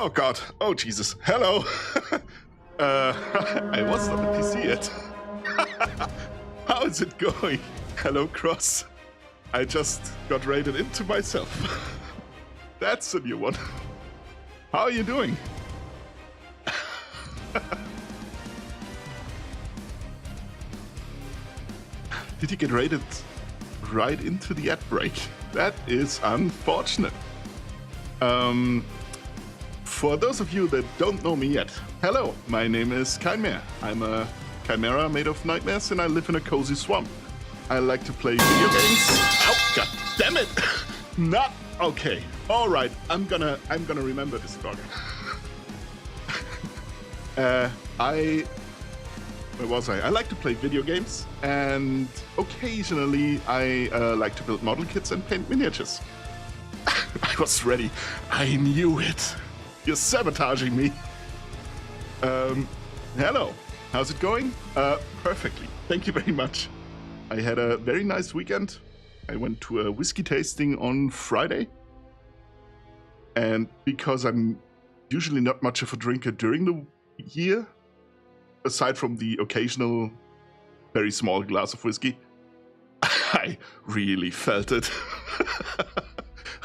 Oh god. Oh Jesus. Hello. I wasn't on the PC yet. How is it going? Hello, Cross. I just got raided into myself. That's a new one. How are you doing? Did you get raided right into the ad break? That is unfortunate. For those of you that don't know me yet, hello, my name is Chimera. I'm a chimera made of nightmares and I live in a cozy swamp. I like to play video games. Oh, god damn it! Not okay. All right, I'm gonna remember this dog. Where was I? I like to play video games, and occasionally I like to build model kits and paint miniatures. I was ready. I knew it. You're sabotaging me. Hello. How's it going? Perfectly. Thank you very much. I had a very nice weekend. I went to a whiskey tasting on Friday. And because I'm usually not much of a drinker during the year, aside from the occasional very small glass of whiskey, I really felt it.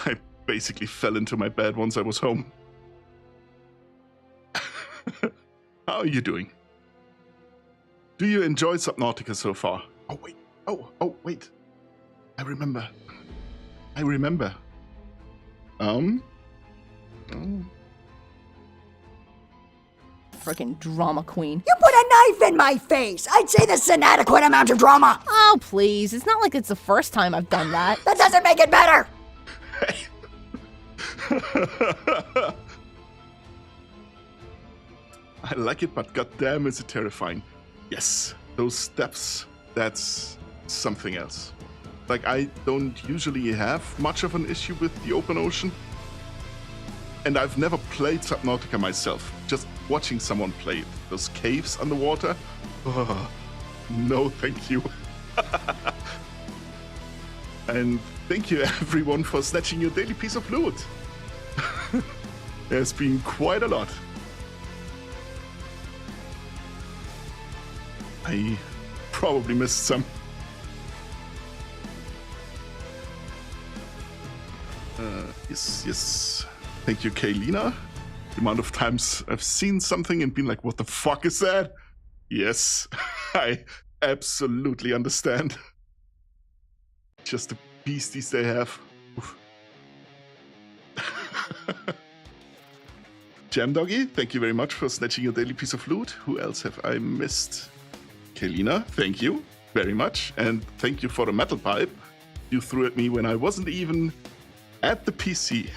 I basically fell into my bed once I was home. How are you doing? Do you enjoy Subnautica so far? Oh wait, oh wait. I remember. Oh. Frickin' drama queen. You put a knife in my face! I'd say this is an adequate amount of drama! Oh, please. It's not like it's the first time I've done that. That doesn't make it better! Hey. I like it, but goddamn is it terrifying. Yes, those steps, that's something else. Like, I don't usually have much of an issue with the open ocean. And I've never played Subnautica myself, just watching someone play it. Those caves underwater? Oh, no, thank you. And thank you everyone for snatching your daily piece of loot. There's been quite a lot. I probably missed some. Yes. Thank you, Kaylina. The amount of times I've seen something and been like, what the fuck is that? Yes, I absolutely understand. Just the beasties they have. Jam Doggy, thank you very much for snatching your daily piece of loot. Who else have I missed? Kaylina, thank you very much. And thank you for the metal pipe you threw at me when I wasn't even at the PC.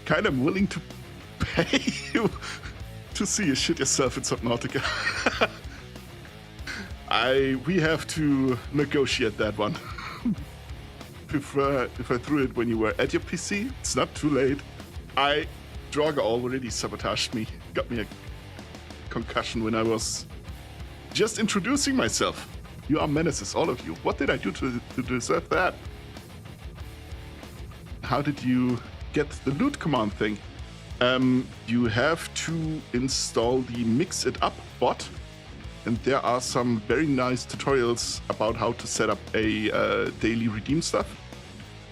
Kind of willing to pay you to see you shit yourself in Subnautica. We have to negotiate that one. If I threw it when you were at your PC, it's not too late. Draga already sabotaged me, got me a concussion when I was just introducing myself. You are menaces, all of you. What did I do to deserve that? How did you get the loot command thing? You have to install the Mix It Up bot, and there are some very nice tutorials about how to set up a daily redeem stuff.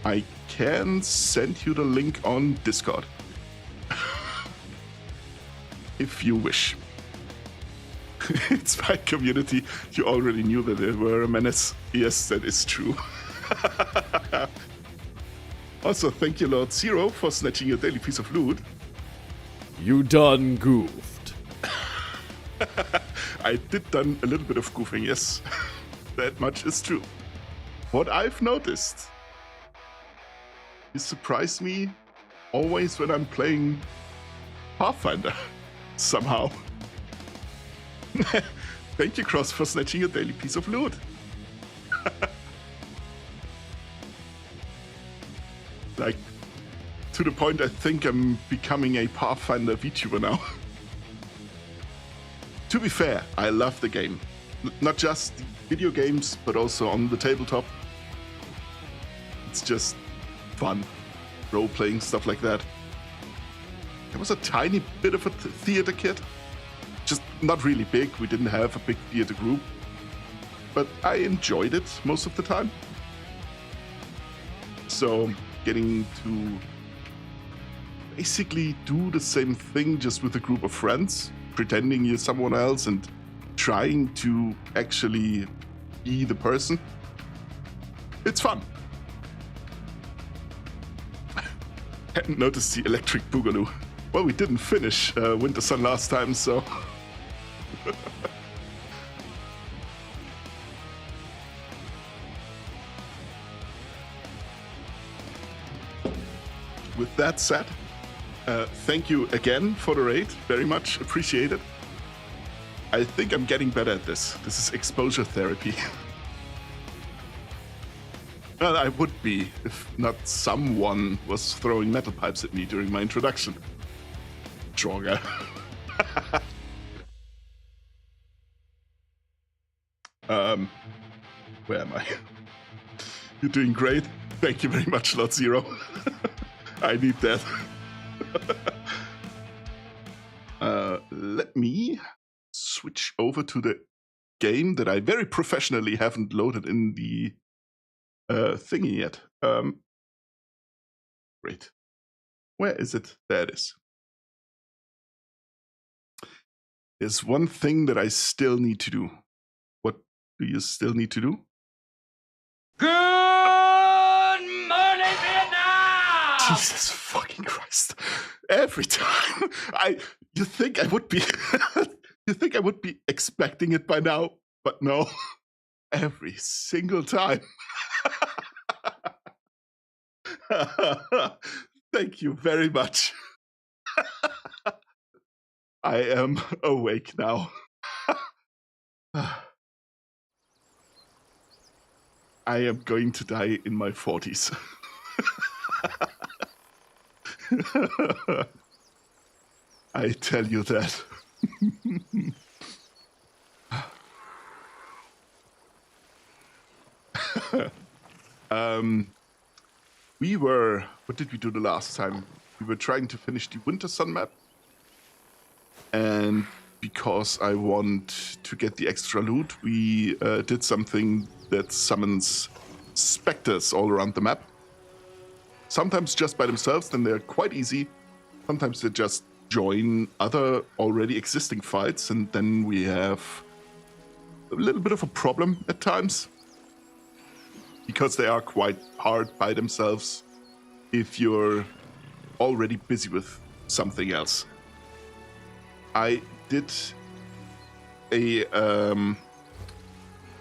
I can send you the link on Discord if you wish. It's my community. You already knew that they were a menace. Yes, that is true. Also, thank you, Lord Zero, for snatching your daily piece of loot. You done goofed. I did done a little bit of goofing, yes. That much is true. What I've noticed, you surprise me always when I'm playing Pathfinder, somehow. Thank you, Cross, for snatching your daily piece of loot. Like, to the point I think I'm becoming a Pathfinder VTuber now. To be fair, I love the game. Not just the video games, but also on the tabletop. It's just fun. Role-playing, stuff like that. I was a tiny bit of a theater kid. Just not really big. We didn't have a big theater group. But I enjoyed it most of the time. So getting to basically do the same thing just with a group of friends, pretending you're someone else and trying to actually be the person. It's fun. Hadn't noticed the electric Boogaloo. Well, we didn't finish Wintersun last time, so... With that said, thank you again for the raid. Very much appreciated. I think I'm getting better at this. This is exposure therapy. Well, I would be if not someone was throwing metal pipes at me during my introduction. Jorga. Where am I? You're doing great. Thank you very much, Lord Zero. I need that. Let me switch over to the game that I very professionally haven't loaded in the thingy yet. Great. Where is it? There it is. There's one thing that I still need to do. What do you still need to do? Good morning, Vietnam! Jesus fucking Christ. Every time. You think I would be you think I would be expecting it by now, but no. Every single time. Thank you very much. I am awake now. I am going to die in my 40s. I tell you that. What did we do the last time? We were trying to finish the Wintersun map. And because I want to get the extra loot, we did something that summons specters all around the map. Sometimes just by themselves, then they're quite easy. Sometimes they just join other already existing fights, and then we have a little bit of a problem at times. Because they are quite hard by themselves if you're already busy with something else. I did a,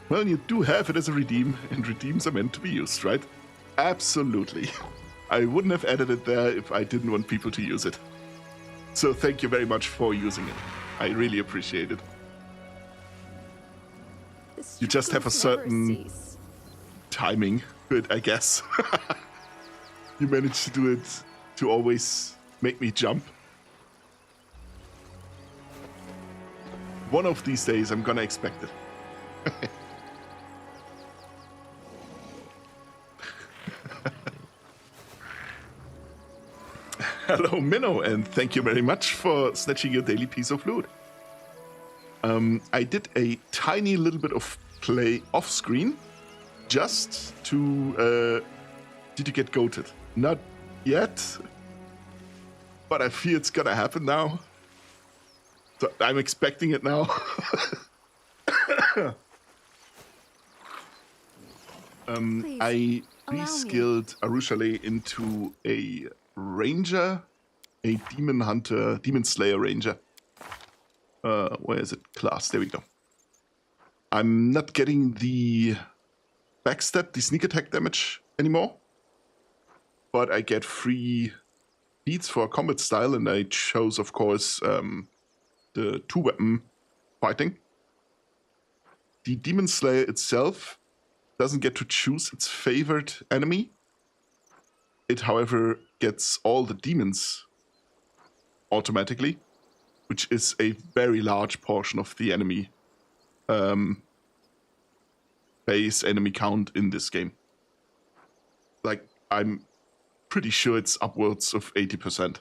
well, you do have it as a redeem, and redeems are meant to be used, right? Absolutely. I wouldn't have added it there if I didn't want people to use it. So thank you very much for using it. I really appreciate it. You just have a certain timing, good, I guess. You managed to do it to always make me jump. One of these days, I'm gonna expect it. Hello, Minnow, and thank you very much for snatching your daily piece of loot. I did a tiny little bit of play off-screen, just to... did you get goated? Not yet, but I feel it's gonna happen now. So I'm expecting it now. I reskilled Arushale into a ranger, a demon hunter, demon slayer ranger. Where is it? Class, there we go. I'm not getting the backstab, the sneak attack damage anymore. But I get free beats for combat style, and I chose, of course, the two-weapon fighting. The Demon Slayer itself doesn't get to choose its favored enemy. It, however, gets all the demons automatically, which is a very large portion of the enemy base enemy count in this game. Like, I'm pretty sure it's upwards of 80%.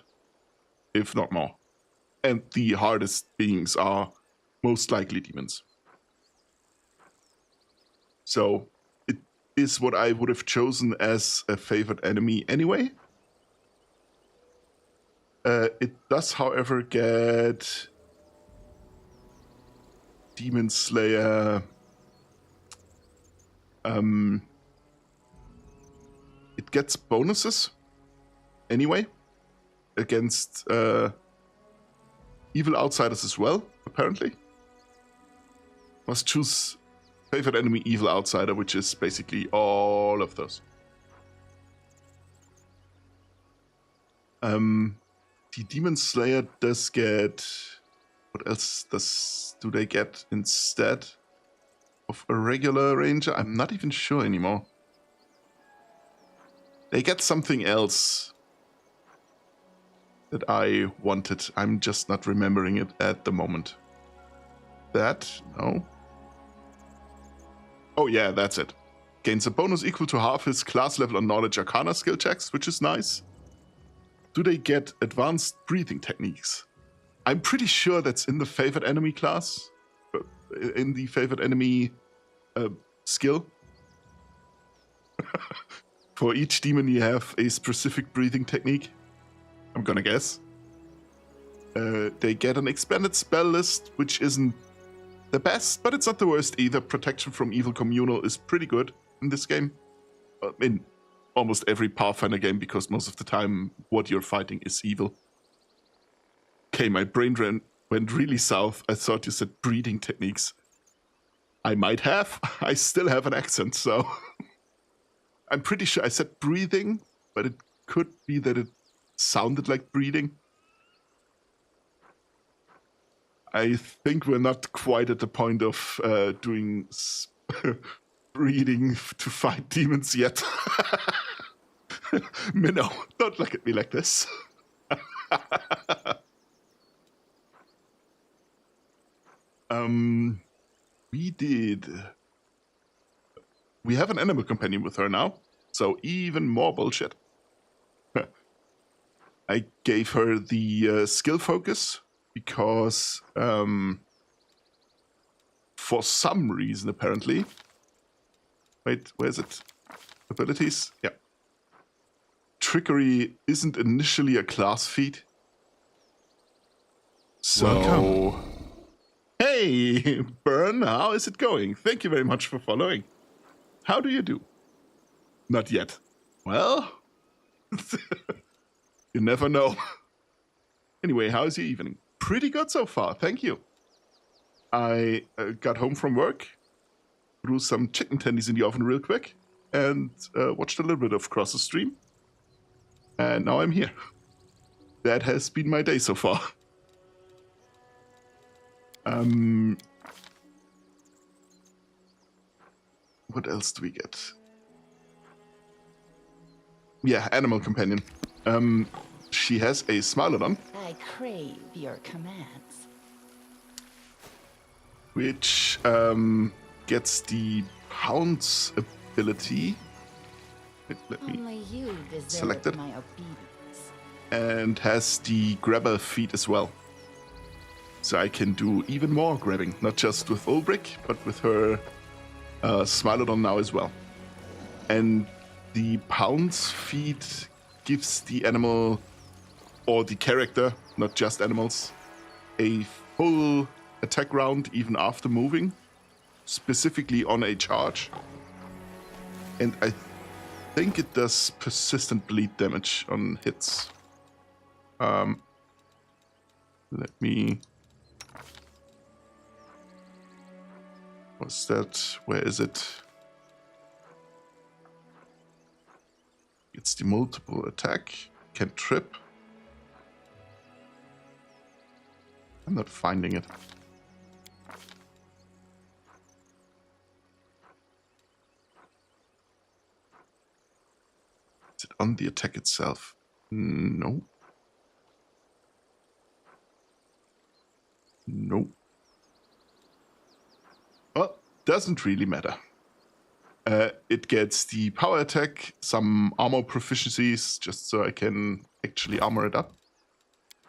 if not more. And the hardest beings are most likely demons. So it is what I would have chosen as a favored enemy anyway. It does, however, get Demon Slayer. It gets bonuses anyway against evil outsiders as well, apparently. Must choose favorite enemy evil outsider, which is basically all of those. The Demon Slayer does get... What else do they get instead of a regular ranger? I'm not even sure anymore. They get something else that I wanted. I'm just not remembering it at the moment. That? No. Oh yeah, that's it. Gains a bonus equal to half his class level on Knowledge Arcana skill checks, which is nice. Do they get advanced breathing techniques? I'm pretty sure that's in the favored enemy class. In the favored enemy skill. For each demon you have a specific breathing technique. I'm gonna guess. They get an expanded spell list, which isn't the best, but it's not the worst either. Protection from Evil Communal is pretty good in this game. In almost every Pathfinder game, because most of the time what you're fighting is evil. Okay, my brain went really south. I thought you said breathing techniques. I might have. I still have an accent, so... I'm pretty sure I said breathing, but it could be that it sounded like breathing. I think we're not quite at the point of doing breathing to fight demons yet. Minnow, don't look at me like this. We have an animal companion with her now, so even more bullshit. I gave her the skill focus because for some reason, apparently... Wait, where is it? Abilities? Yeah. Trickery isn't initially a class feat. So... Welcome. Hey, Byrne, how is it going? Thank you very much for following. How do you do? Not yet. Well, you never know. Anyway, how's your evening? Pretty good so far, thank you. I got home from work, threw some chicken tendies in the oven real quick, and watched a little bit of Cross's stream. And now I'm here. That has been my day so far. What else do we get? Yeah, animal companion. She has a Smilodon. I crave your commands. Which gets the Pounce ability. Let me Only you select deserve it. my obedience. And has the grabber feat as well. So I can do even more grabbing, not just with Ulbrich, but with her Smilodon now as well. And the Pounce feat gives the animal, or the character, not just animals, a full attack round even after moving, specifically on a charge. And I think it does persistent bleed damage on hits. Let me... What's that? Where is it? It's the multiple attack. Can trip. I'm not finding it. Is it on the attack itself? No. No. Well, doesn't really matter. It gets the power attack, some armor proficiencies, just so I can actually armor it up.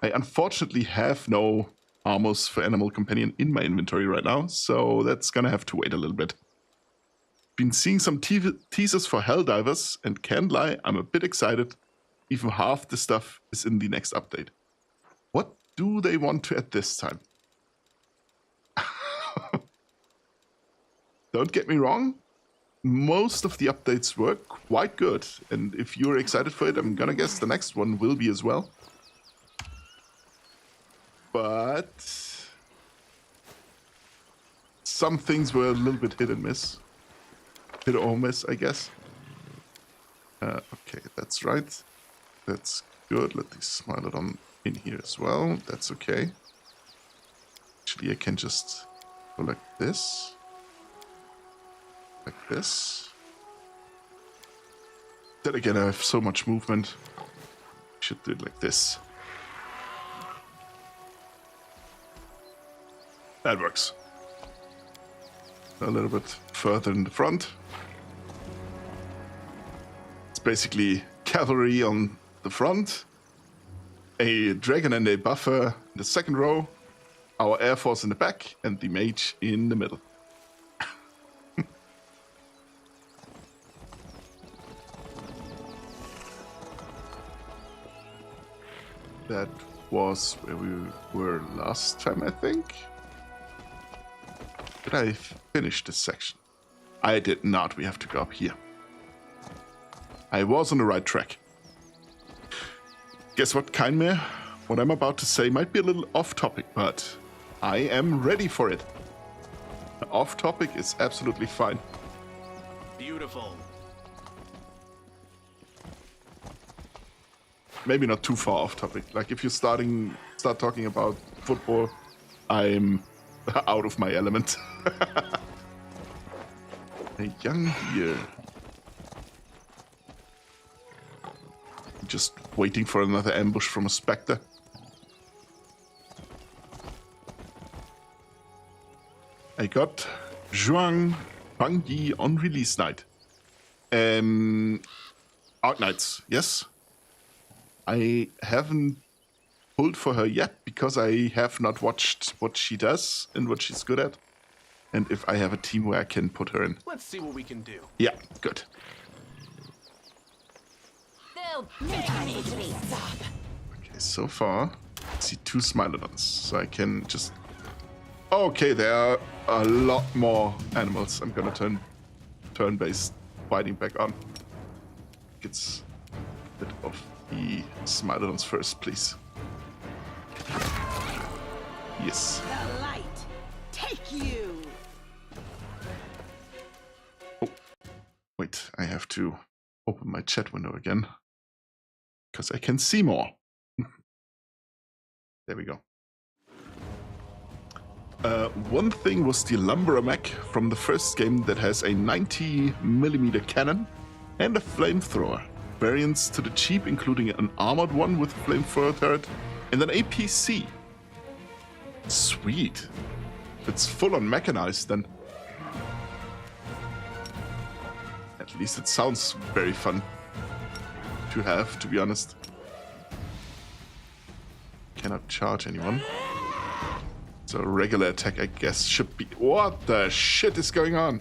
I unfortunately have no Armos for Animal Companion in my inventory right now, so that's gonna have to wait a little bit. Been seeing some teasers for Helldivers, and can't lie, I'm a bit excited. Even half the stuff is in the next update. What do they want to add this time? Don't get me wrong, most of the updates were quite good, and if you're excited for it, I'm gonna guess the next one will be as well. But some things were a little bit hit and miss. Hit or miss, I guess. Okay, that's right. That's good. Let these Smilodon in here as well. That's okay. Actually, I can just go like this. Like this. Then again, I have so much movement. Should do it like this. That works. A little bit further in the front. It's basically cavalry on the front, a dragon and a buffer in the second row, our air force in the back, and the mage in the middle. That was where we were last time, I think. Did I finish this section? I did not. We have to go up here. I was on the right track. Guess what, Kindmere? What I'm about to say might be a little off topic, but I am ready for it. Off topic is absolutely fine. Beautiful. Maybe not too far off topic. Like if you start talking about football, I'm out of my element. A young deer. Just waiting for another ambush from a spectre. I got Zhuang Bangyi on release night. Arknights, yes. I haven't pulled for her yet because I have not watched what she does and what she's good at. And if I have a team where I can put her in. Let's see what we can do. Yeah, good. Okay, so far, I see 2 Smilodons, so I can just... Okay, there are a lot more animals. I'm gonna turn turn-based fighting back on. It's a bit of the Smilodons first, please. Yes. The light, take you. Oh, wait, I have to open my chat window again. Because I can see more. There we go. One thing was the Lumberer mech from the first game that has a 90mm cannon and a flamethrower. Variants to the cheap, including an armored one with a flamethrower turret and an APC. Sweet. It's full on mechanized then. At least it sounds very fun to have, to be honest. Cannot charge anyone. So regular attack, I guess, should be... What the shit is going on?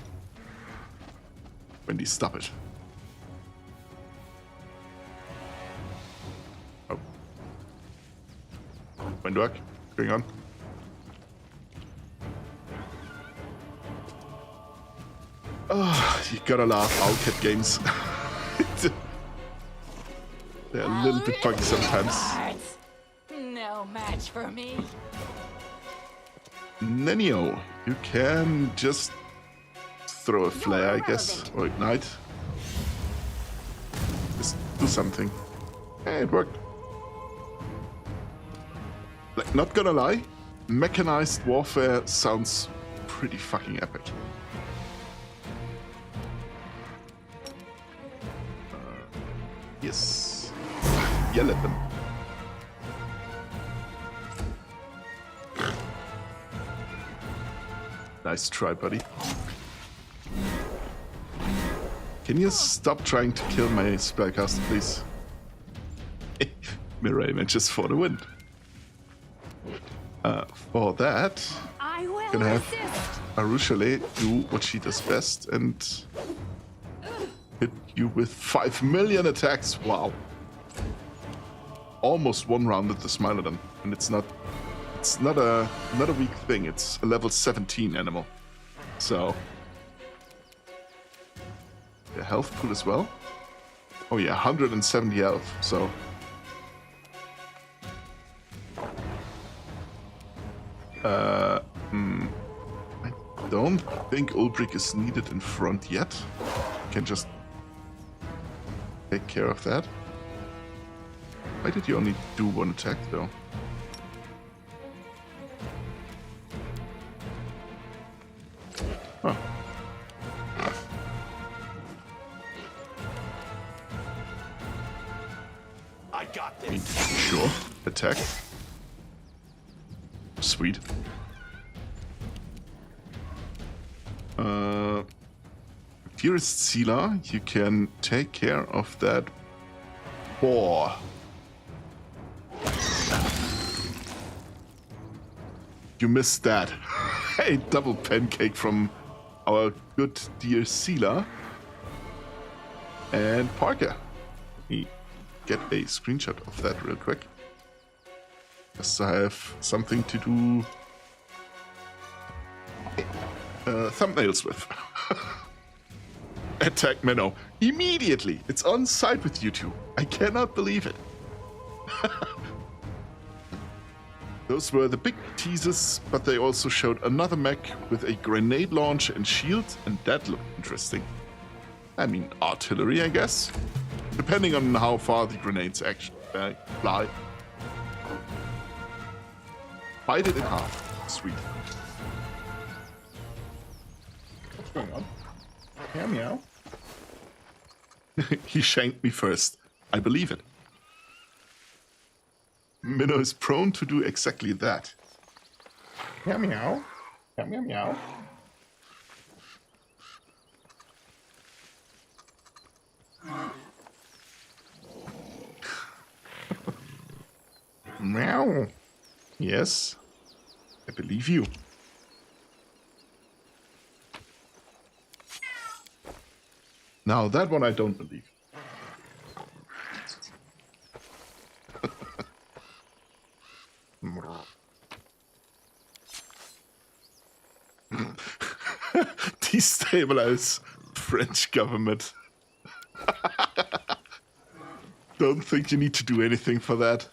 Wendy, stop it. Oh. Windwork, going on. Oh, you gotta laugh, Owlcat games. They're a little bit buggy sometimes. No match for me. Nenio, you can just throw a flare, I guess, or ignite. Just do something. Hey, it worked. Like, not gonna lie, mechanized warfare sounds pretty fucking epic. Yes. Yell at them. Nice try, buddy. Can you stop trying to kill my spellcaster, please? Mirror images for the win. For that, I will gonna have resist. Arushale do what she does best and hit you with 5 million attacks. Wow. Almost one-rounded the Smilodon, and it's not a weak thing. It's a level 17 animal. So the health pool as well. Oh yeah, 170 health. So I don't think Ulbrich is needed in front yet. Can just take care of that. Why did you only do one attack though? Huh. I got this. Sure. Attack. Sweet. Dearest Sela, you can take care of that boar. You missed that. A double pancake from our good dear Sela. And Parker. Let me get a screenshot of that real quick. Just I have something to do thumbnails with. Attack Menno. Immediately! It's on site with you two. I cannot believe it. Those were the big teasers, but they also showed another mech with a grenade launch and shield, and that looked interesting. I mean, artillery, I guess? Depending on how far the grenades actually fly. Bite it in half. Sweet. What's going on? Meow meow. He shanked me first. I believe it. Minnow is prone to do exactly that. Meow meow. Meow meow meow. Meow. Yes. I believe you. Now, that one I don't believe. Destabilize French government. Don't think you need to do anything for that.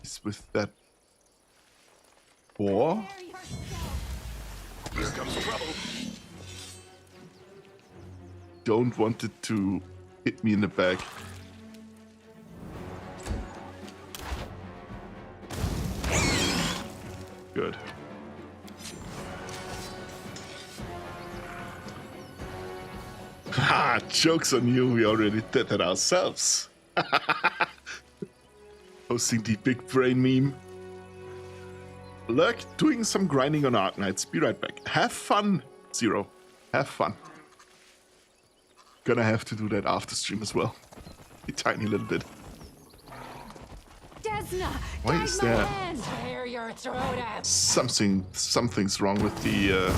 Is with that boar? Here comes trouble. Don't want it to hit me in the back. Good. Ha! Joke's on you, we already did that ourselves. Posting the big brain meme. Lurk doing some grinding on Arknights. Be right back. Have fun, Zero. Have fun. Gonna have to do that after stream as well. A tiny little bit. Desna, Why is there tear your throat out. something's wrong with the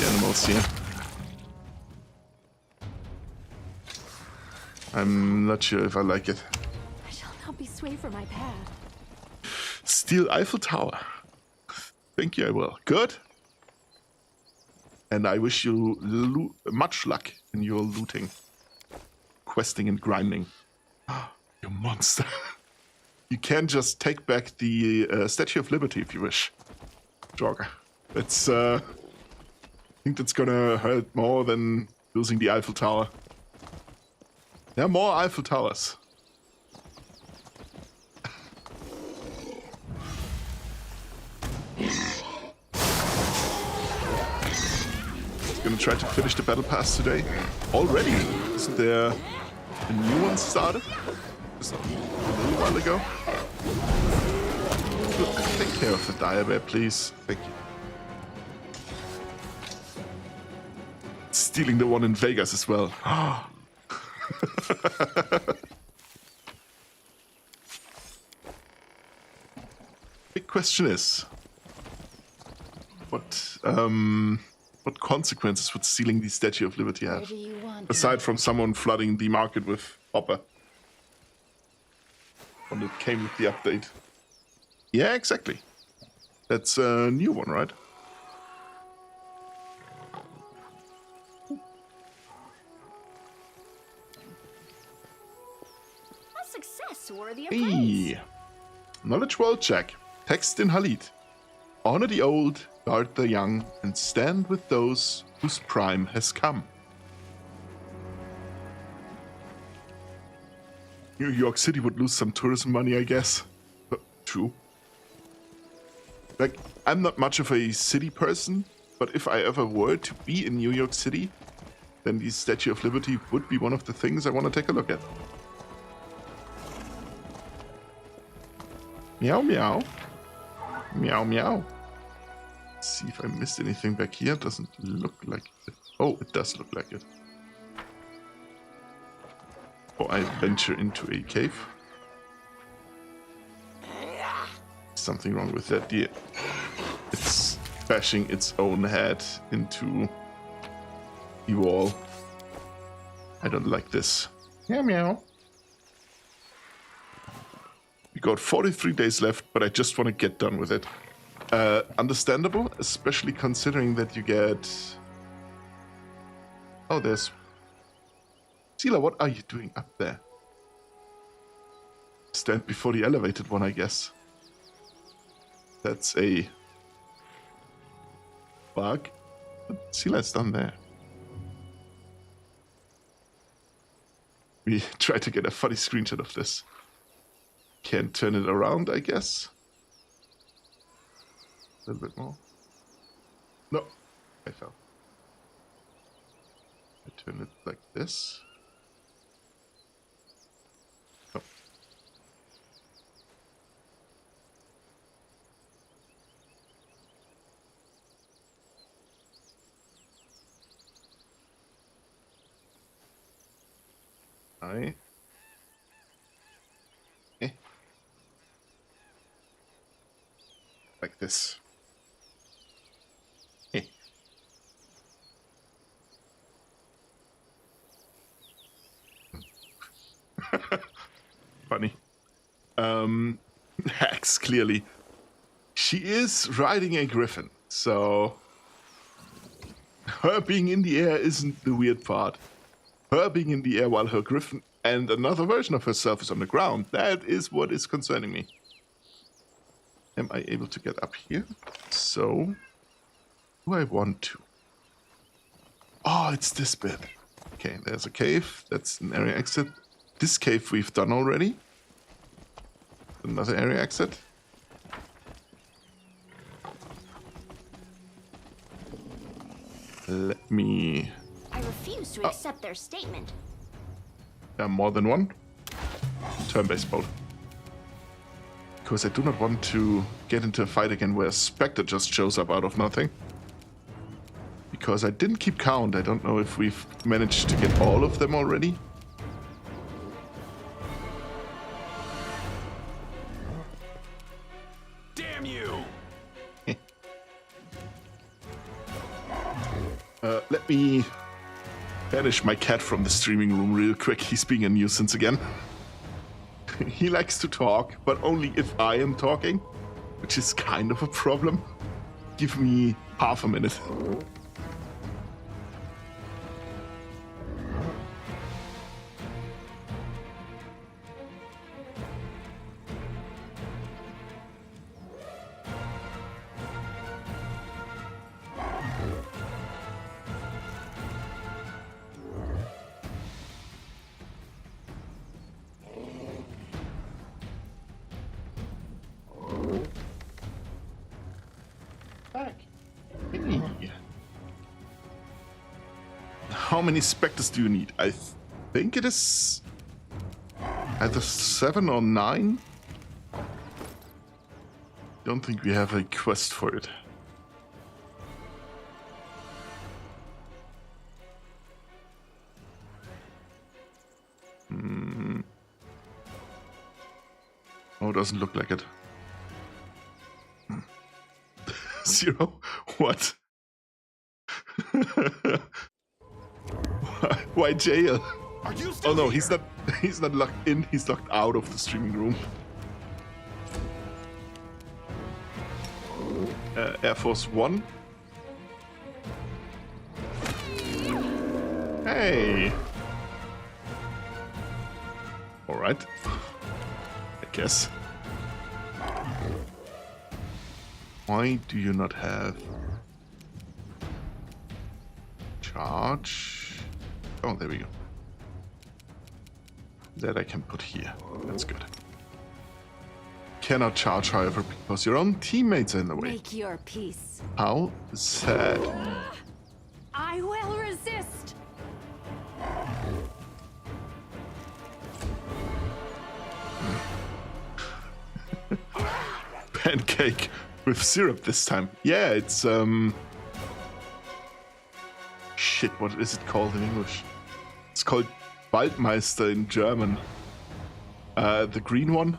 animals here? I'm not sure if I like it. I shall not be swayed from my path. Steal Eiffel Tower. Thank you, I will. Good. And I wish you much luck in your looting, questing, and grinding. You monster. You can just take back the Statue of Liberty if you wish. Jogger. That's, I think that's gonna hurt more than losing the Eiffel Tower. There are more Eiffel Towers. Gonna try to finish the battle pass today. Already? Isn't there a new one started? Just a little while ago. Take care of the diabear, please. Thank you. Stealing the one in Vegas as well. question is, what consequences would stealing the Statue of Liberty Where have? do you want Aside from someone flooding the market with copper. When it came with the update. Yeah, exactly. That's a new one, right? a success worthy of Hey. praise? Knowledge world check. Text in Halit. Honor the old, guard the young, and stand with those whose prime has come. New York City would lose some tourism money, I guess. True. Like, I'm not much of a city person, but if I ever were to be in New York City, then the Statue of Liberty would be one of the things I want to take a look at. Meow, meow. Meow, meow. Let's see if I missed anything back here. Doesn't look like it. Oh, it does look like it. Or I venture into a cave. Something wrong with that deer. It's bashing its own head into the wall. I don't like this. Meow, meow. We got 43 days left, but I just want to get done with it. Understandable, especially considering that you get... Oh, there's... Sila, what are you doing up there? Stand before the elevated one, I guess. That's a... bug. Sila's done there. We try to get a funny screenshot of this. Can't turn it around, I guess. A little bit more. No, I fell. I turn it like this. No. Like this. Funny. Hacks, clearly. She is riding a griffin, so... Her being in the air isn't the weird part. Her being in the air while her griffin and another version of herself is on the ground, that is what is concerning me. Am I able to get up here? So... Do I want to? Oh, it's this bit. Okay, there's a cave. That's an area exit. This cave we've done already. Another area exit. Let me... I refuse to accept their statement. more than one. Turn-based bolt. Because I do not want to get into a fight again where a Spectre just shows up out of nothing. Because I didn't keep count. I don't know if we've managed to get all of them already. Damn you! Let me banish my cat from the streaming room real quick. He's being a nuisance again. He likes to talk, but only if I am talking, which is kind of a problem. Give me half a minute. Hey. How many Spectres do you need? I think it is either 7 or 9. Don't think we have a quest for it. Oh, doesn't look like it. Zero? What? Why jail? Are you still Oh no, here? he's not locked in, he's locked out of the streaming room. Air Force One. Hey. All right. I guess. Why do you not have charge? Oh, there we go. That I can put here. That's good. Cannot charge, however, because your own teammates are in the way. Make your peace. How sad. I will resist. Pancake with syrup this time. Yeah, it's shit, what is it called in English? It's called Waldmeister in German. The green one.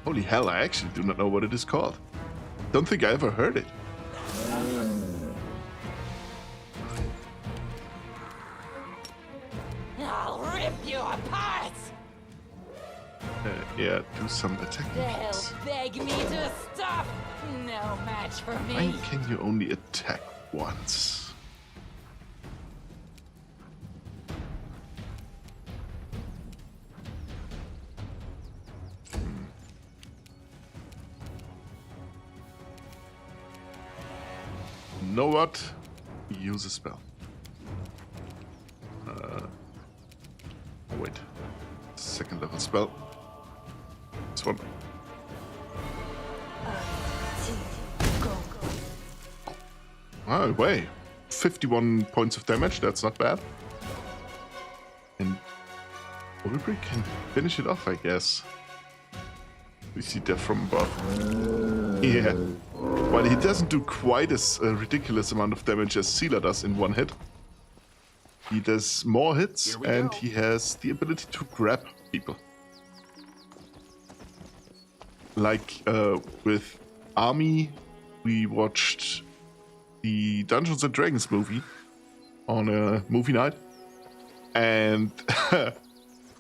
Holy hell, I actually do not know what it is called. Don't think I ever heard it. I'll rip you apart. Yeah, do some attacking. They'll please. beg me to stop. No match for Why me. can you only attack once? Know what? Use a spell. Wait. Second level spell. This one. Oh, wait. 51 points of damage, that's not bad. And Ulrich can finish it off, I guess. We see death from above. Yeah. While he doesn't do quite as ridiculous amount of damage as Sealer does in one hit, he does more hits and he has the ability to grab people. Like with Army, we watched the Dungeons and Dragons movie on a movie night, and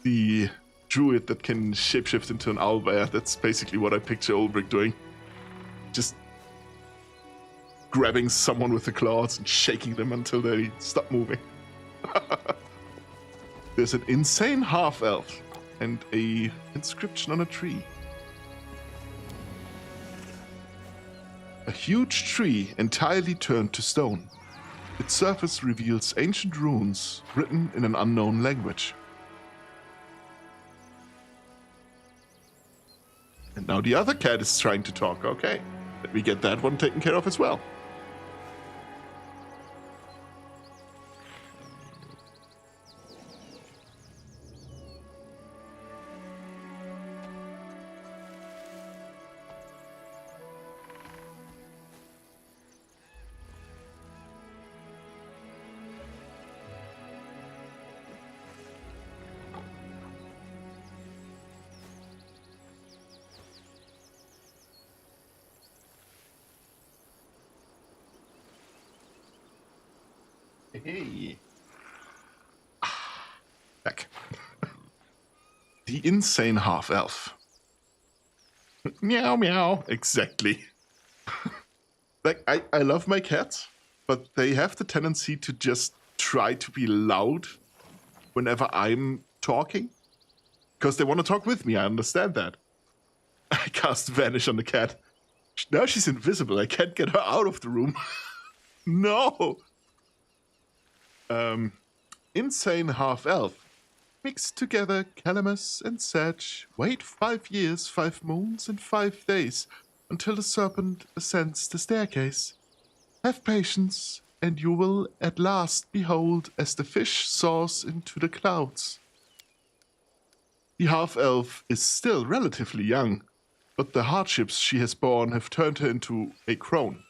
the druid that can shapeshift into an owlbear, that's basically what I picture Ulrich doing. Just grabbing someone with the claws and shaking them until they stop moving. There's an insane half-elf and a inscription on a tree. A huge tree entirely turned to stone. Its surface reveals ancient runes written in an unknown language. And now the other cat is trying to talk. Okay, let me get that one taken care of as well. Hey. Back. The insane half-elf. Meow meow. Exactly. Like, I love my cats, but they have the tendency to just try to be loud whenever I'm talking. Because they want to talk with me, I understand that. I cast Vanish on the cat. Now she's invisible. I can't get her out of the room. No! Insane half-elf. Mix together Calamus and Sedge. Wait 5 years, 5 moons, and 5 days until the serpent ascends the staircase. Have patience, and you will at last behold as the fish soars into the clouds. The half-elf is still relatively young, but the hardships she has borne have turned her into a crone.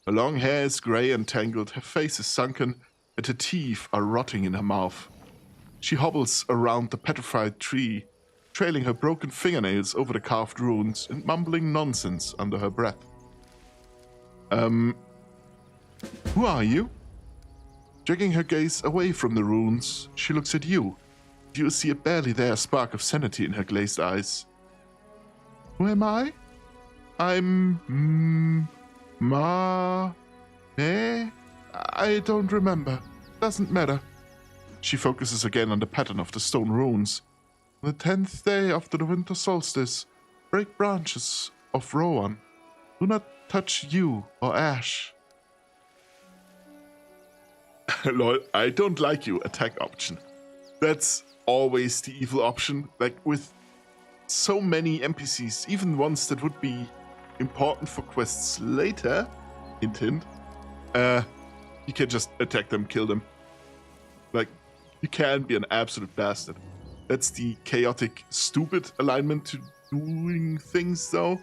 Her long hair is grey and tangled, her face is sunken, and her teeth are rotting in her mouth. She hobbles around the petrified tree, trailing her broken fingernails over the carved runes and mumbling nonsense under her breath. Who are you? Dragging her gaze away from the runes, she looks at you. You see a barely there spark of sanity in her glazed eyes. Who am I? I'm... I don't remember. Doesn't matter. She focuses again on the pattern of the stone runes. On the 10th day after the winter solstice, break branches of Rowan. Do not touch you or Ash. Lol, I don't like you, attack option. That's always the evil option. Like with so many NPCs, even ones that would be important for quests later, hint hint, you can just attack them, kill them. Like, you can't be an absolute bastard. That's the chaotic, stupid alignment to doing things, though.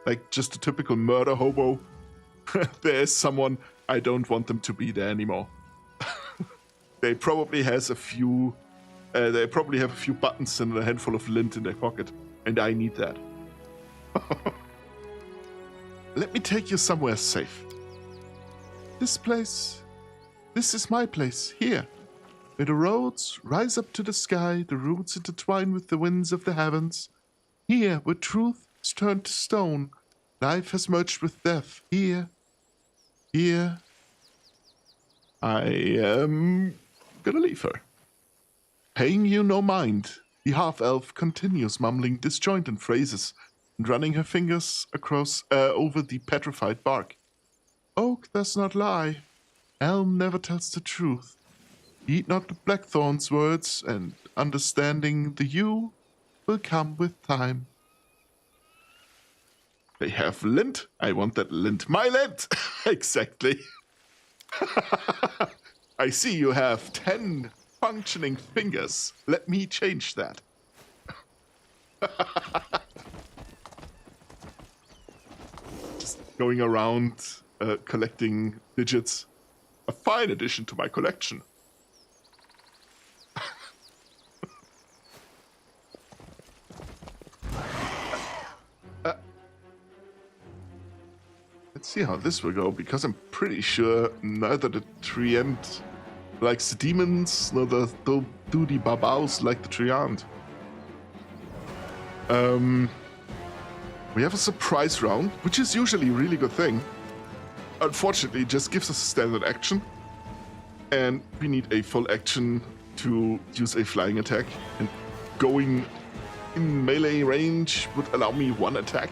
Like, just a typical murder hobo. There's someone, I don't want them to be there anymore. They probably have a few buttons and a handful of lint in their pocket, and I need that. Let me take you somewhere safe. This is my place, here. Where the roads rise up to the sky, the roots intertwine with the winds of the heavens. Here, where truth is turned to stone, life has merged with death. Here. I am gonna leave her. Paying you no mind, the half-elf continues mumbling disjointed phrases and running her fingers across over the petrified bark. Oak does not lie. Elm never tells the truth. Heed not the blackthorn's words, and understanding the yew will come with time. They have lint. I want that lint. My lint! Exactly. I see you have 10 functioning fingers. Let me change that. Just going around collecting digits. A fine addition to my collection. Let's see how this will go, because I'm pretty sure neither the Treant likes the demons, nor do the Babaus like the Treant. We have a surprise round, which is usually a really good thing. Unfortunately, it just gives us a standard action. And we need a full action to use a flying attack. And going in melee range would allow me one attack.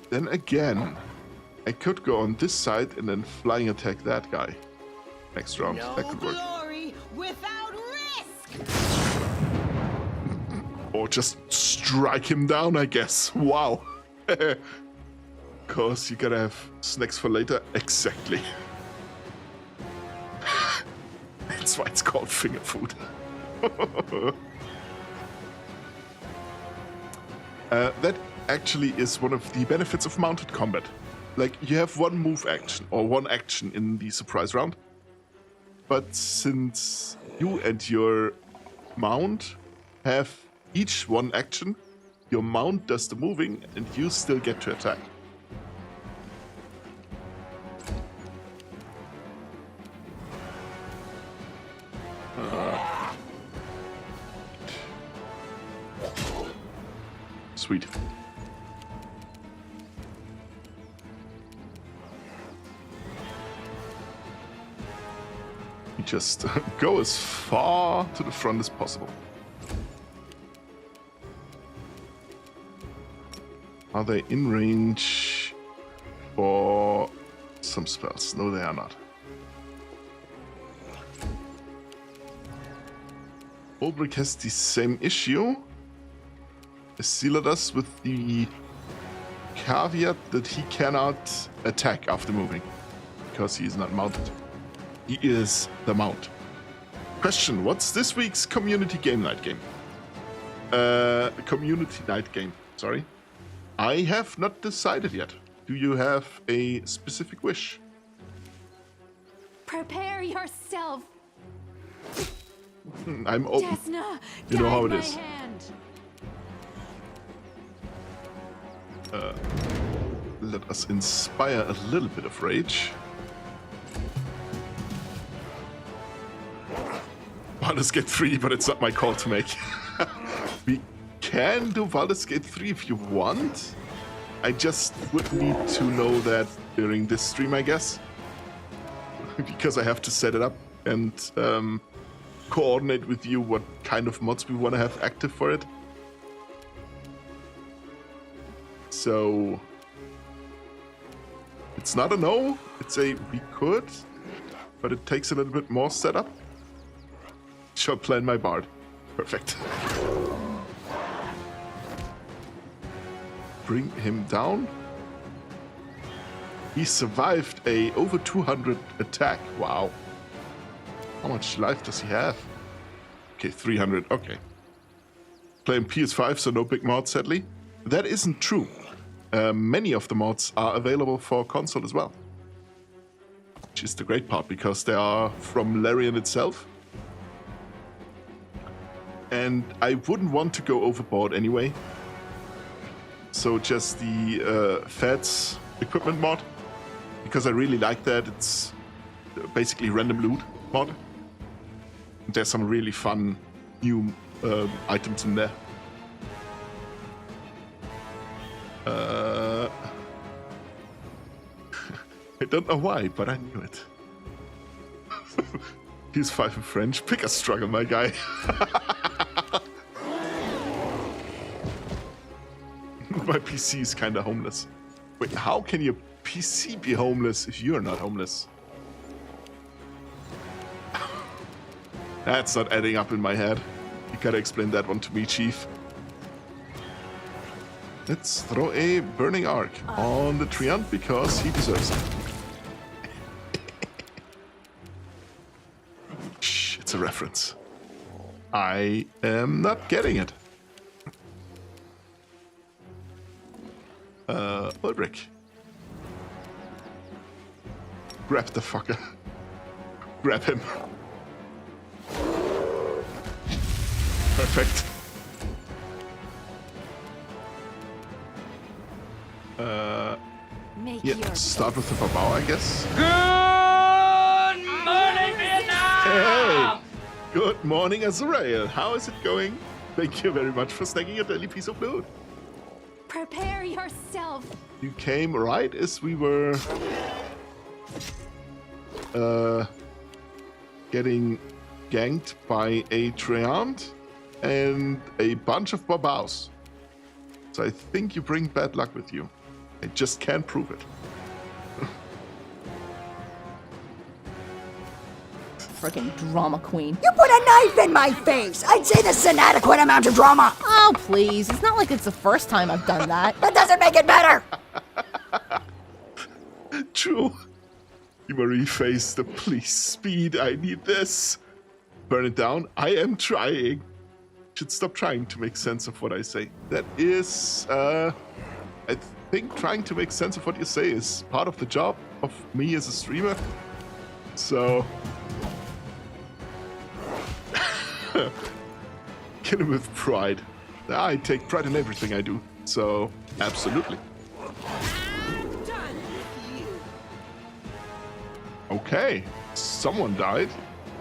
Then again, I could go on this side and then flying attack that guy. Next round, that could work. Glory without risk. Or just strike him down, I guess. Wow. Cause you gotta have snacks for later. Exactly. That's why it's called finger food. That actually is one of the benefits of mounted combat. Like, you have one move action, or one action in the surprise round. But since you and your mount have each one action, your mount does the moving, and you still get to attack. Sweet. You just go as far to the front as possible. Are they in range for some spells? No, they are not. Ulbrich has the same issue as Sealer does, with the caveat that he cannot attack after moving because he is not mounted. He is the mount. Question: what's this week's community game night game? Community night game. Sorry, I have not decided yet. Do you have a specific wish? Prepare yourself. I'm open. Desna, You know how guide it my is. hand. Let us inspire a little bit of rage. Baldur's Gate 3, but it's not my call to make. We can do Baldur's Gate 3 if you want. I just would need to know that during this stream, I guess. Because I have to set it up and coordinate with you what kind of mods we want to have active for it. So it's not a no, it's a we could, but it takes a little bit more setup. Shall plan my bard. Perfect. Bring him down. He survived a over 200 attack. Wow. How much life does he have? Okay, 300. Okay. Playing PS5, so no big mods, sadly. That isn't true. Many of the mods are available for console as well. Which is the great part, because they are from Larian itself. And I wouldn't want to go overboard anyway. So just the Feds equipment mod. Because I really like that. It's basically random loot mod. There's some really fun new items in there. I don't know why, but I knew it. He's 5 in French. Pick a struggle, my guy. My PC is kind of homeless. Wait, how can your PC be homeless if you're not homeless? That's not adding up in my head. You gotta explain that one to me, Chief. Let's throw a Burning Arc on the Treant because he deserves it. Shh, it's a reference. I am not getting it. Ulrich. Grab the fucker. Grab him. Perfect. Make Yeah, your start with the Babao, I guess. Good morning, Vietnam! Hey! Good morning, Azrael. How is it going? Thank you very much for snagging a daily piece of loot. prepare yourself. You came right as we were getting ganked by a Treant and a bunch of Babaos. So I think you bring bad luck with you. I just can't prove it. Freaking drama queen. You put a knife in my face! I'd say this is an adequate amount of drama! Oh, please. It's not like it's the first time I've done that. That doesn't make it better! True. You Marie face the police speed. I need this. Burn it down. I am trying. Should stop trying to make sense of what I say. That is, I think trying to make sense of what you say is part of the job of me as a streamer. So, kill him with pride. I take pride in everything I do. So, absolutely. Okay, someone died.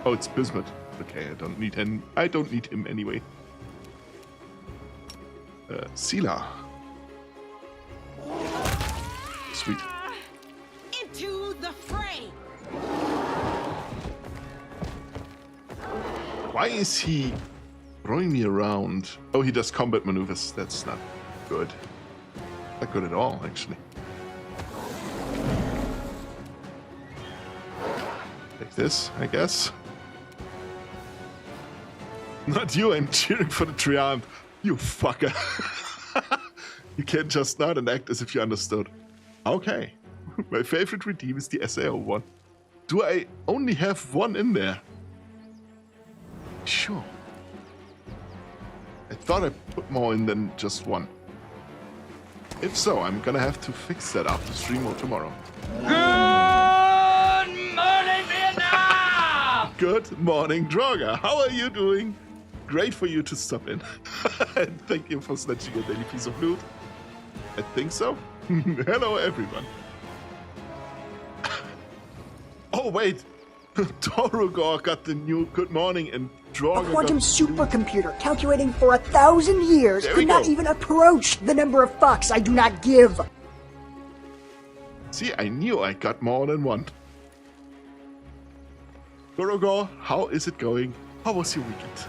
Oh, it's Bismuth. Okay, I don't need him. I don't need him anyway. Sila. Sweet. Into the fray. Why is he throwing me around? Oh, he does combat maneuvers. That's not good. Not good at all, actually. Like this, I guess. Not you, I'm cheering for the Treant. You fucker. You can't just nod and act as if you understood. Okay. My favorite redeem is the SAO one. Do I only have one in there? Sure. I thought I put more in than just one. If so, I'm gonna have to fix that after stream or tomorrow. Good morning, Vietnam! Good morning, Draugr. How are you doing? Great for you to stop in. And thank you for snatching a daily piece of loot. I think so. Hello, everyone. Oh, wait. Torugor got the new good morning and Draugr A quantum got supercomputer calculating for 1,000 years There we could not go. even approach the number of fucks I do not give. See, I knew I got more than one. Torugor, how is it going? How was your weekend?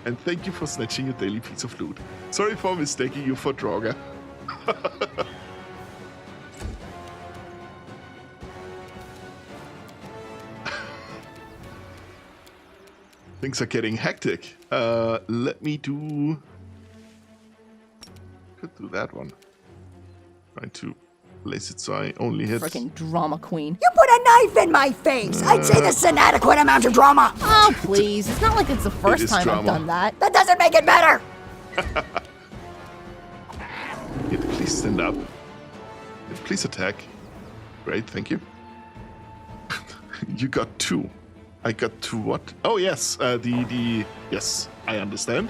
And thank you for snatching a daily piece of loot. Sorry for mistaking you for Draugr. Things are getting hectic. Let me do... Could do that one. Try to place it so I only hit... Freaking drama queen. You put a knife in my face. I'd say that's an adequate amount of drama. Oh, please. It's not like it's the first is time I've drama. done that. That doesn't make it better. Yeah, please stand up. Yeah, please attack. Great, thank you. You got 2. I got 2 what? Oh, yes, yes, I understand.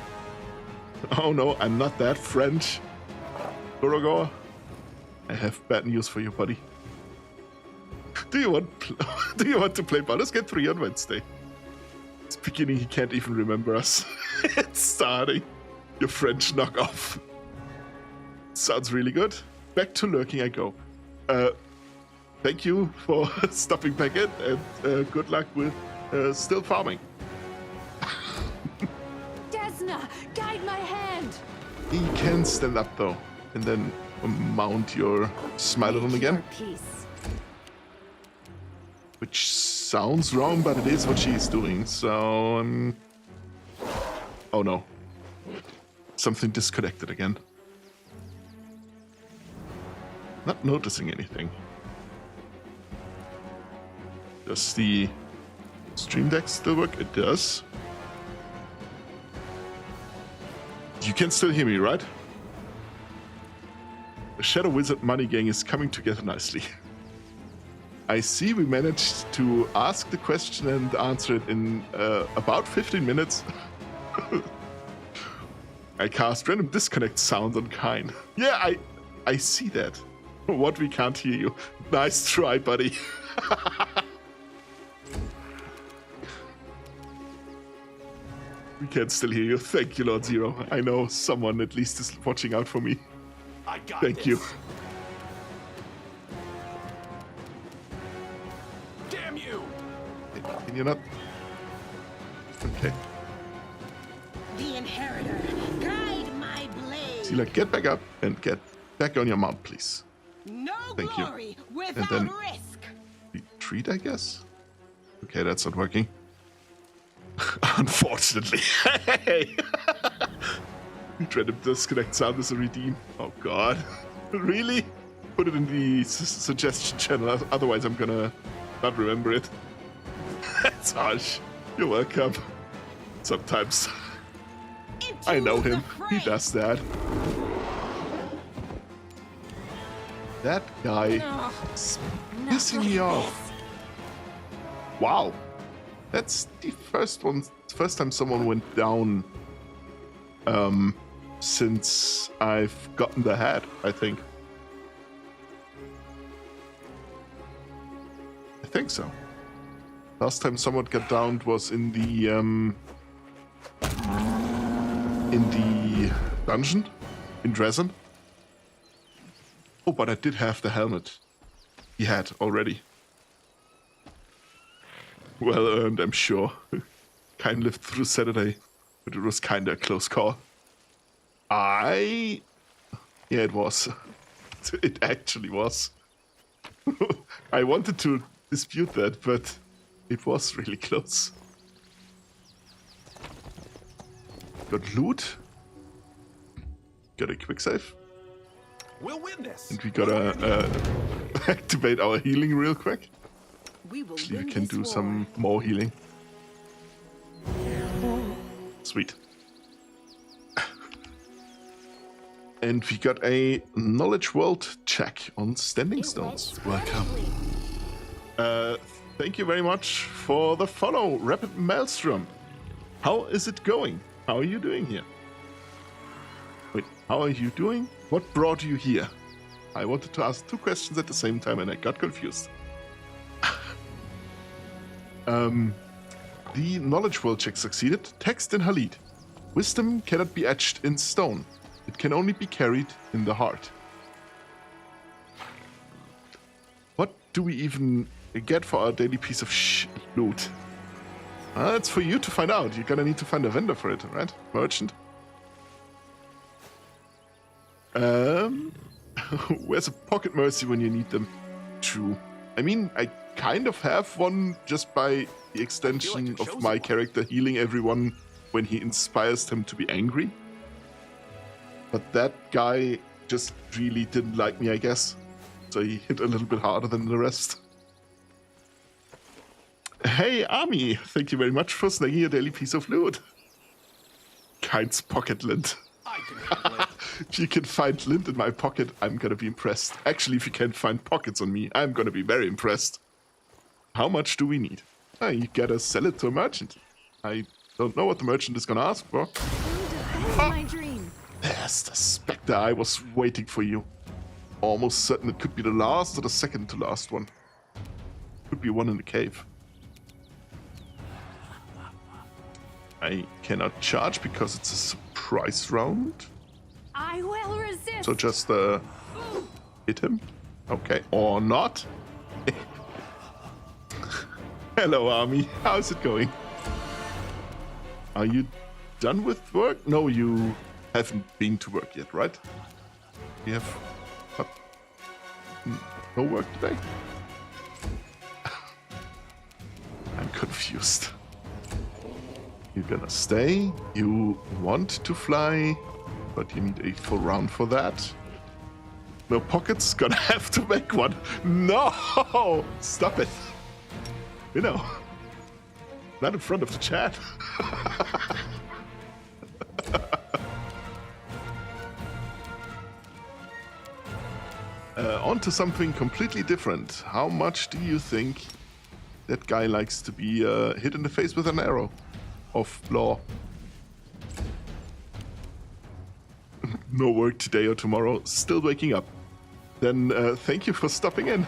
Oh no, I'm not that French. Torugor, I have bad news for you, buddy. Do you want to play Baldur's Gate 3 on Wednesday? It's beginning, he can't even remember us. It's starting. Your French knockoff. Sounds really good. Back to lurking I go. Thank you for stopping back in, and good luck with still farming. Desna, guide my hand. You can stand up though, and then mount your smile on again. Peace. Which sounds wrong, but it is what she's doing, so... Oh no. Something disconnected again. Not noticing anything. Does the Stream Deck still work? It does. You can still hear me, right? The Shadow Wizard Money Gang is coming together nicely. I see we managed to ask the question and answer it in about 15 minutes. I cast random disconnect sounds on Kine. Yeah, I see that. What, we can't hear you. Nice try, buddy. We can still hear you. Thank you, Lord Zero. I know someone at least is watching out for me. I got Thank this. you. Damn you! Can you not? Okay. The inheritor, guide my blade. Sela, get back up and get back on your mount, please. No Thank you. glory without then- risk. Retreat, I guess? Okay, that's not working. Unfortunately. Hey! Random disconnect sound is a redeem. Oh god. Really? Put it in the suggestion channel, otherwise I'm gonna not remember it. That's harsh. You're welcome. Sometimes. I know him. He does that. That guy is pissing me off. Wow. That's the first time someone went down since I've gotten the hat, I think. I think so. Last time someone got downed was in the dungeon in Dresden. Oh, but I did have the helmet he had already. Well earned, I'm sure. Kind lived through Saturday, but it was kinda a close call. Yeah, it was. It actually was. I wanted to dispute that, but it was really close. Got loot. Got a quick save. We'll win this. And we gotta activate our healing real quick. We will Actually, win we can this do war. some more healing. Sweet. And we got a knowledge world check on standing stones. Welcome. thank you very much for the follow, Rapid Maelstrom. How is it going? How are you doing here? Wait, how are you doing? What brought you here? I wanted to ask 2 questions at the same time and I got confused. The knowledge world check succeeded. Text in Halid. Wisdom cannot be etched in stone. It can only be carried in the heart. What do we even get for our daily piece of loot? It's for you to find out. You're gonna need to find a vendor for it, right? Merchant. Where's a pocket mercy when you need them? True. I mean, I kind of have one just by the extension of my character healing everyone when he inspires them to be angry. But that guy just really didn't like me, I guess. So he hit a little bit harder than the rest. Hey, Army! Thank you very much for snagging a daily piece of loot. Kind's pocket lint. If you can find lint in my pocket, I'm gonna be impressed. Actually, if you can't find pockets on me, I'm gonna be very impressed. How much do we need? You gotta sell it to a merchant. I don't know what the merchant is gonna ask for. My dream. There's the specter. I was waiting for you. Almost certain it could be the last or the second to last one. Could be one in the cave. I cannot charge because it's a surprise round. I will resist. So just hit him. Okay, or not. Hello, Army. How's it going? Are you done with work? No, you haven't been to work yet, right? You have no work today? I'm confused. You're gonna stay. You want to fly, but you need a full round for that. No pockets? Gonna have to make one. No! Stop it. You know, not in front of the chat. On to something completely different. How much do you think that guy likes to be hit in the face with an arrow of law? No work today or tomorrow. Still waking up. Then thank you for stopping in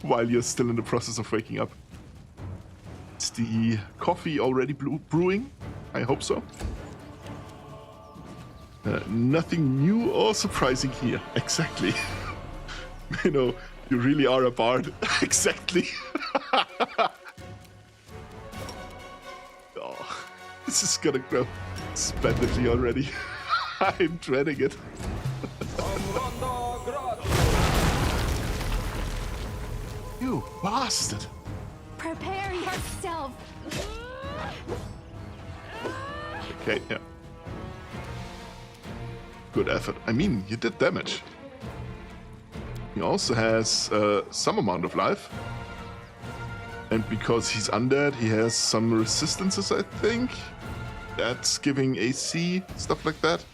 while you're still in the process of waking up. Is the coffee already brewing? I hope so. Nothing new or surprising here. Exactly. You know, you really are a bard. Exactly. Oh, this is gonna grow splendidly already. I'm dreading it. You bastard. Prepare yourself. Okay, yeah. Good effort. I mean, you did damage. He also has some amount of life. And because he's undead, he has some resistances, I think. That's giving AC, stuff like that.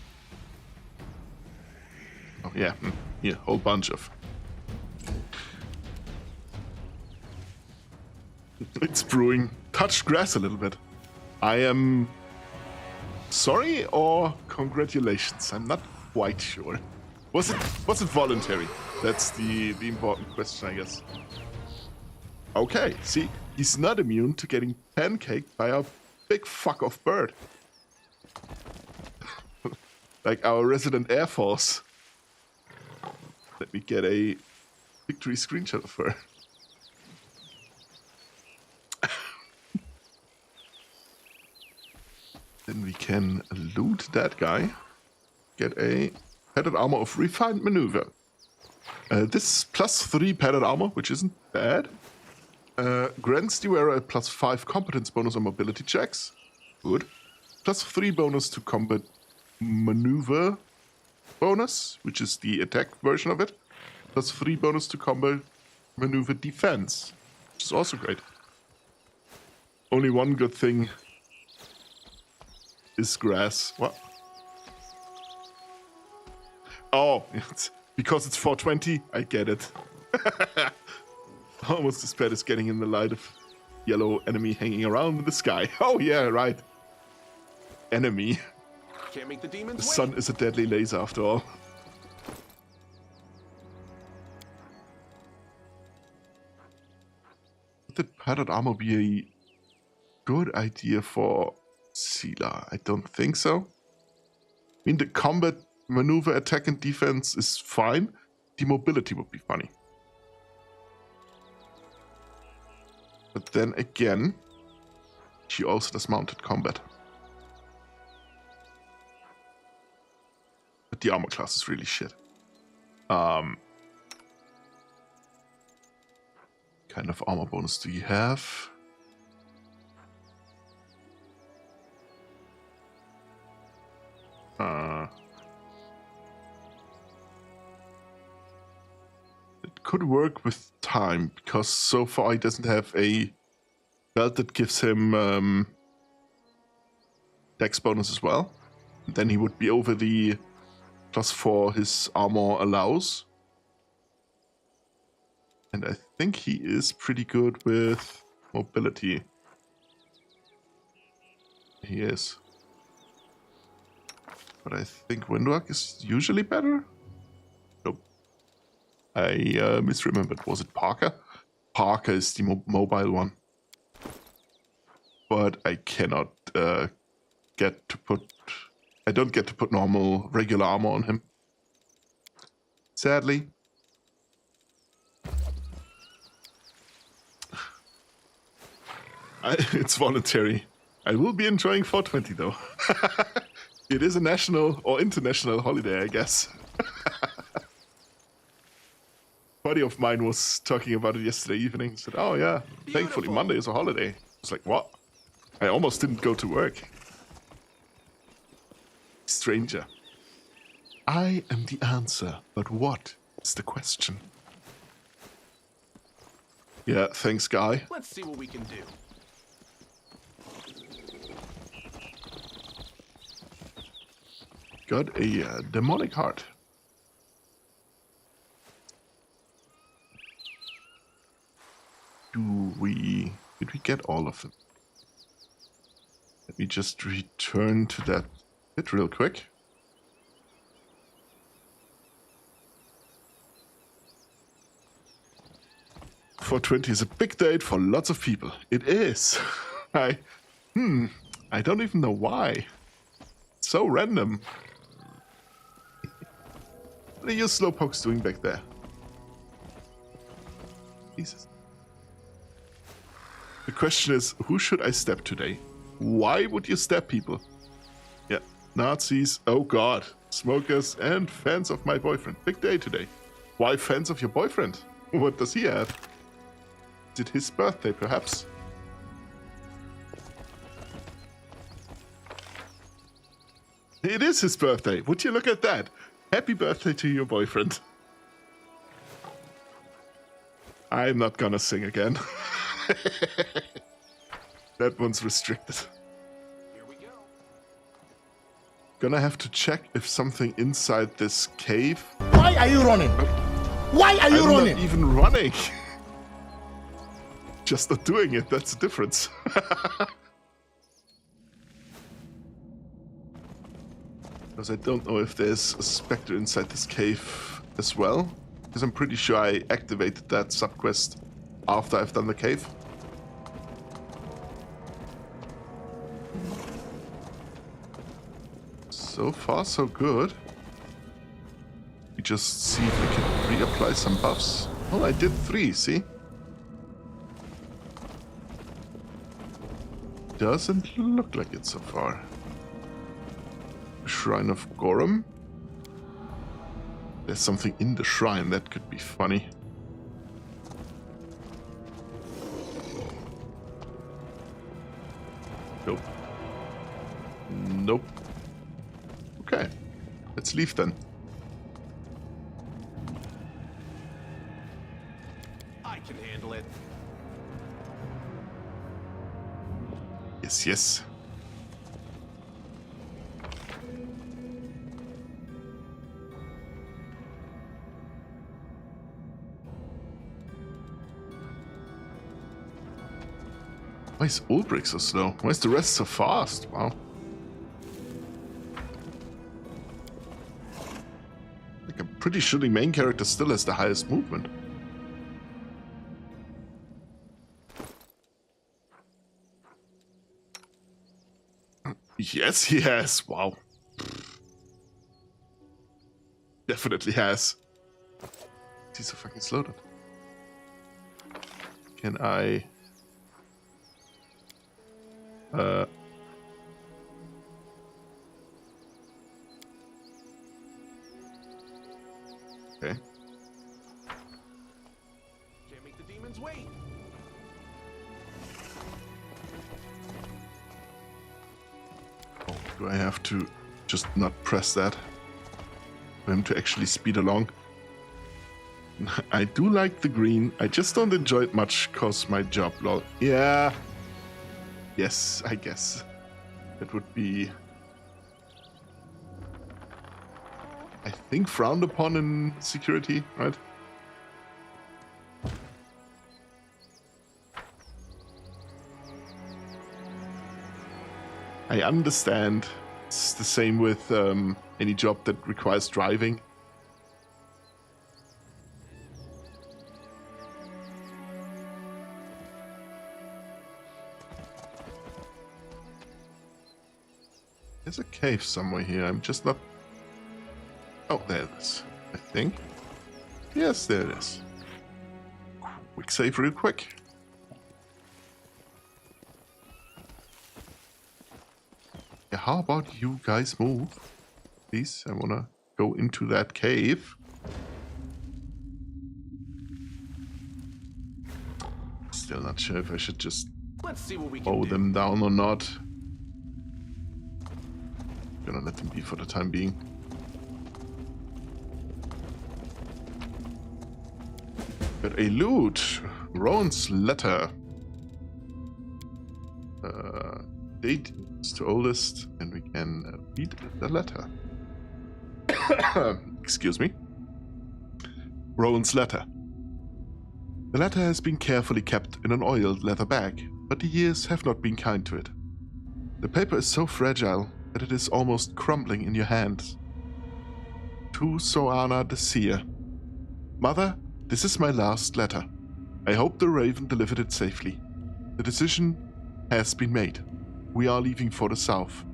Oh, yeah. Here, whole bunch of. It's brewing. Touched grass a little bit. I am sorry or congratulations? I'm not quite sure. Was it voluntary? That's the important question, I guess. Okay, see, he's not immune to getting pancaked by a big fuck-off bird. Like our resident Air Force. Let me get a victory screenshot of her. Then we can loot that guy. Get a padded armor of refined maneuver. This +3 padded armor, which isn't bad, grants the wearer a +5 competence bonus on mobility checks. Good. +3 bonus to combat maneuver bonus, which is the attack version of it. +3 bonus to combat maneuver defense, which is also great. Only one good thing is grass. What? Oh, because it's 420, I get it. Almost as bad as getting in the light of yellow enemy hanging around in the sky. Oh yeah, right. Enemy. Can't make the demons The wait. sun is a deadly laser after all. Would padded armor be a good idea for Sela? I don't think so. I mean, the combat, maneuver, attack, and defense is fine. The mobility would be funny. But then again, she also does mounted combat. But the armor class is really shit. Kind of armor bonus do you have? It could work with time, because so far he doesn't have a belt that gives him dex bonus as well. Then he would be over the +4 his armor allows. And I think he is pretty good with mobility. He is. But I think Windwalk is usually better? Nope. I misremembered. Was it Parker? Parker is the mobile one. But I cannot get to put... I don't get to put regular armor on him. Sadly. It's voluntary. I will be enjoying 420 though. It is a national or international holiday, I guess. A buddy of mine was talking about it yesterday evening. He said, oh yeah, thankfully Monday is a holiday. I was like, what? I almost didn't go to work. Stranger. I am the answer, but what is the question? Yeah, thanks, guy. Let's see what we can do. Got a demonic heart. Did we get all of them? Let me just return to that bit real quick. .420 is a big date for lots of people. It is. I don't even know why. It's so random. What are you slowpokes doing back there? Jesus. The question is, who should I stab today? Why would you stab people? Yeah, Nazis, oh god, smokers, and fans of my boyfriend. Big day today. Why fans of your boyfriend? What does he have? Is it his birthday, perhaps? It is his birthday. Would you look at that? Happy birthday to your boyfriend. I'm not gonna sing again. That one's restricted. Here we go. Gonna have to check if something inside this cave... Why are you running? Why are you running? I'm not even running. Just not doing it, that's the difference. Because I don't know if there's a specter inside this cave as well. Because I'm pretty sure I activated that subquest after I've done the cave. So far, so good. We just see if we can reapply some buffs. Well, I did 3, see? Doesn't look like it so far. Shrine of Gorum. There's something in the shrine that could be funny. Nope. Nope. Okay. Let's leave then. I can handle it. Yes, yes. Why is Ulbrich so slow? Why is the rest so fast? Wow. Like, I'm pretty sure the main character still has the highest movement. Yes, he has. Wow. Definitely has. He's so fucking slow then. Can I... Okay. Can't make the demons wait. Oh, do I have to just not press that for him to actually speed along? I do like the green. I just don't enjoy it much because my job, lol. Yeah. Yes, I guess. That would be... I think frowned upon in security, right? I understand. It's the same with any job that requires driving. There's a cave somewhere here. I'm just not... Oh, there it is. I think. Yes, there it is. Quick save real quick. Yeah, how about you guys move? Please, I wanna go into that cave. Still not sure if I should just Let's see what we can mow do. them down or not. Gonna let them be for the time being. Got a loot. Rowan's letter. Date is to oldest, and we can read the letter. Excuse me. Rowan's letter. The letter has been carefully kept in an oiled leather bag, but the years have not been kind to it. The paper is so fragile that it is almost crumbling in your hands. To Soana the Seer. Mother, this is my last letter. I hope the Raven delivered it safely. The decision has been made. We are leaving for the south,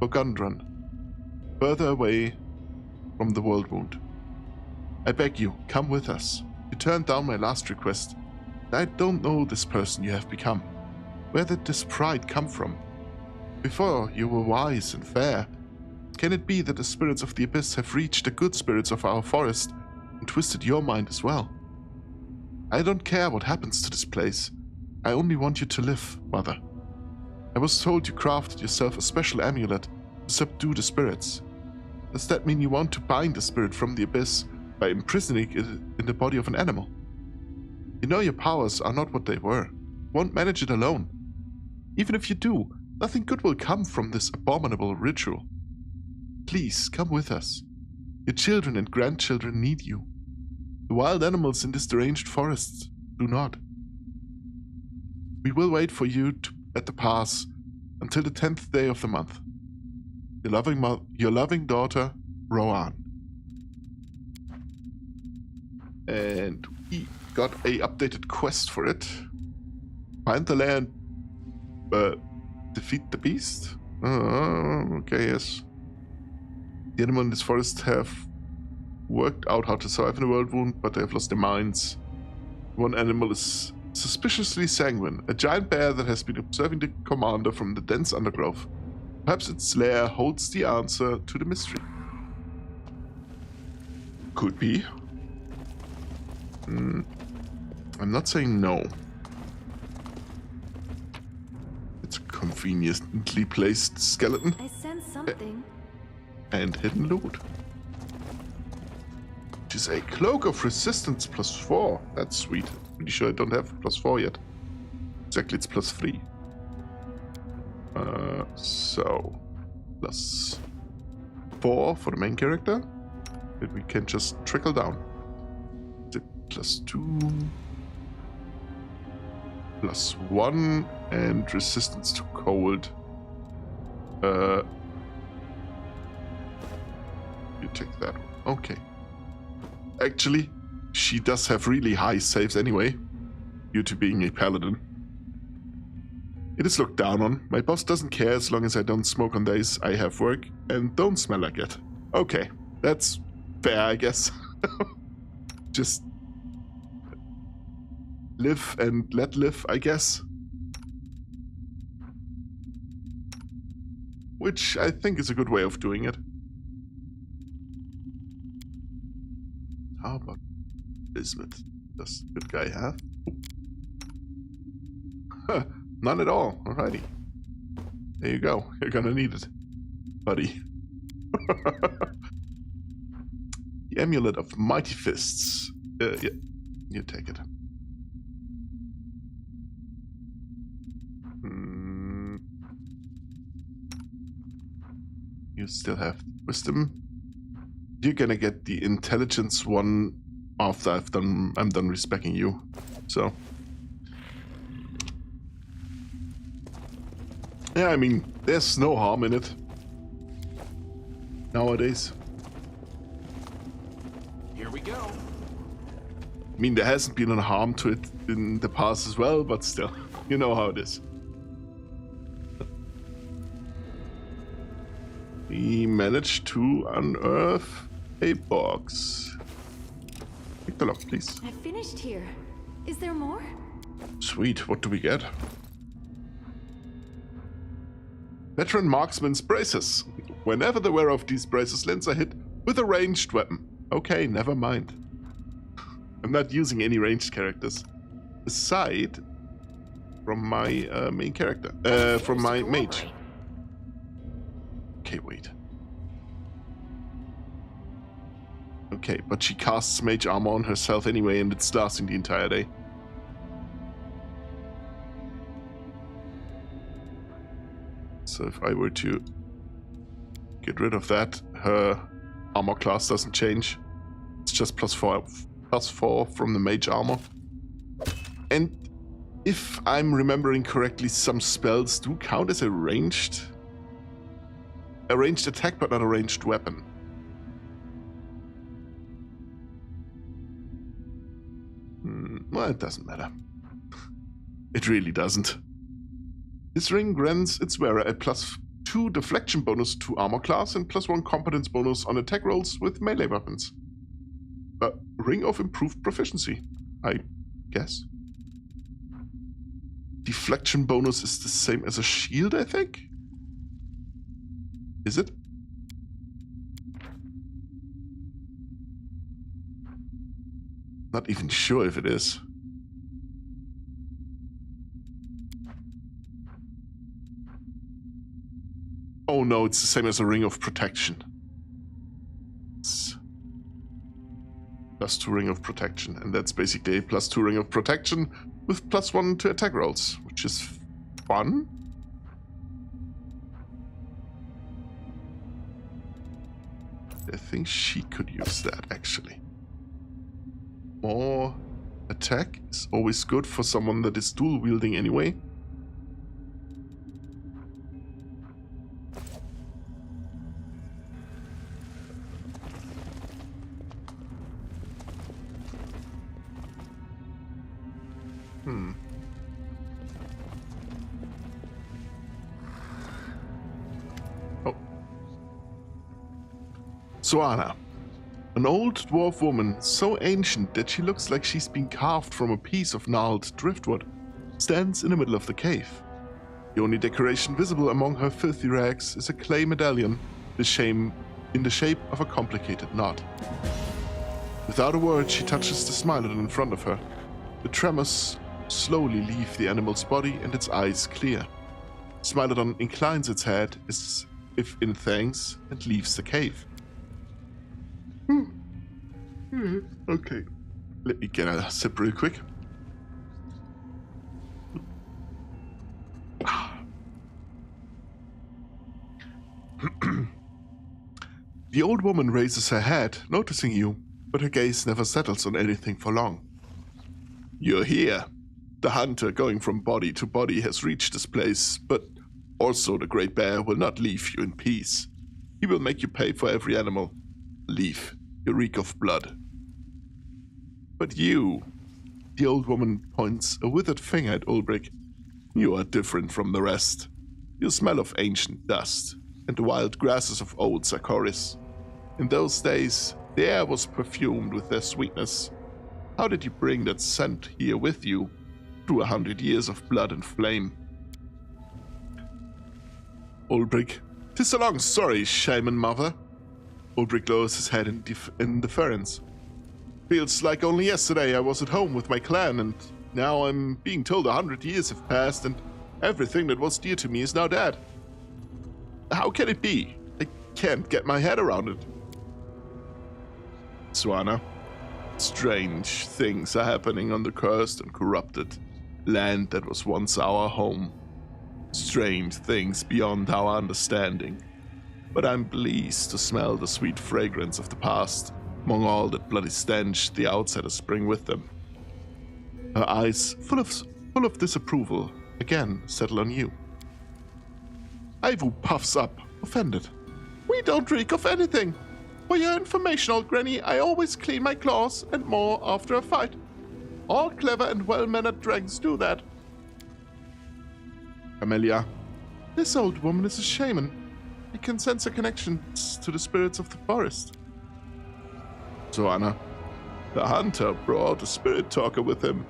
for Gundren, further away from the world wound. I beg you, come with us. You turned down my last request. I don't know this person you have become. Where did this pride come from? Before, you were wise and fair. Can it be that the spirits of the abyss have reached the good spirits of our forest and twisted your mind as well? I don't care what happens to this place. I only want you to live, Mother. I was told you crafted yourself a special amulet to subdue the spirits. Does that mean you want to bind the spirit from the abyss by imprisoning it in the body of an animal? You know your powers are not what they were. You won't manage it alone. Even if you do, nothing good will come from this abominable ritual. Please, come with us. Your children and grandchildren need you. The wild animals in this deranged forest do not. We will wait for you at the pass until the 10th day of the month. Your loving daughter, Rowan. And we got a updated quest for it. Find the lair and defeat the beast? Okay, yes. The animals in this forest have worked out how to survive in the world wound, but they have lost their minds. One animal is suspiciously sanguine, a giant bear that has been observing the commander from the dense undergrowth. Perhaps its lair holds the answer to the mystery. Could be. I'm not saying no. It's a conveniently placed skeleton. I sense something. And hidden loot. Which is a cloak of resistance +4. That's sweet. Pretty sure I don't have +4 yet. Exactly, it's +3. So +4 for the main character. But we can just trickle down. Is it +2? +1 And resistance to cold. You take that one. Okay. Actually, she does have really high saves anyway, due to being a paladin. It is looked down on. My boss doesn't care as long as I don't smoke on days I have work and don't smell like it. Okay, that's fair, I guess. Just live and let live, I guess. Which I think is a good way of doing it. How about Bismuth? Does the good guy have? Huh, none at all. Alrighty. There you go. You're gonna need it, buddy. The Amulet of Mighty Fists. Yeah, you take it. You still have Wisdom. You're gonna get the Intelligence one after I'm done respecking you. So. Yeah, I mean, there's no harm in it. Nowadays. Here we go. I mean, there hasn't been any harm to it in the past as well, but still, you know how it is. We managed to unearth a box. Take the lock, please. I finished here. Is there more? Sweet, what do we get? Veteran Marksman's Braces. Whenever the wearer of these braces lands a hit with a ranged weapon. Okay, never mind. I'm not using any ranged characters. Aside from my main character. From my mage. Okay, wait. Okay, but she casts mage armor on herself anyway, and it's lasting the entire day. So if I were to get rid of that, her armor class doesn't change. It's just +4 from the mage armor. And if I'm remembering correctly, some spells do count as a ranged attack, but not a ranged weapon. Well, it doesn't matter. It really doesn't. This ring grants its wearer a +2 deflection bonus to armor class and +1 competence bonus on attack rolls with melee weapons. A ring of improved proficiency, I guess. Deflection bonus is the same as a shield, I think? Is it? Not even sure if it is. Oh no, it's the same as a ring of protection. It's +2 ring of protection, and that's basically a +2 ring of protection with +1 to attack rolls, which is fun. I think she could use that, actually. More attack is always good for someone that is dual wielding anyway. Soana, an old dwarf woman so ancient that she looks like she's been carved from a piece of gnarled driftwood, stands in the middle of the cave. The only decoration visible among her filthy rags is a clay medallion in the shape of a complicated knot. Without a word, she touches the Smilodon in front of her. The tremors slowly leave the animal's body and its eyes clear. Smilodon inclines its head as if in thanks and leaves the cave. Okay. Let me get a sip real quick. The old woman raises her head, noticing you, but her gaze never settles on anything for long. You're here. The hunter going from body to body has reached this place, but also the Great Bear will not leave you in peace. He will make you pay for every animal. Leave, you reek of blood. But you, the old woman points a withered finger at Ulbrich. You are different from the rest. You smell of ancient dust and the wild grasses of old Sarkoris. In those days, the air was perfumed with their sweetness. How did you bring that scent here with you through 100 years of blood and flame? Ulbrich, 'tis a long story, shaman mother. Ulbrich lowers his head in deference. Feels like only yesterday I was at home with my clan, and now I'm being told 100 years have passed and everything that was dear to me is now dead. How can it be? I can't get my head around it. Swana, strange things are happening on the cursed and corrupted land that was once our home. Strange things beyond our understanding. But I'm pleased to smell the sweet fragrance of the past among all that bloody stench the outsiders bring with them. Her eyes, full of disapproval, again settle on you. Ivu puffs up, offended. We don't reek of anything. For your information, old granny, I always clean my claws and more after a fight. All clever and well-mannered dragons do that. Amelia, this old woman is a shaman. I can sense her connections to the spirits of the forest. Joanna, the hunter brought a spirit talker with him.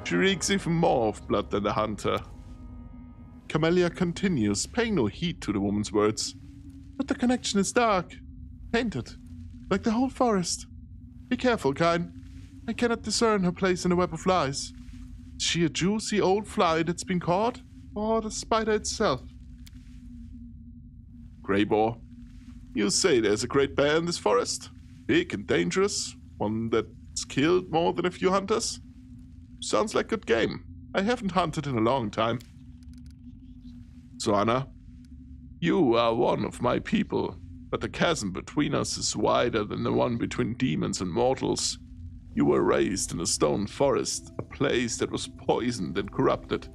She reeks even more of blood than the hunter. Camellia continues, paying no heed to the woman's words. But the connection is dark, painted, like the whole forest. Be careful, Kain. I cannot discern her place in the web of lies. Is she a juicy old fly that's been caught, or the spider itself? Greyboar, you say there's a great bear in this forest? Big and dangerous? One that's killed more than a few hunters? Sounds like good game. I haven't hunted in a long time. Zoana, you are one of my people, but the chasm between us is wider than the one between demons and mortals. You were raised in a stone forest, a place that was poisoned and corrupted.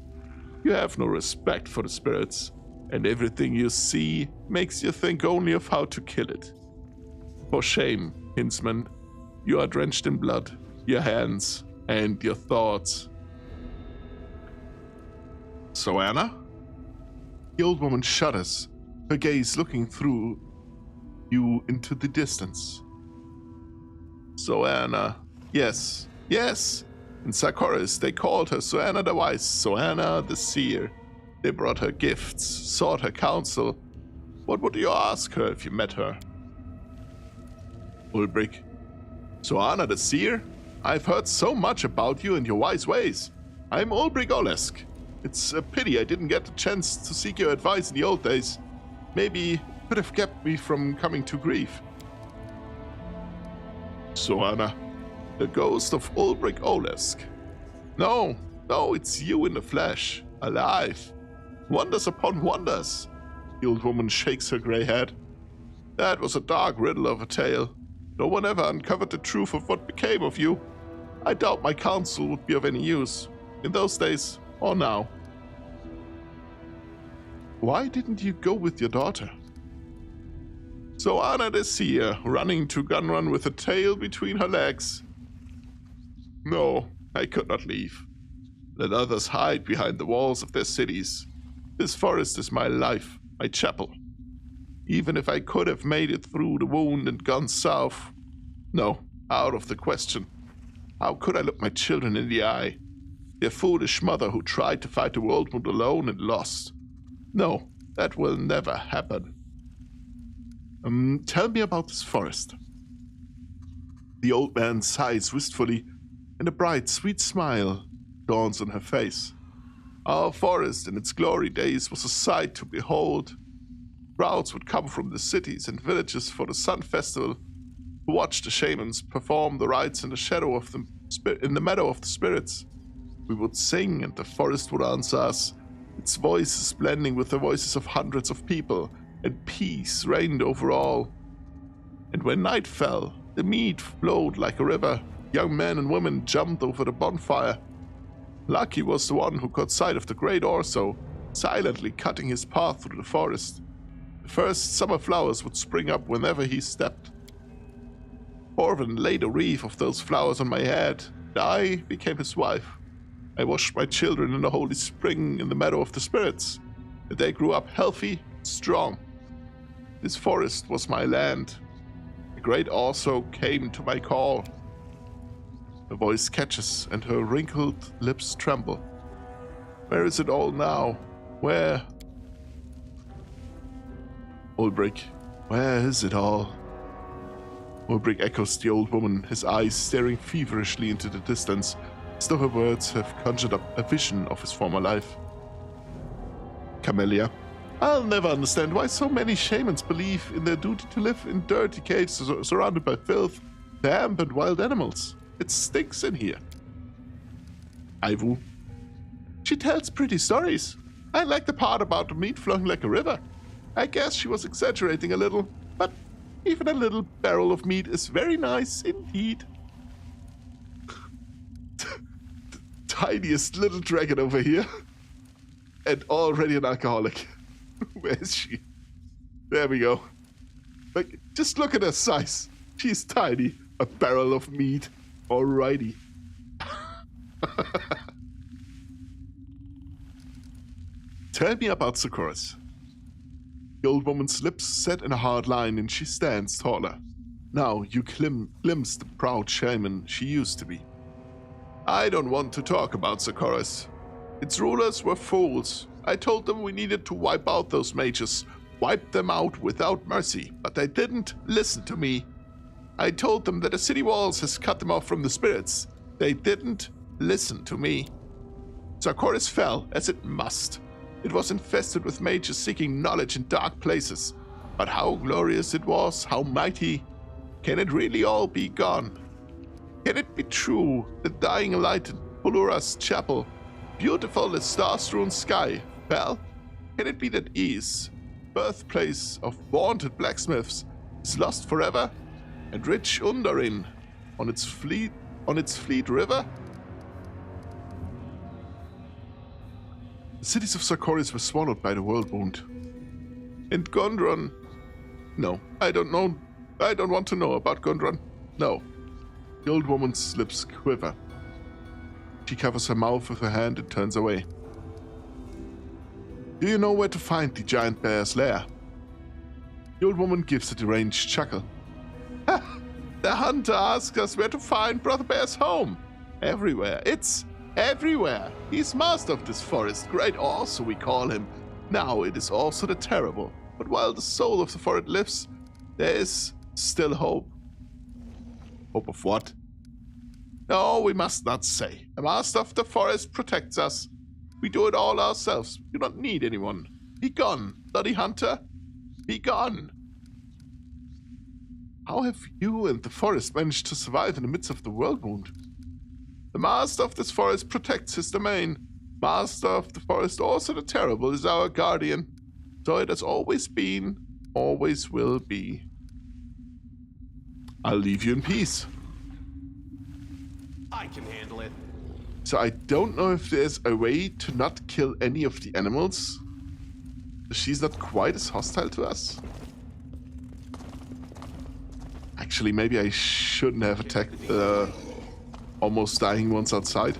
You have no respect for the spirits, and everything you see makes you think only of how to kill it. For shame, Hinsman, you are drenched in blood, your hands and your thoughts. So, Anna? The old woman shudders, her gaze looking through you into the distance. Soana, yes. In Sarkoris, they called her Soana the Wise, Soana the Seer. They brought her gifts, sought her counsel. What would you ask her if you met her? Ulbrich, Soana the Seer? I've heard so much about you and your wise ways. I'm Ulbrich Olesk. It's a pity I didn't get the chance to seek your advice in the old days. Maybe it could have kept me from coming to grief. Soana, the ghost of Ulbrich Olesk. No, it's you in the flesh, alive. Wonders upon wonders. The old woman shakes her grey head. That was a dark riddle of a tale. No one ever uncovered the truth of what became of you. I doubt my counsel would be of any use, in those days or now. Why didn't you go with your daughter? Soana the Seer, running to Gunrun with a tail between her legs. No, I could not leave. Let others hide behind the walls of their cities. This forest is my life, my chapel. Even if I could have made it through the wound and gone south. No, out of the question. How could I look my children in the eye? Their foolish mother who tried to fight the world would alone and lost. No, that will never happen. Tell me about this forest. The old man sighs wistfully, and a bright, sweet smile dawns on her face. Our forest in its glory days was a sight to behold. Crowds would come from the cities and villages for the Sun Festival to watch the shamans perform the rites in the meadow of the spirits. We would sing and the forest would answer us, its voices blending with the voices of hundreds of people, and peace reigned over all. And when night fell, the mead flowed like a river. Young men and women jumped over the bonfire. Lucky was the one who caught sight of the great Orso, silently cutting his path through the forest. The first summer flowers would spring up whenever he stepped. Orvin laid a wreath of those flowers on my head, and I became his wife. I washed my children in the holy spring in the meadow of the spirits, and they grew up healthy, strong. This forest was my land. The great Orso came to my call. Her voice catches, and her wrinkled lips tremble. Where is it all now? Where? Ulbrich, where is it all? Ulbrich echoes the old woman, his eyes staring feverishly into the distance, as though her words have conjured up a vision of his former life. Camellia, I'll never understand why so many shamans believe in their duty to live in dirty caves surrounded by filth, damp, and wild animals. It stinks in here. Ivu, she tells pretty stories. I like the part about the meat flowing like a river. I guess she was exaggerating a little, but even a little barrel of meat is very nice indeed. Tiniest little dragon over here. And already an alcoholic. Where is she? There we go. Like, just look at her size. She's tiny. A barrel of meat. Alrighty. Tell me about Socorus. The old woman's lips set in a hard line and she stands taller. Now you glimpse the proud shaman she used to be. I don't want to talk about Socorus. Its rulers were fools. I told them we needed to wipe out those mages, wipe them out without mercy, but they didn't listen to me. I told them that the city walls has cut them off from the spirits. They didn't listen to me. Socorus fell, as it must. It was infested with mages seeking knowledge in dark places. But how glorious it was, how mighty. Can it really all be gone? Can it be true that dying light in Polura's chapel, beautiful as star-strewn sky, fell? Can it be that Ease, birthplace of vaunted blacksmiths, is lost forever? And rich Undarin, on its fleet river? The cities of Sarkoris were swallowed by the world wound. And Gondron... No, I don't know. I don't want to know about Gondron. No. The old woman's lips quiver. She covers her mouth with her hand and turns away. Do you know where to find the giant bear's lair? The old woman gives a deranged chuckle. Ha! The hunter asks us where to find Brother Bear's home. Everywhere. It's everywhere. He's master of this forest. Great also we call him. Now it is also the terrible. But while the soul of the forest lives, there is still hope. Hope of what? No, we must not say. The master of the forest protects us. We do it all ourselves. We do not need anyone. Be gone, bloody hunter. Be gone. How have you and the forest managed to survive in the midst of the world wound? The master of this forest protects his domain. Master of the forest, also the terrible, is our guardian. So it has always been, always will be. I'll leave you in peace. I can handle it. So I don't know if there's a way to not kill any of the animals. She's not quite as hostile to us. Actually, maybe I shouldn't have attacked the almost dying ones outside.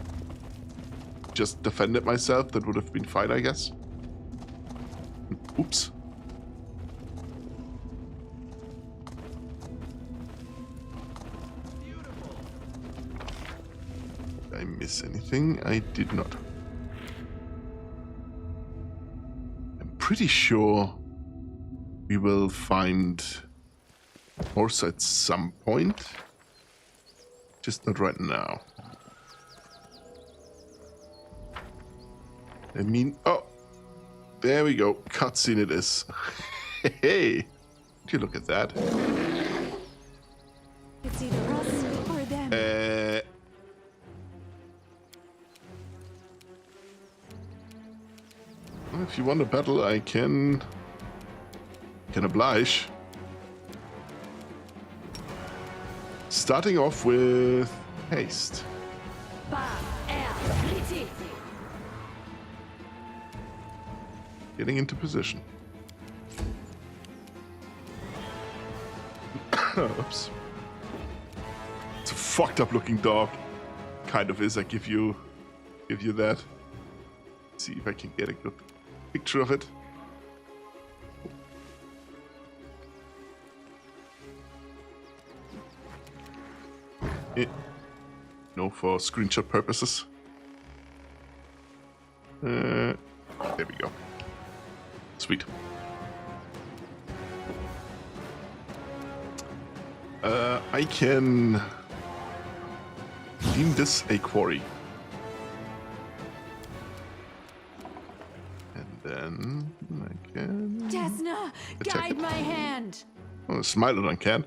Just defended myself, that would have been fine, I guess. Oops. Did I miss anything? I did not. I'm pretty sure we will find Horse at some point. Just not right now. I mean, oh, there we go. Cutscene it is. Hey, would you look at that? It's either us or them. Well, if you want a battle, I can oblige. Starting off with haste. Getting into position. Oops. It's a fucked up looking dog. Kind of is, I give you that. Let's see if I can get a good picture of it. No, for screenshot purposes. There we go. Sweet. I can deem this a quarry. And then I can... Desna, attack guide it. my hand. Oh, Smilodon can.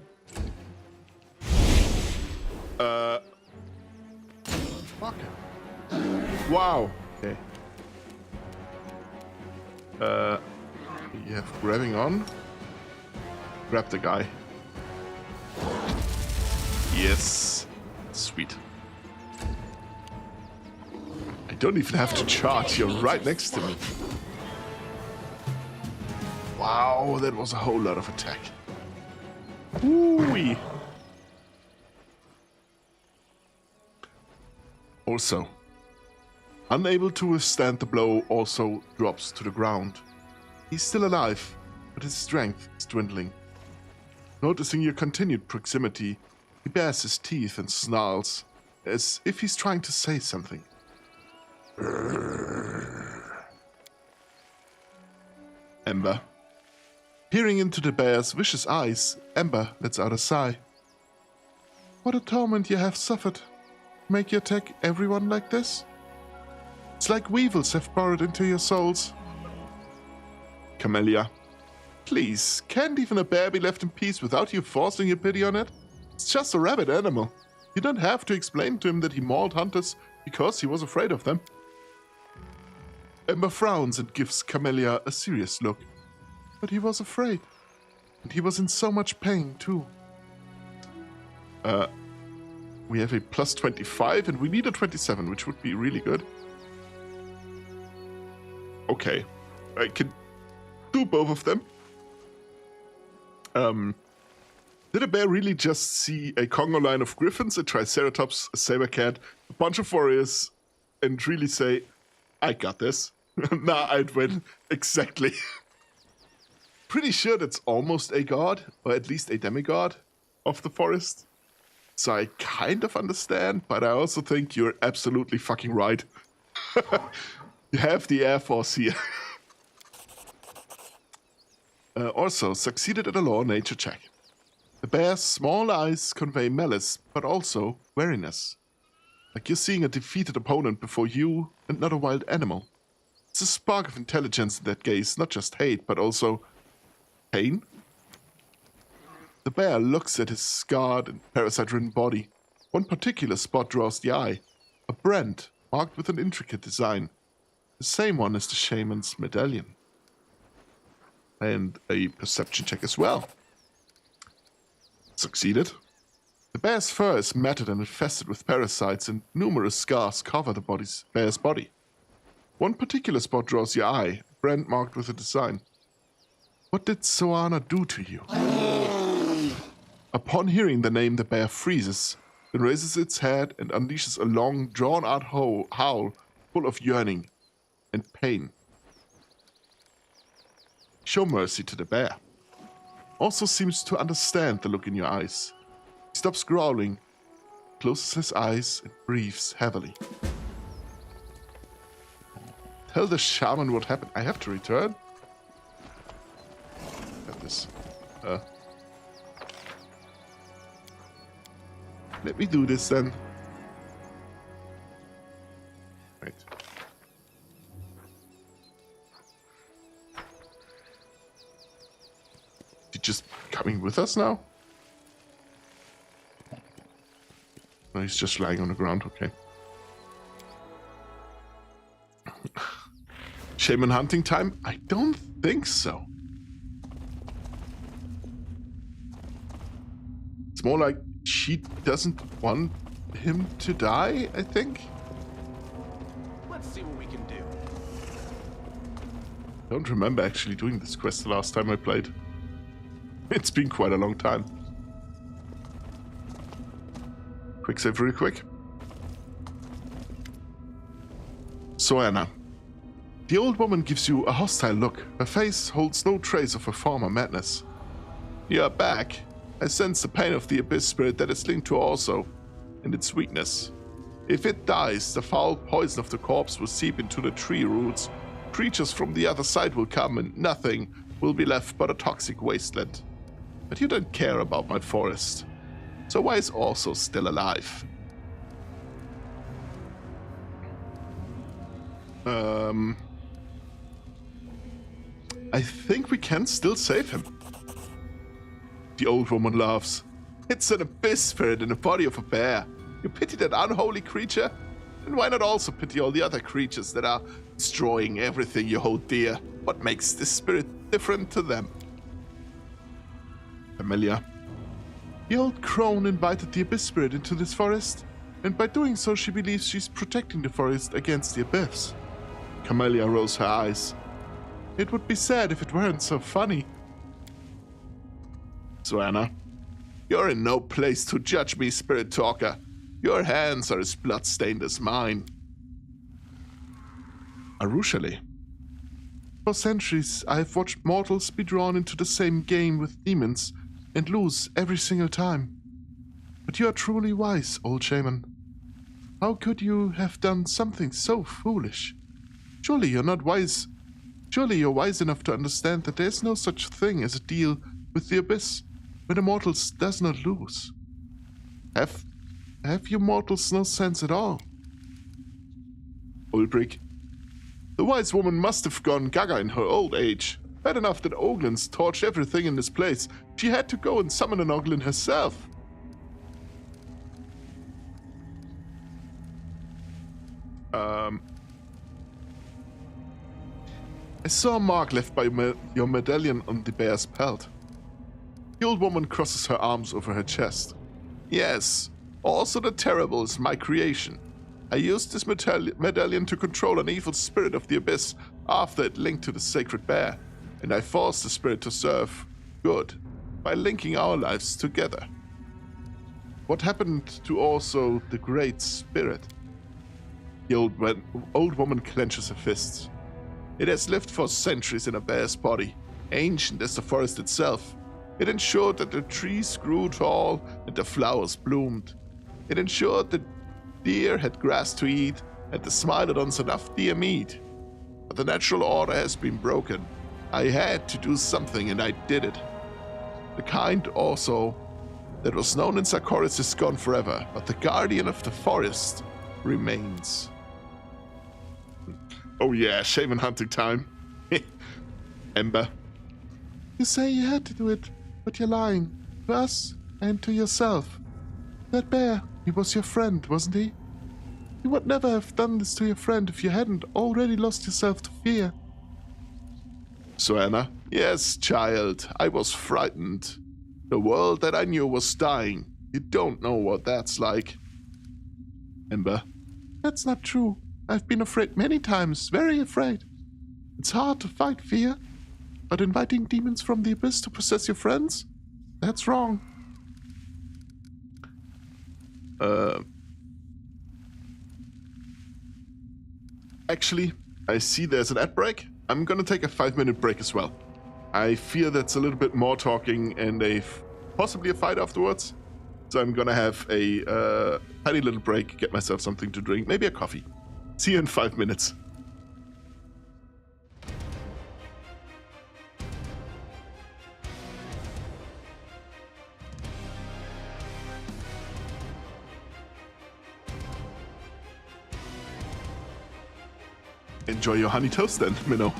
Fuck. Wow. Okay. You have grabbing on. Grab the guy. Yes. Sweet. I don't even have to charge. You're right next to me. Wow, that was a whole lot of attack. Ooh-wee. Also, unable to withstand the blow, also drops to the ground. He's still alive, but his strength is dwindling. Noticing your continued proximity, he bares his teeth and snarls, as if he's trying to say something. Ember. Peering into the bear's vicious eyes, Ember lets out a sigh. What a torment you have suffered. Make you attack everyone like this? It's like weevils have burrowed into your souls. Camellia. Please, can't even a bear be left in peace without you forcing your pity on it? It's just a rabid animal. You don't have to explain to him that he mauled hunters because he was afraid of them. Ember frowns and gives Camellia a serious look. But he was afraid. And he was in so much pain, too. We have a plus 25 and we need a 27, which would be really good. Okay. I can do both of them. Did a bear really just see a Congo line of griffins, a triceratops, a saber cat, a bunch of warriors, and really say, I got this? Nah, I'd win. Exactly. Pretty sure that's almost a god, or at least a demigod of the forest. So I kind of understand, but I also think you're absolutely fucking right. You have the Air Force here. Also, succeeded at a law nature check. The bear's small eyes convey malice, but also wariness. Like you're seeing a defeated opponent before you, and not a wild animal. It's a spark of intelligence in that gaze, not just hate, but also pain. The bear looks at his scarred and parasite-ridden body. One particular spot draws the eye. A brand marked with an intricate design. The same one as the shaman's medallion. And a perception check as well. Succeeded. The bear's fur is matted and infested with parasites, and numerous scars cover the bear's body. One particular spot draws your eye, a brand marked with a design. What did Soana do to you? Upon hearing the name, the bear freezes, then raises its head and unleashes a long, drawn-out howl full of yearning and pain. Show mercy to the bear. Also seems to understand the look in your eyes. He stops growling, closes his eyes, and breathes heavily. Tell the shaman what happened. I have to return? Got this. Let me do this then. Right. Is he just coming with us now? No, he's just lying on the ground, okay. Shaman hunting time? I don't think so. It's more like she doesn't want him to die, I think. Let's see what we can do. Don't remember actually doing this quest the last time I played. It's been quite a long time. Quick save real quick. So Anna. The old woman gives you a hostile look. Her face holds no trace of her former madness. You are back. I sense the pain of the abyss spirit that is linked to also, and its weakness. If it dies, the foul poison of the corpse will seep into the tree roots. Creatures from the other side will come, and nothing will be left but a toxic wasteland. But you don't care about my forest. So why is also still alive? I think we can still save him. The old woman laughs. It's an abyss spirit in the body of a bear. You pity that unholy creature? And why not also pity all the other creatures that are destroying everything you hold dear? What makes this spirit different to them? Amelia. The old crone invited the abyss spirit into this forest, and by doing so she believes she's protecting the forest against the abyss. Camellia rolls her eyes. It would be sad if it weren't so funny. So Anna, you're in no place to judge me, spirit talker. Your hands are as blood-stained as mine. Arushale. For centuries, I have watched mortals be drawn into the same game with demons and lose every single time. But you are truly wise, old shaman. How could you have done something so foolish? Surely you're not wise. Surely you're wise enough to understand that there's no such thing as a deal with the abyss when a mortal does not lose. Have you mortals no sense at all? Ulbrich. The wise woman must have gone gaga in her old age. Bad enough that Oglins torched everything in this place. She had to go and summon an Oglin herself. I saw a mark left by your medallion on the bear's pelt. The old woman crosses her arms over her chest. Yes, also the terrible is my creation. I used this medallion to control an evil spirit of the abyss after it linked to the sacred bear, and I forced the spirit to serve good by linking our lives together. What happened to also the great spirit? The old woman clenches her fists. It has lived for centuries in a bear's body, ancient as the forest itself. It ensured that the trees grew tall and the flowers bloomed. It ensured that deer had grass to eat and the Smilodons enough deer meat. But the natural order has been broken. I had to do something and I did it. The kind also that was known in Sarkoris is gone forever, but the guardian of the forest remains. Oh yeah, shaman hunting time. Ember. You say you had to do it, but you're lying. To us and to yourself. That bear, he was your friend, wasn't he? You would never have done this to your friend if you hadn't already lost yourself to fear. So Anna, yes, child, I was frightened. The world that I knew was dying. You don't know what that's like. Ember. That's not true. I've been afraid many times, very afraid. It's hard to fight fear, but inviting demons from the abyss to possess your friends? That's wrong. Actually, I see there's an ad break. I'm gonna take a 5-minute break as well. I fear that's a little bit more talking and possibly a fight afterwards. So I'm gonna have a tiny little break, get myself something to drink, maybe a coffee. See you in 5 minutes. Enjoy your honey toast then, Minnow.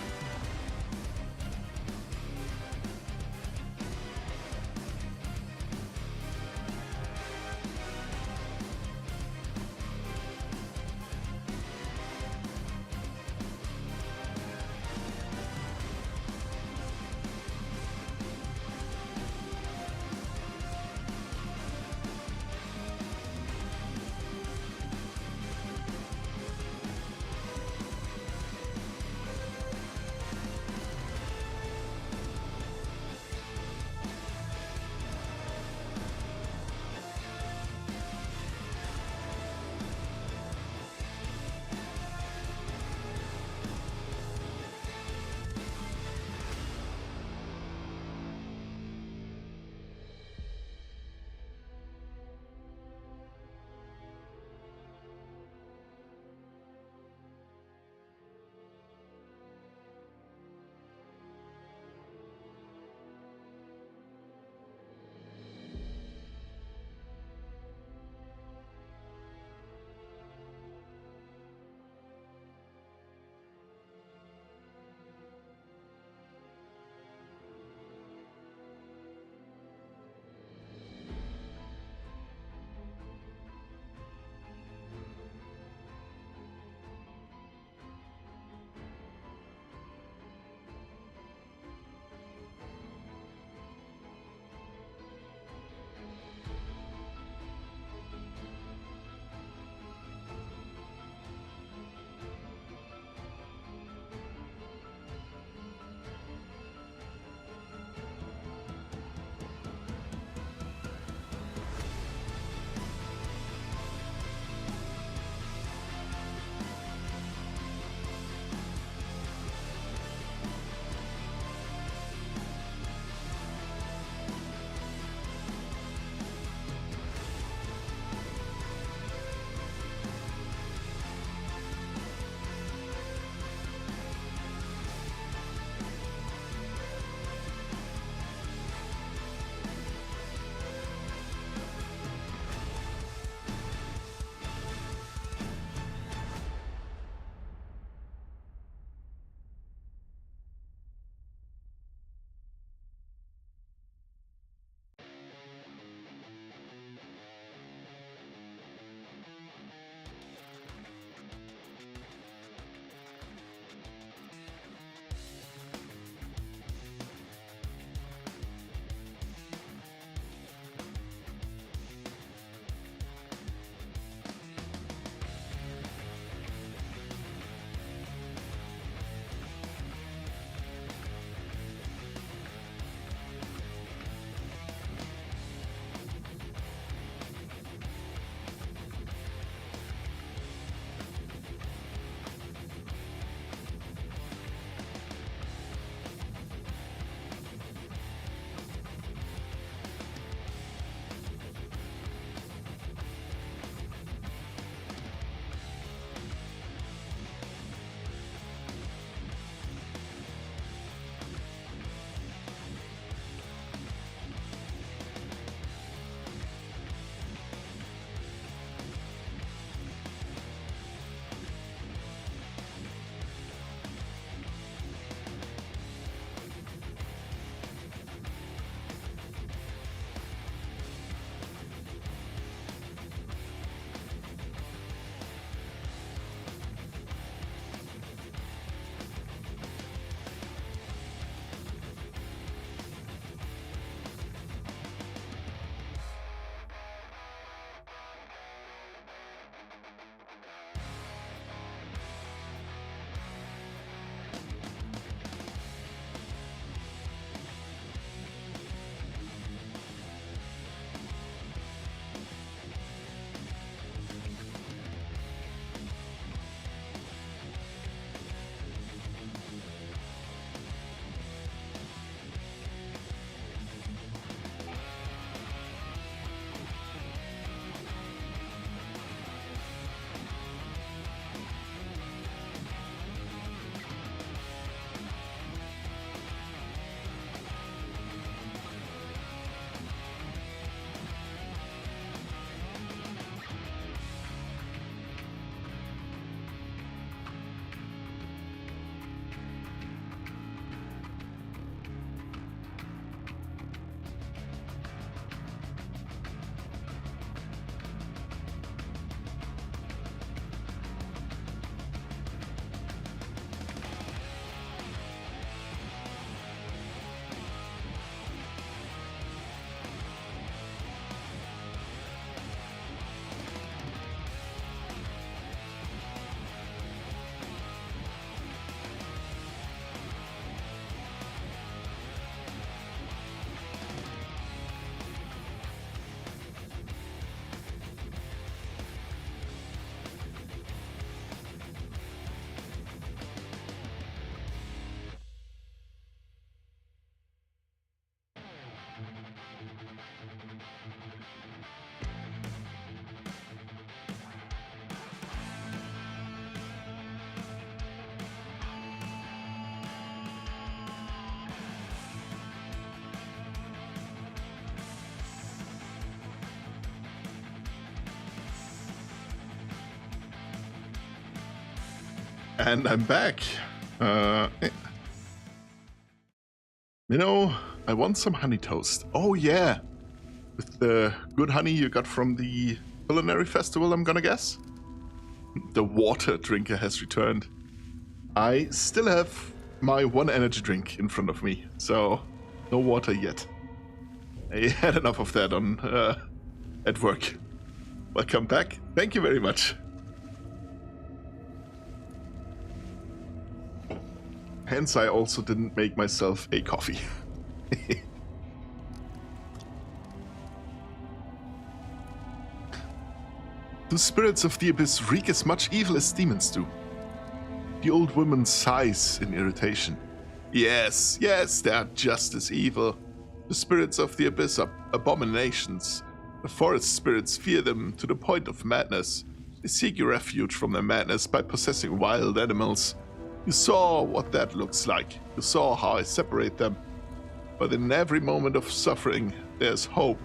And I'm back. You know, I want some honey toast. Oh yeah, with the good honey you got from the culinary festival, I'm gonna guess. The water drinker has returned. I still have my one energy drink in front of me, so no water yet. I had enough of that on at work. Welcome back. Thank you very much. Hence, I also didn't make myself a coffee. Do spirits of the abyss wreak as much evil as demons do? The old woman sighs in irritation. Yes, they are just as evil. The spirits of the abyss are abominations. The forest spirits fear them to the point of madness. They seek a refuge from their madness by possessing wild animals. You saw what that looks like. You saw how I separate them. But in every moment of suffering, there's hope.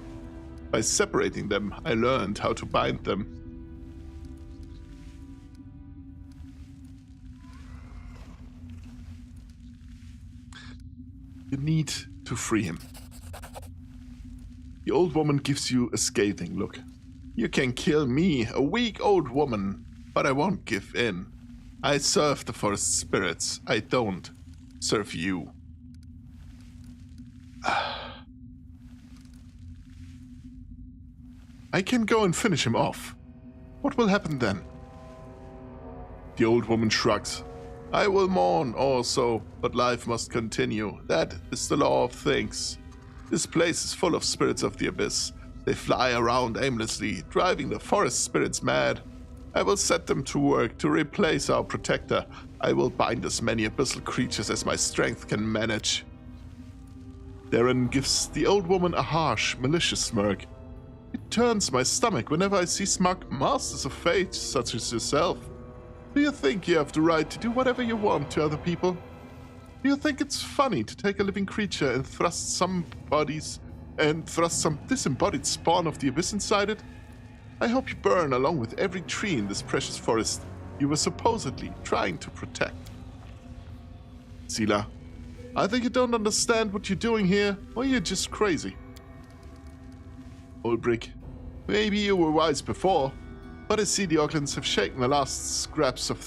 By separating them, I learned how to bind them. You need to free him. The old woman gives you a scathing look. You can kill me, a weak old woman, but I won't give in. I serve the forest spirits. I don't serve you. I can go and finish him off. What will happen then? The old woman shrugs. I will mourn also, but life must continue. That is the law of things. This place is full of spirits of the abyss. They fly around aimlessly, driving the forest spirits mad. I will set them to work to replace our protector. I will bind as many abyssal creatures as my strength can manage. Darren gives the old woman a harsh, malicious smirk. It turns my stomach whenever I see smug masters of fate such as yourself. Do you think you have the right to do whatever you want to other people? Do you think it's funny to take a living creature and thrust some disembodied spawn of the abyss inside it? I hope you burn along with every tree in this precious forest you were supposedly trying to protect. Sila, I think you don't understand what you're doing here, or you're just crazy. Ulbrich, maybe you were wise before, but I see the Aucklands have shaken the last scraps of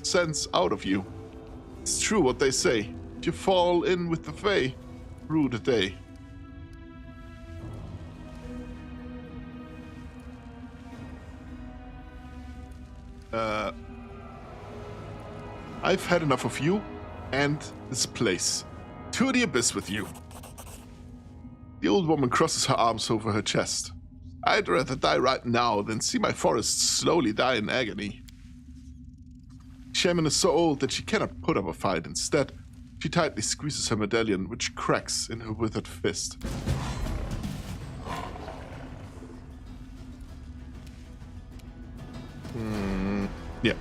sense out of you. It's true what they say. You fall in with the Fae, rue the day. I've had enough of you and this place. To the abyss with you. The old woman crosses her arms over her chest. I'd rather die right now than see my forest slowly die in agony. Shaman is so old that she cannot put up a fight. Instead, she tightly squeezes her medallion, which cracks in her withered fist. Yeah.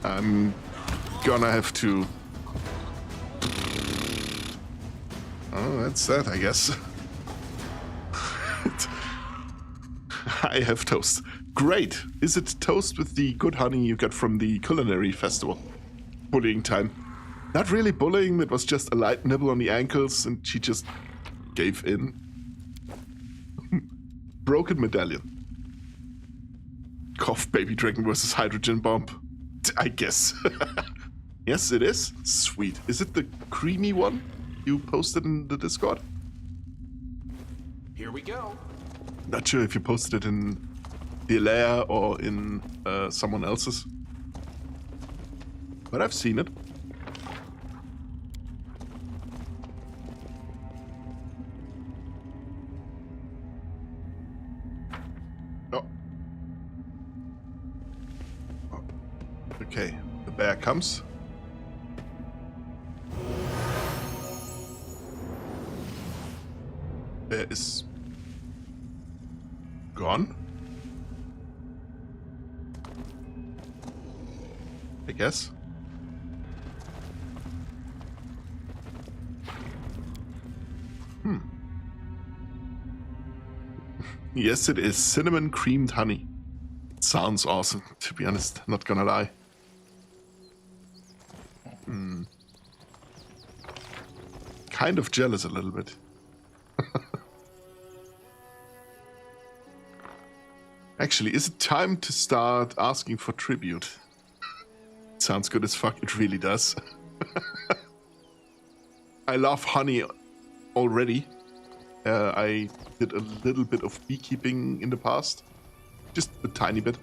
I'm gonna have to... Oh, that's that, I guess. I have toast. Great. Is it toast with the good honey you got from the culinary festival? Bullying time. Not really bullying, it was just a light nibble on the ankles and she just gave in. Broken medallion. Cough baby dragon versus hydrogen bomb. I guess. Yes, it is. Sweet. Is it the creamy one you posted in the Discord? Here we go. Not sure if you posted it in the lair or in someone else's. But I've seen it. Oh. Okay, the bear comes. Bear is gone. I guess. Yes, it is cinnamon creamed honey. It sounds awesome, to be honest, not gonna lie. Kind of jealous a little bit. Actually, is it time to start asking for tribute? Sounds good as fuck, it really does. I love honey already. I did a little bit of beekeeping in the past. Just a tiny bit.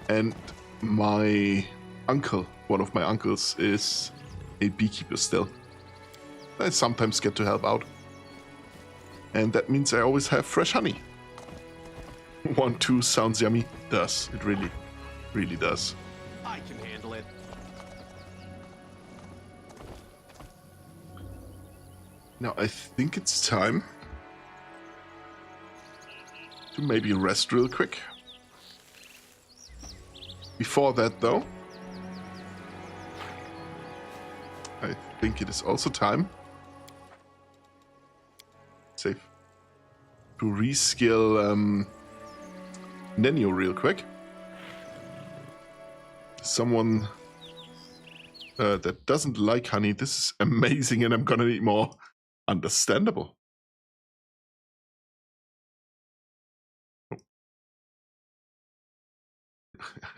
And my uncle, one of my uncles, is a beekeeper still. I sometimes get to help out. And that means I always have fresh honey. 1, 2 sounds yummy. Does. It really, really does. I can handle it. Now I think it's time to maybe rest real quick. Before that though, I think it is also time to reskill Nenio real quick. Someone that doesn't like honey, this is amazing and I'm gonna need more. Understandable.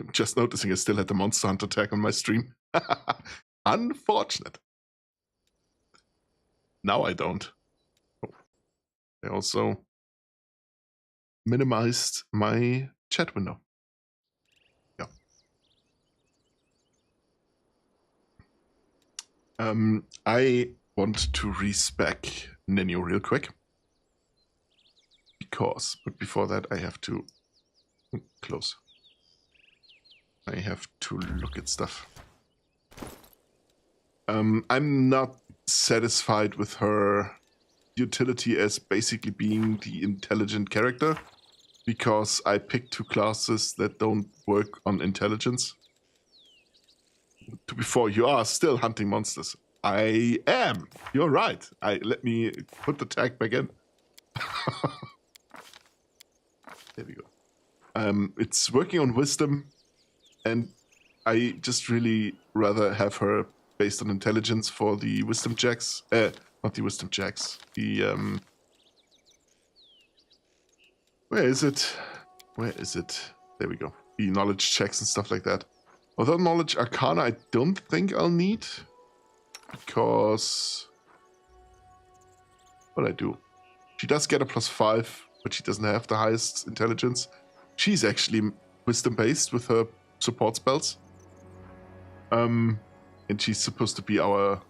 I'm just noticing I still had the Monster Hunter tag on my stream. Unfortunate. Now I don't. I also minimized my chat window. Yeah. I want to respec Nenio real quick. But before that I have to close. I have to look at stuff. I'm not satisfied with her utility as basically being the intelligent character because I picked 2 classes that don't work on intelligence. To be fair, you are still hunting monsters. I am. You're right. Let me put the tag back in. There we go. It's working on wisdom, and I just really rather have her based on intelligence for the wisdom checks. Not the wisdom checks. The where is it? Where is it? There we go. The knowledge checks and stuff like that. Although knowledge arcana, I don't think I'll need. Because what I do, she does get a +5, but she doesn't have the highest intelligence. She's actually wisdom based with her support spells, and she's supposed to be our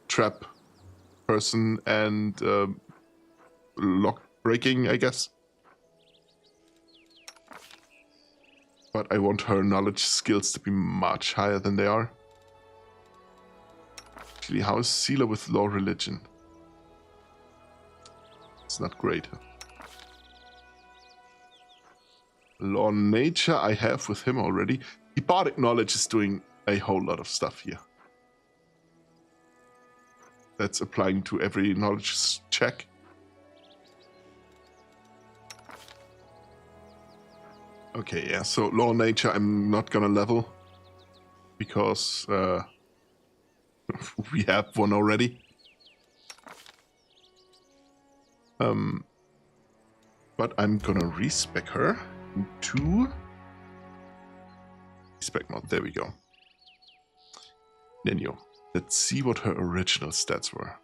trap person and lock breaking, I guess. But I want her knowledge skills to be much higher than they are. Actually, how is Sealer with law religion? It's not great. Law nature I have with him already. The bardic knowledge is doing a whole lot of stuff here. That's applying to every knowledge check. Okay, yeah, so law nature I'm not gonna level because we have one already. But I'm gonna respec her into respec mod. There we go. Nenio. Let's see what her original stats were.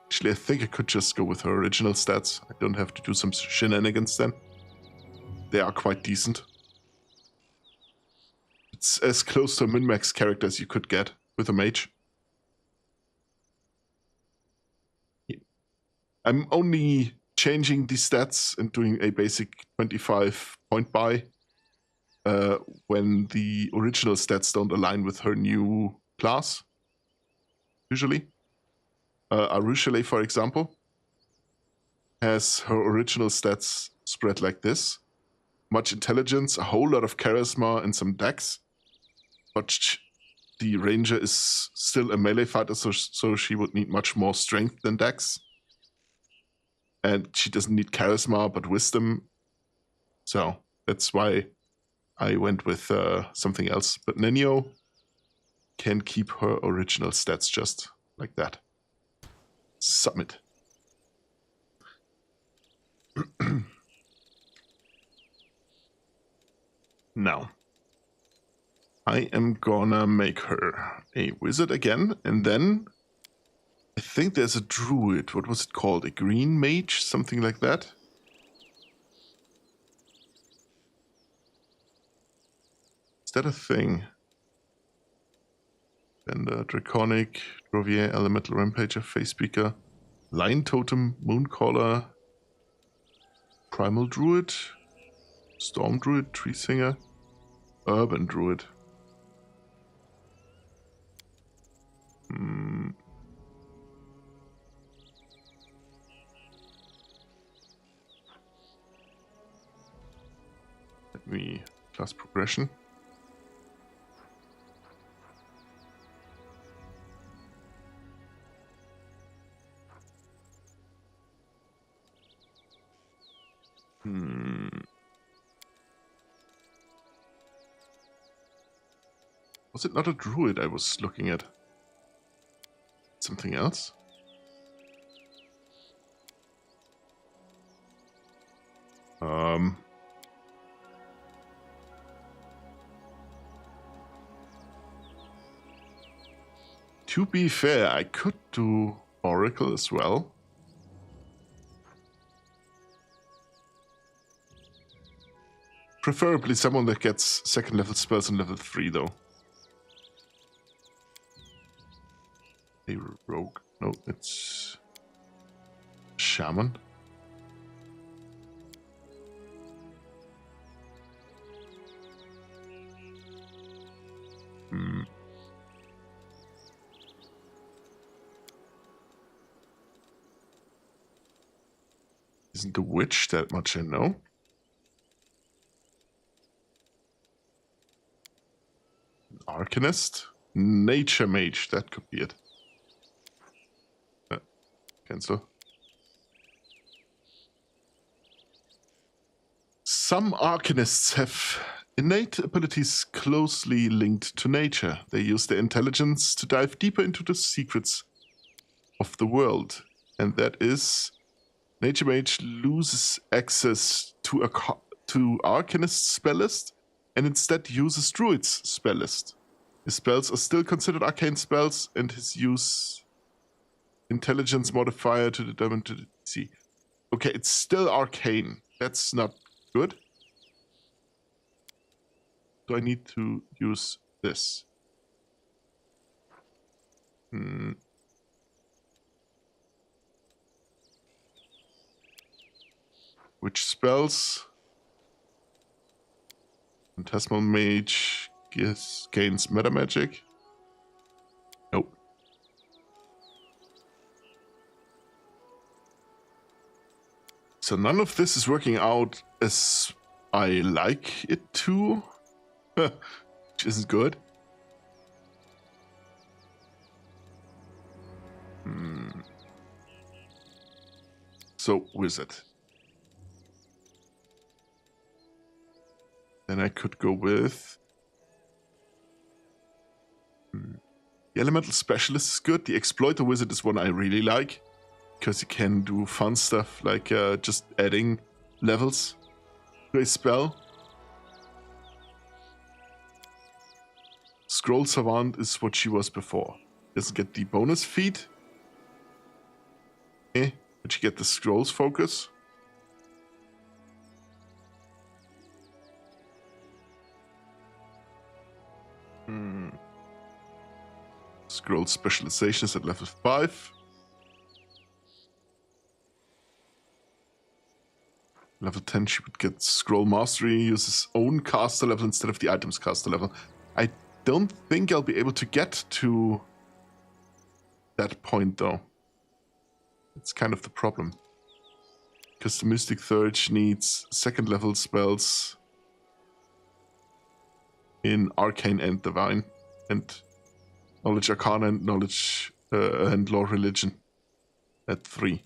Actually, I think I could just go with her original stats. I don't have to do some shenanigans then. They are quite decent. It's as close to a min-max character as you could get with a mage. Yeah. I'm only changing the stats and doing a basic 25 point buy when the original stats don't align with her new class, usually. Arushale, for example, has her original stats spread like this. Much intelligence, a whole lot of charisma, and some dex. But the ranger is still a melee fighter, so she would need much more strength than dex. And she doesn't need charisma, but wisdom. So that's why I went with something else. But Nenio can keep her original stats just like that. Submit. Now, I am gonna make her a wizard again, and then I think there's a druid. What was it called? A green mage? Something like that? Is that a thing? Then the draconic, Drovier, elemental rampager, face speaker, lion totem, mooncaller, primal druid, storm druid, tree singer, urban druid. Let me class progression. Was it not a druid I was looking at? Something else? To be fair, I could do Oracle as well. Preferably someone that gets second level spells on level 3 though. A rogue. No, it's shaman. Isn't the witch that much I know? Arcanist? Nature mage, that could be it. Cancel. Some arcanists have innate abilities closely linked to nature. They use their intelligence to dive deeper into the secrets of the world. And that is, Nature Mage loses access to Arcanist's spell list and instead uses Druid's spell list. His spells are still considered arcane spells, and his use intelligence modifier to determine to see. Okay, it's still arcane. That's not good. Do I need to use this? Which spells? Phantasmal Mage gains meta magic. Nope. So none of this is working out as I like it to, which isn't good. So, wizard. Then I could go with... The Elemental Specialist is good. The Exploiter Wizard is one I really like, because you can do fun stuff like just adding levels to a spell. Scroll Savant is what she was before. Doesn't get the bonus feat. But you get the Scrolls focus. Scroll Specialization is at level 5. Level 10 she would get Scroll Mastery, uses own caster level instead of the item's caster level. I don't think I'll be able to get to that point though. It's kind of the problem. Because the Mystic Thurge needs second level spells in Arcane and Divine, and Knowledge Arcana and Knowledge and Lore Religion at 3.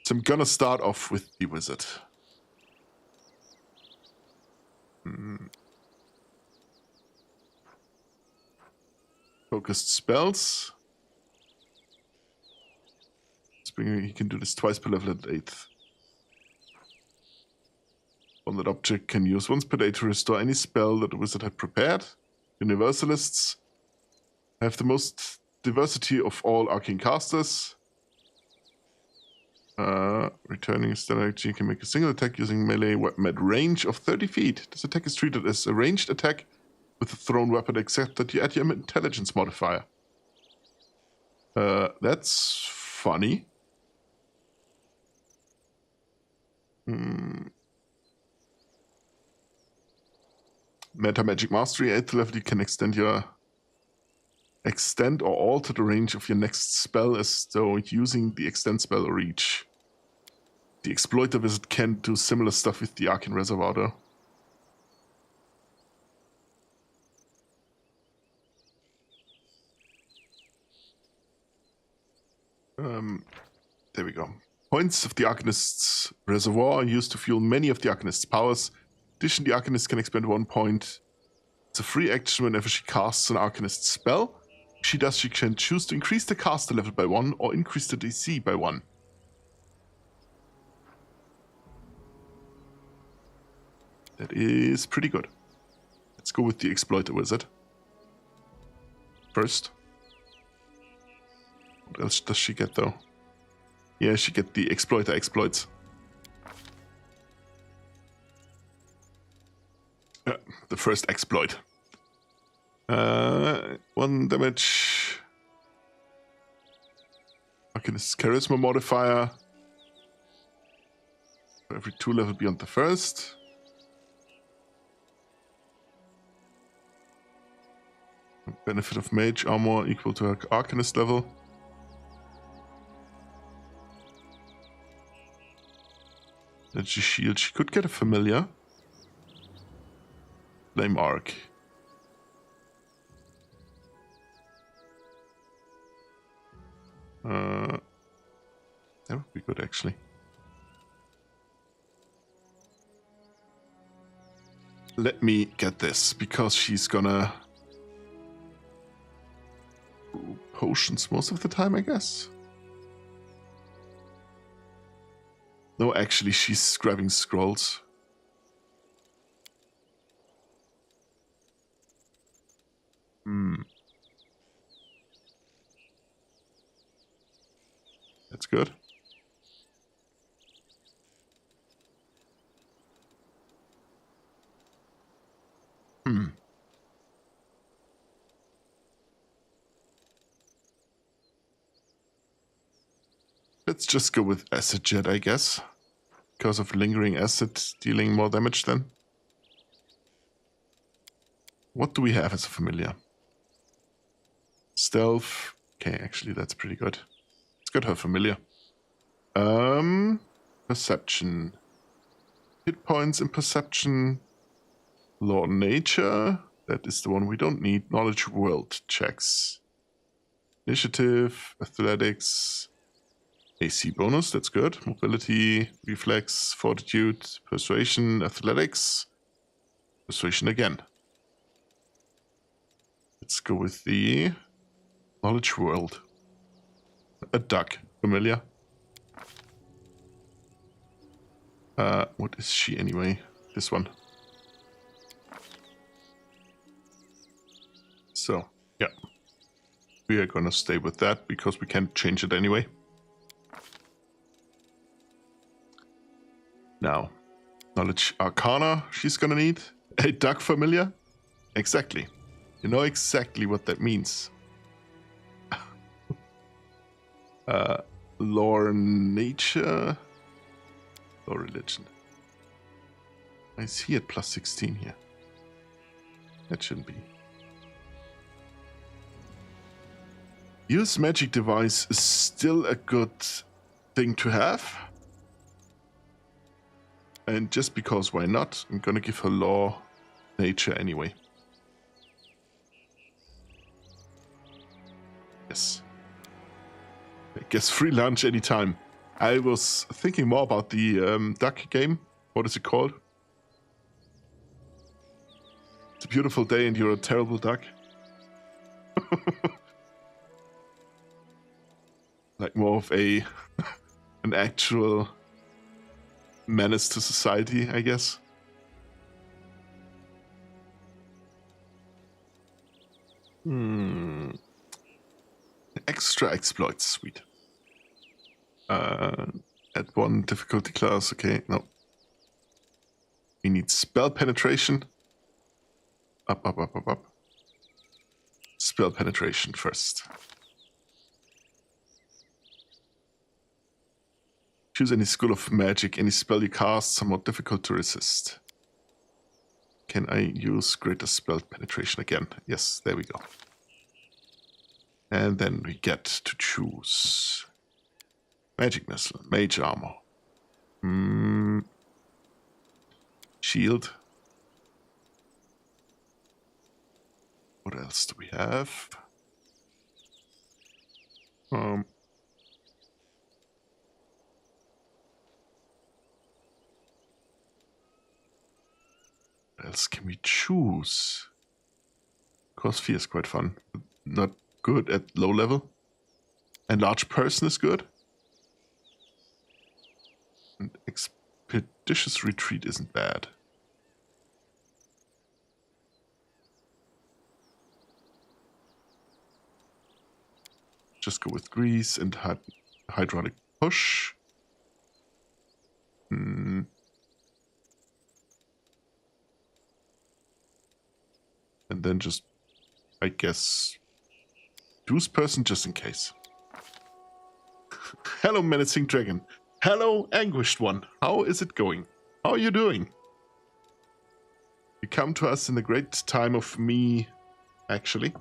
So I'm gonna start off with the Wizard. Focused spells. He can do this twice per level at 8th. On that object can use once per day to restore any spell that the wizard had prepared. Universalists have the most diversity of all arcane casters. Returning standard action can make a single attack using melee weapon at range of 30 feet. This attack is treated as a ranged attack with a thrown weapon, except that you add your intelligence modifier. That's funny. Meta Magic Mastery, 8th level, you can extend or alter the range of your next spell as though using the extend spell or reach. The Exploiter Wizard can do similar stuff with the Arcane Reservoir though. There we go. Points of the Arcanist's Reservoir are used to fuel many of the Arcanist's powers. In addition, the Arcanist can expend 1 point. It's a free action whenever she casts an Arcanist spell. If she does, she can choose to increase the caster level by 1 or increase the DC by 1. That is pretty good. Let's go with the Exploiter Wizard first. What else does she get though? Yeah, she get the Exploiter exploits. The first exploit. 1 damage. Arcanist's Charisma modifier. For every 2 level beyond the first. Benefit of Mage Armor equal to her Arcanist level. Energy Shield. She could get a familiar. Flame Arc. That would be good, actually. Let me get this, because she's gonna brew potions most of the time, I guess. No, actually, she's grabbing scrolls. That's good. Let's just go with Acid Jet, I guess. Because of lingering acid dealing more damage then. What do we have as a familiar? Stealth. Okay, actually that's pretty good. Let's get her familiar. Perception. Hit points in perception. Law Nature. That is the one we don't need. Knowledge World checks. Initiative. Athletics. AC bonus, that's good. Mobility, Reflex, Fortitude, Persuasion, Athletics. Persuasion again. Let's go with the Knowledge World. A duck, familiar. What is she anyway? This one. So, yeah. We are gonna stay with that because we can't change it anyway. Now, Knowledge Arcana she's gonna need. A duck familiar? Exactly. You know exactly what that means. Lore Nature. Lore Religion. I see it plus 16 here. That shouldn't be. Use Magic Device is still a good thing to have. And just because why not, I'm gonna give her Law Nature anyway. Yes. I guess free lunch anytime. I was thinking more about the duck game. What is it called? It's a beautiful day and you're a terrible duck. Like more of an actual menace to society, I guess. Extra exploits, sweet. At 1 difficulty class, okay, no. We need spell penetration. Up. Spell penetration first. Choose any school of magic. Any spell you cast, somewhat difficult to resist. Can I use greater spell penetration again? Yes, there we go. And then we get to choose magic missile, mage armor, shield. What else do we have? What else can we choose? Crossfear is quite fun, but not good at low level. Enlarged person is good. And expeditious retreat isn't bad. Just go with grease and hydraulic push. And then just, I guess, Deuce person just in case. Hello, menacing dragon. Hello, anguished one. How is it going? How are you doing? You come to us in the great time of me, actually.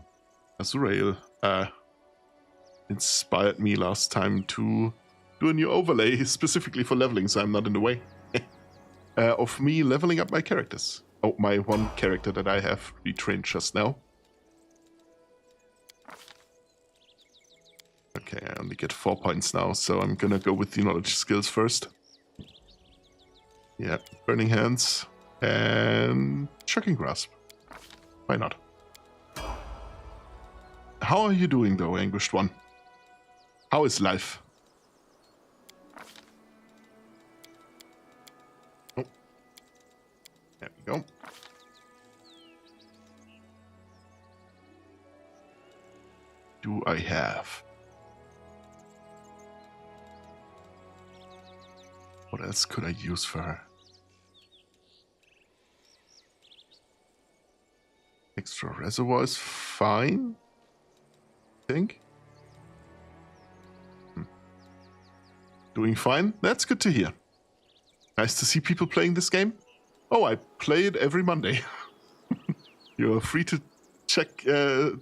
Azurael inspired me last time to do a new overlay specifically for leveling, so I'm not in the way. Of me leveling up my characters. Oh, my one character that I have retrained just now. Okay, I only get 4 points now, so I'm gonna go with the knowledge skills first. Yeah, Burning Hands and Shocking Grasp. Why not? How are you doing though, Anguished One? How is life? Oh. There we go. Do I have? What else could I use for her? Extra reservoir is fine, I think. Doing fine? That's good to hear. Nice to see people playing this game. Oh, I play it every Monday. You're free to check, to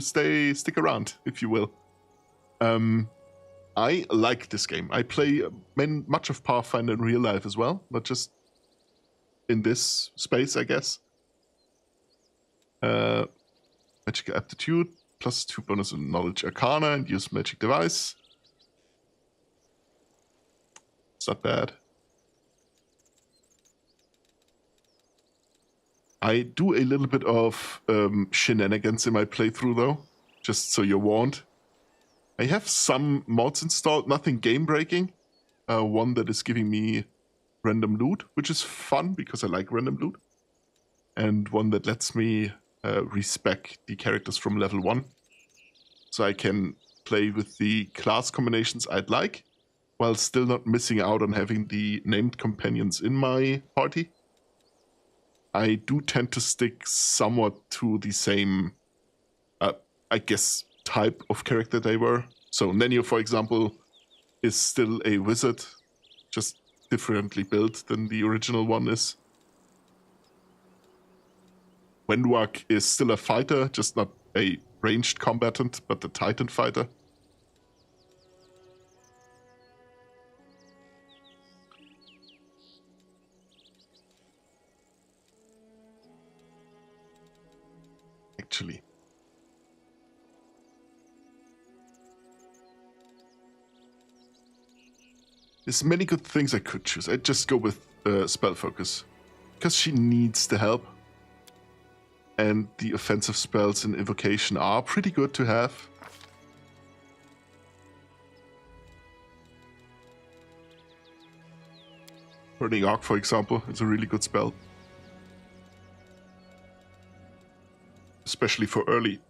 stick around, if you will. I like this game. I play much of Pathfinder in real life as well, not just in this space, I guess. Magic aptitude, +2 bonus in knowledge arcana, and use magic device. It's not bad. I do a little bit of shenanigans in my playthrough, though, just so you're warned. I have some mods installed, nothing game-breaking. One that is giving me random loot, which is fun because I like random loot. And one that lets me respec the characters from level 1. So I can play with the class combinations I'd like, while still not missing out on having the named companions in my party. I do tend to stick somewhat to the same, I guess, type of character they were. So Nenio, for example, is still a wizard, just differently built than the original one is. Wenduak is still a fighter, just not a ranged combatant, but a titan fighter. Actually. There's many good things I could choose. I'd just go with spell focus, because she needs the help. And the offensive spells in Evocation are pretty good to have. Burning Arc, for example, is a really good spell. Especially for early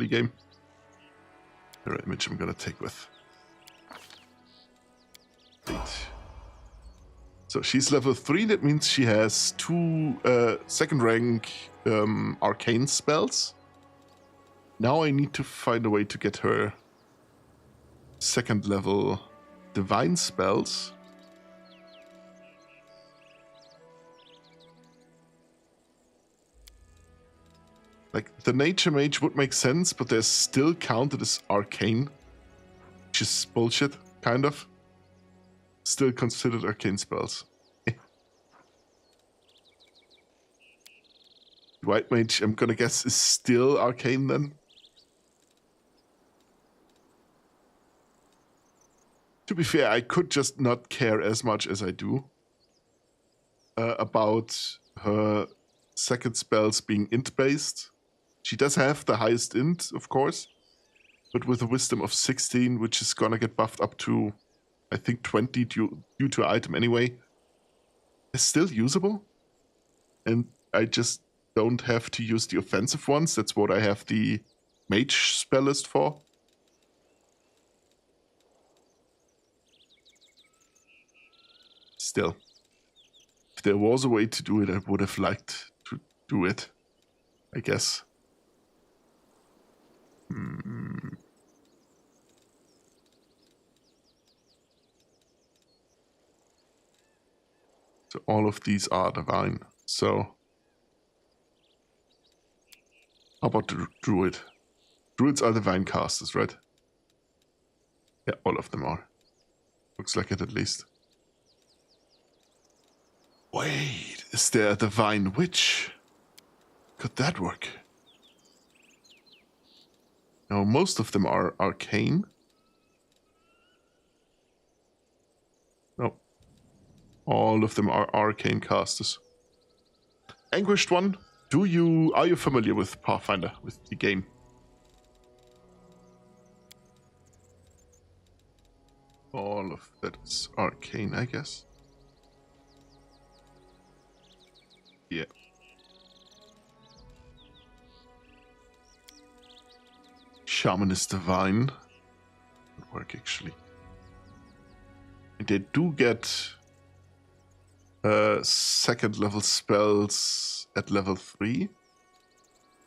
game. Mirror image I'm gonna take with. So she's level 3, that means she has 2 second rank arcane spells. Now I need to find a way to get her second level divine spells. Like, the Nature Mage would make sense, but they're still counted as arcane. Which is bullshit, kind of. Still considered arcane spells. White Mage, I'm gonna guess, is still arcane then. To be fair, I could just not care as much as I do about her second spells being int-based. She does have the highest int, of course, but with a wisdom of 16, which is gonna get buffed up to, I think, 20 due to item anyway. It's still usable, and I just don't have to use the offensive ones. That's what I have the mage spell list for. Still, if there was a way to do it, I would have liked to do it, I guess. So all of these are divine. So how about the druid? Druids are divine casters, right? Yeah, all of them are. Looks like it at least. Wait, is there a divine witch? Could that work? No, most of them are arcane. No. All of them are arcane casters. Anguished One, are you familiar with Pathfinder, with the game? All of that is arcane, I guess. Yeah. Shaman is divine. Would work actually. And they do get second level spells at level 3,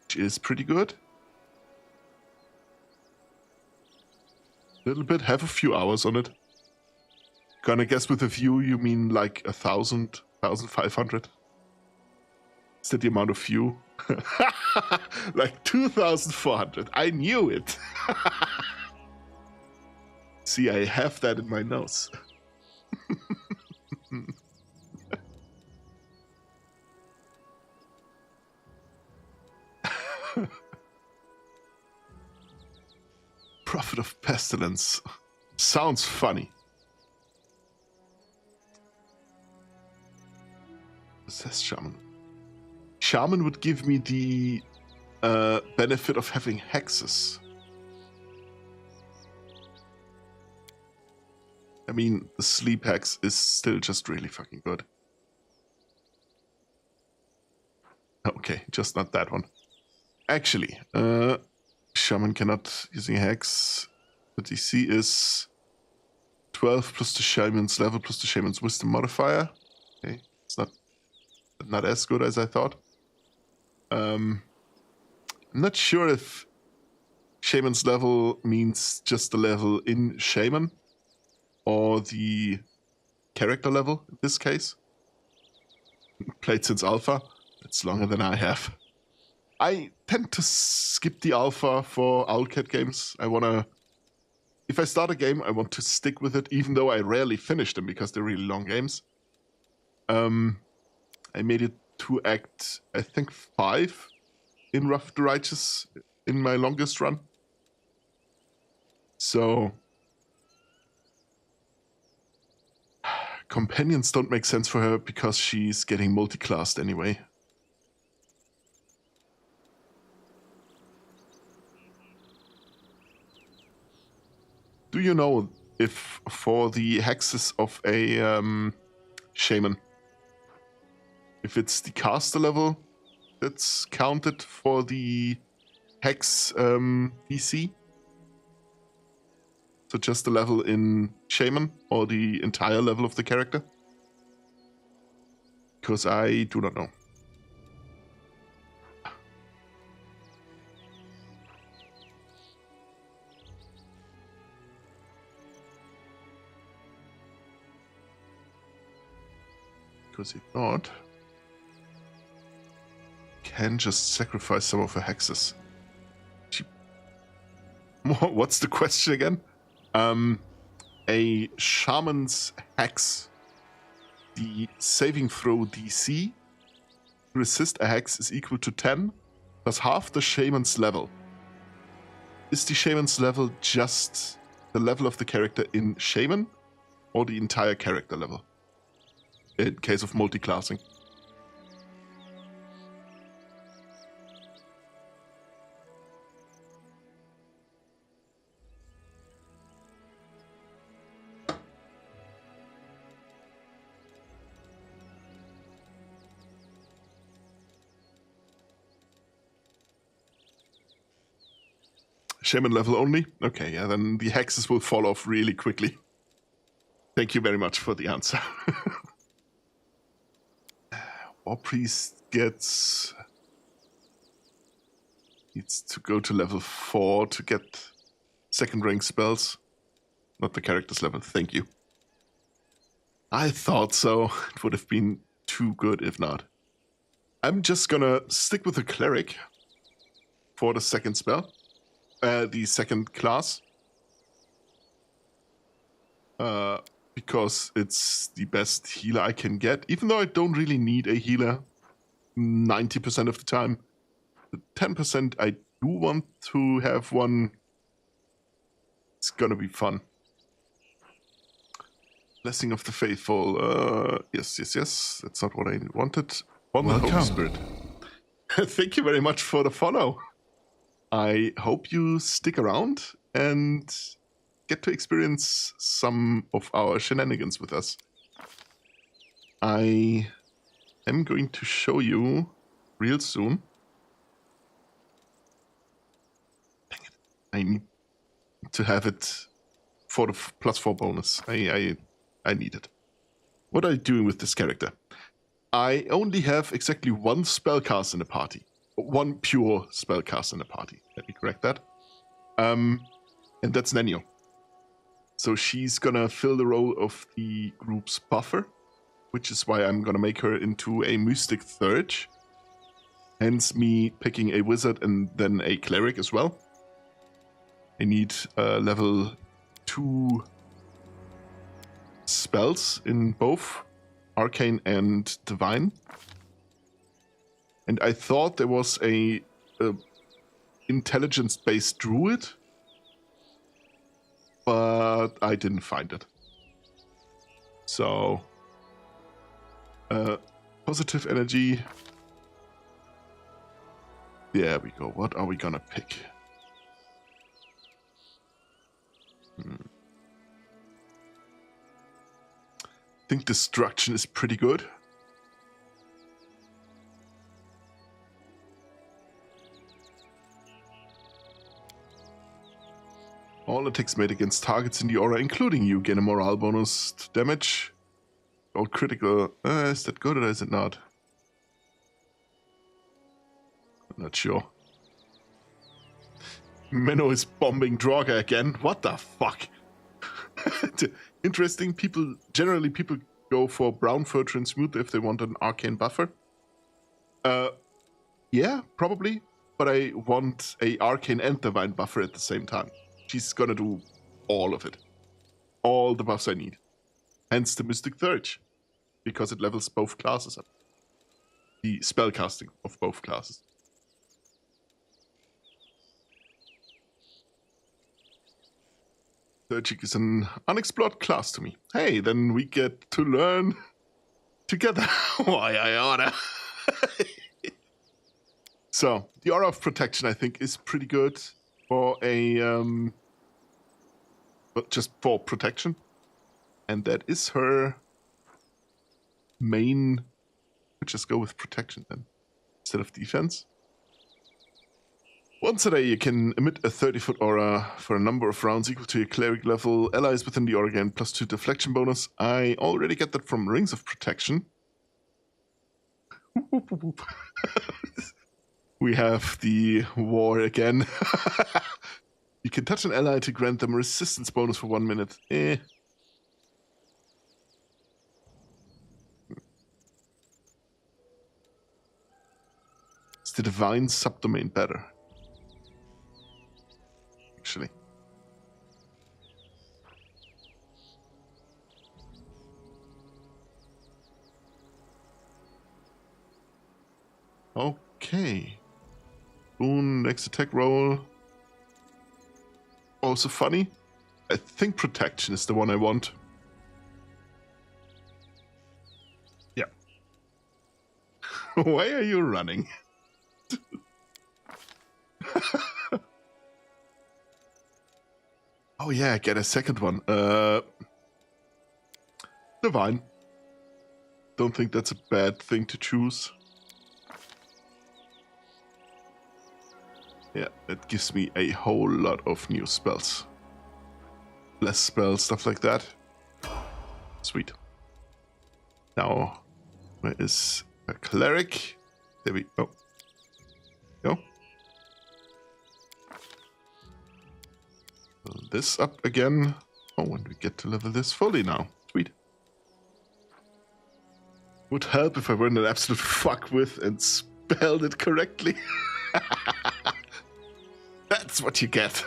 which is pretty good. Little bit, have a few hours on it. Gonna guess with a few you mean like 1,000, 1,500. Is that the amount of few? Like 2,400. I knew it. See, I have that in my nose. Prophet of Pestilence. Sounds funny. Possessed Shaman. Shaman would give me the benefit of having hexes. I mean, the sleep hex is still just really fucking good. Okay, just not that one. Actually, Shaman cannot using hex. The DC is 12 plus the Shaman's level plus the Shaman's wisdom modifier. Okay, it's not as good as I thought. I'm not sure if Shaman's level means just the level in Shaman or the character level in this case. Played since alpha. It's longer than I have. I tend to skip the alpha for Owlcat games. If I start a game, I want to stick with it, even though I rarely finish them because they're really long games. I made it to Act, I think, 5 in Rough the Righteous in my longest run. So companions don't make sense for her because she's getting multi-classed anyway. Do you know if for the hexes of a shaman, if it's the caster level that's counted for the hex DC? So just the level in shaman or the entire level of the character? Because I do not know. Because if not, can just sacrifice some of her hexes. What's the question again? A shaman's hex, the saving throw DC to resist a hex is equal to 10 plus half the shaman's level. Is the shaman's level just the level of the character in shaman or the entire character level in case of multi-classing? Shaman level only? Okay, yeah, then the hexes will fall off really quickly. Thank you very much for the answer. War Priest needs to go to level 4 to get second rank spells. Not the character's level, thank you. I thought so. It would have been too good if not. I'm just gonna stick with the cleric for the second spell. The second class. Because it's the best healer I can get, even though I don't really need a healer 90% of the time. The 10% I do want to have one. It's gonna be fun. Blessing of the Faithful. Yes. That's not what I wanted. On the Holy Spirit. Thank you very much for the follow. I hope you stick around and get to experience some of our shenanigans with us. I am going to show you real soon. Dang it. I need to have it for the +4 bonus. I need it. What are you doing with this character? I only have exactly one spellcast in the party. One pure spellcast in the party. Let me correct that. And that's Nenio. So she's gonna fill the role of the group's buffer, which is why I'm gonna make her into a Mystic Third. Hence me picking a wizard and then a cleric as well. I need level 2 spells in both Arcane and Divine. And I thought there was a intelligence-based druid, but I didn't find it. So, positive energy. There we go. What are we gonna pick? I think destruction is pretty good. All attacks made against targets in the aura, including you, gain a morale bonus to damage. All critical. Is that good or is it not? I'm not sure. Menno is bombing Draugr again. What the fuck? Interesting. Generally people go for Brown Fur Transmute if they want an arcane buffer. Yeah, probably. But I want a arcane and divine buffer at the same time. She's gonna do all of it. All the buffs I need. Hence the Mystic Third. Because it levels both classes up. The spellcasting of both classes. Surgic is an unexplored class to me. Hey, then we get to learn together why I order. So, the Aura of Protection, I think, is pretty good for a but just for protection. And that is her main. Just go with protection then, instead of defense. Once a day, you can emit a 30-foot aura for a number of rounds equal to your cleric level. Allies within the aura gain +2 deflection bonus. I already get that from Rings of Protection. We have the war again. You can touch an ally to grant them a resistance bonus for 1 minute. Is the Divine Subdomain better? Actually. Okay. Boon, next attack roll. Also funny. I think protection is the one I want. Yeah. Why are you running? Oh yeah, get a second one. Divine. Don't think that's a bad thing to choose. Yeah, that gives me a whole lot of new spells. Less spells, stuff like that. Sweet. Now, where is a cleric? There we go. Go. Level this up again. Oh, and we get to level this fully now. Sweet. Would help if I weren't an absolute fuckwit and spelled it correctly. That's what you get.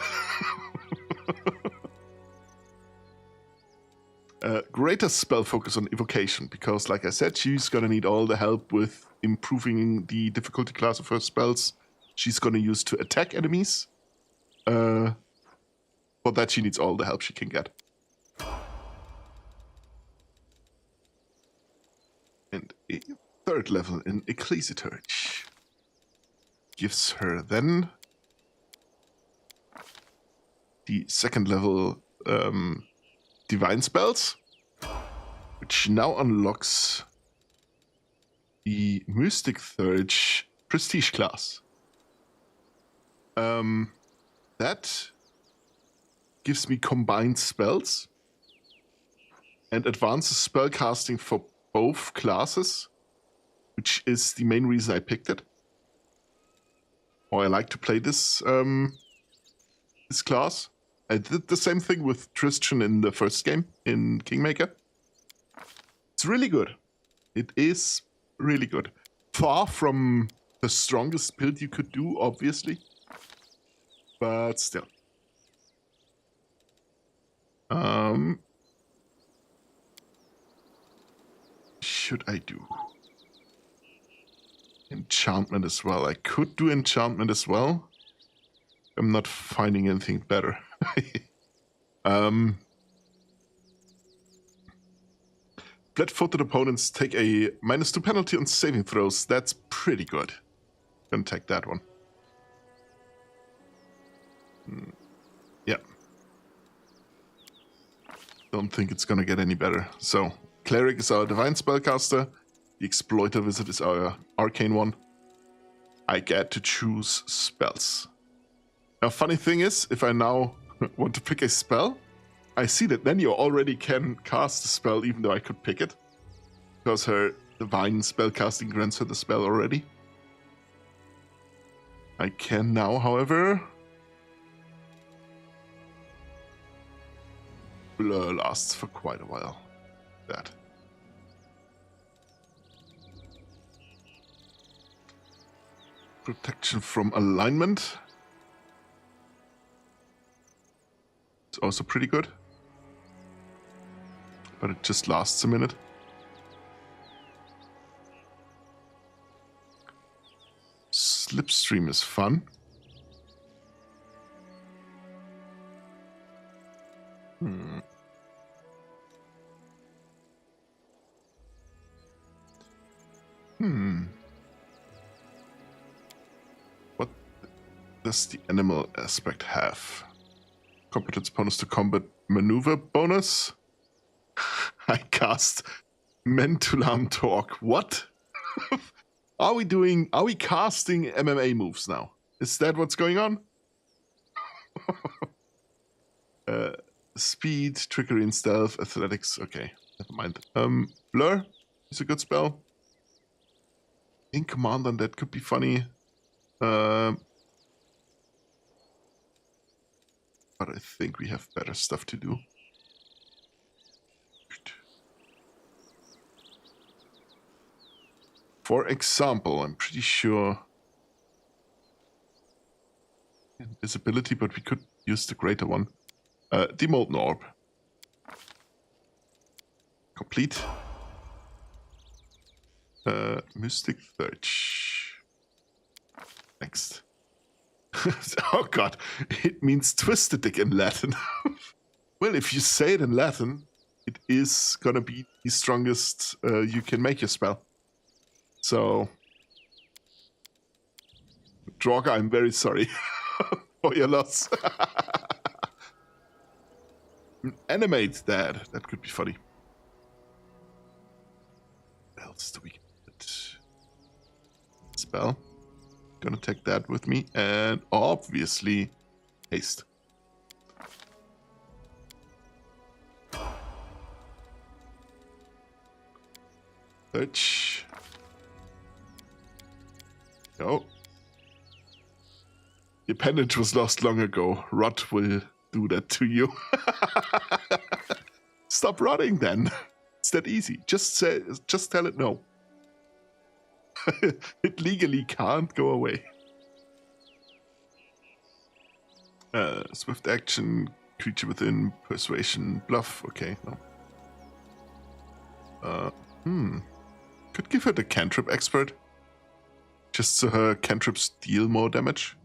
Greater spell focus on evocation, because like I said, she's gonna need all the help with improving the difficulty class of her spells. She's gonna use to attack enemies. For that, she needs all the help she can get. And a third level in Ecclesiarch gives her then the second level divine spells, which now unlocks the Mystic Thurge prestige class. That gives me combined spells and advances spell casting for both classes, which is the main reason I picked it. Or I like to play this this class. I did the same thing with Tristan in the first game in Kingmaker. It's really good. It is really good. Far from the strongest build you could do, obviously. But still. Should I do enchantment as well? I could do enchantment as well. I'm not finding anything better. Flat-footed opponents take a -2 penalty on saving throws. That's pretty good. Gonna take that one. Yeah. Don't think it's gonna get any better. So, Cleric is our divine spellcaster. The Exploiter Wizard is our arcane one. I get to choose spells. Now, funny thing is, if I now want to pick a spell, I see that then you already can cast the spell, even though I could pick it. Because her divine spellcasting grants her the spell already. I can now, however... Blur lasts for quite a while. That. Protection from alignment. It's also pretty good. But it just lasts a minute. Slipstream is fun. What does the animal aspect have? Competence bonus to combat maneuver bonus. I cast Mentulam Torque. What? Are we casting MMA moves now? Is that what's going on? Speed, trickery and stealth, athletics. Okay, never mind. Blur is a good spell. In command on that could be funny. But I think we have better stuff to do. For example, I'm pretty sure invisibility, but we could use the greater one. The Molten Orb. Complete. Mystic Search. Next. Oh god, it means twisted dick in Latin. Well, if you say it in Latin, it is gonna be the strongest you can make your spell. So, Draugr, I'm very sorry for your loss. Animate that. That could be funny. What else do we get? Spell. Gonna take that with me. And obviously, haste. Search. No. The appendage was lost long ago. Rot will do that to you. Stop rotting then. It's that easy. Just tell it no. It legally can't go away. Swift action, creature within, persuasion, bluff. Okay, no. Could give her the cantrip expert. Just so her cantrips deal more damage.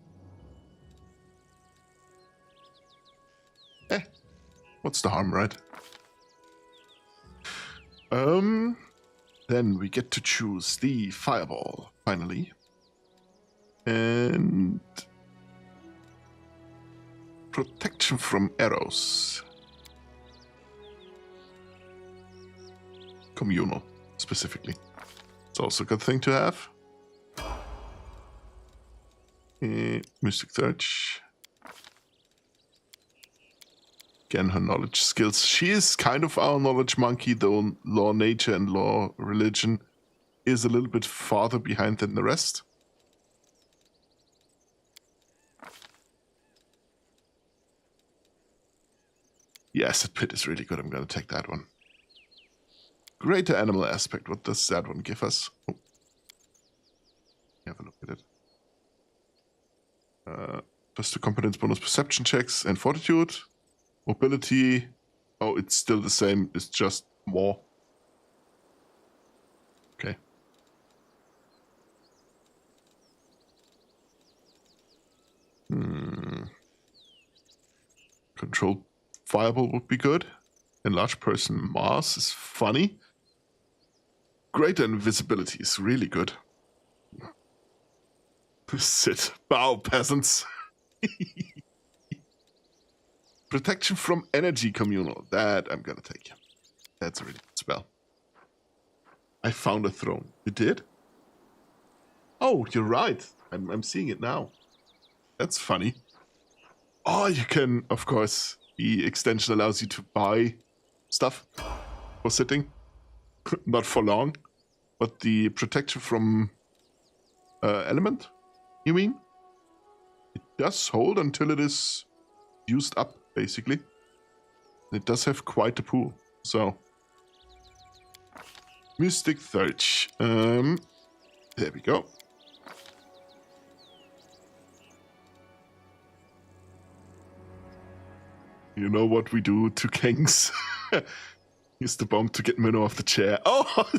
What's the harm, right? Then we get to choose the fireball, finally. And protection from arrows. Communal, specifically. It's also a good thing to have. Mystic Search. Again, her knowledge skills. She is kind of our knowledge monkey, though law nature and law religion is a little bit farther behind than the rest. The acid pit is really good. I'm going to take that one. Greater animal aspect. What does that one give us? Oh. Have a look at it. Plus 2 competence bonus perception checks and fortitude. Mobility. Oh, it's still the same. It's just more. Okay. Controlled fireball would be good. Enlarged person mass is funny. Greater invisibility is really good. Sit. Bow, peasants. Protection from energy communal. That I'm gonna take. That's a really good spell. I found a throne. You did? Oh, you're right. I'm seeing it now. That's funny. Oh, you can, of course, the extension allows you to buy stuff for sitting. Not for long. But the protection from element, you mean? It does hold until it is used up, basically. It does have quite a pool, so. Mystic Search. There we go. You know what we do to kings? Use the bomb to get Minnow off the chair. Oh!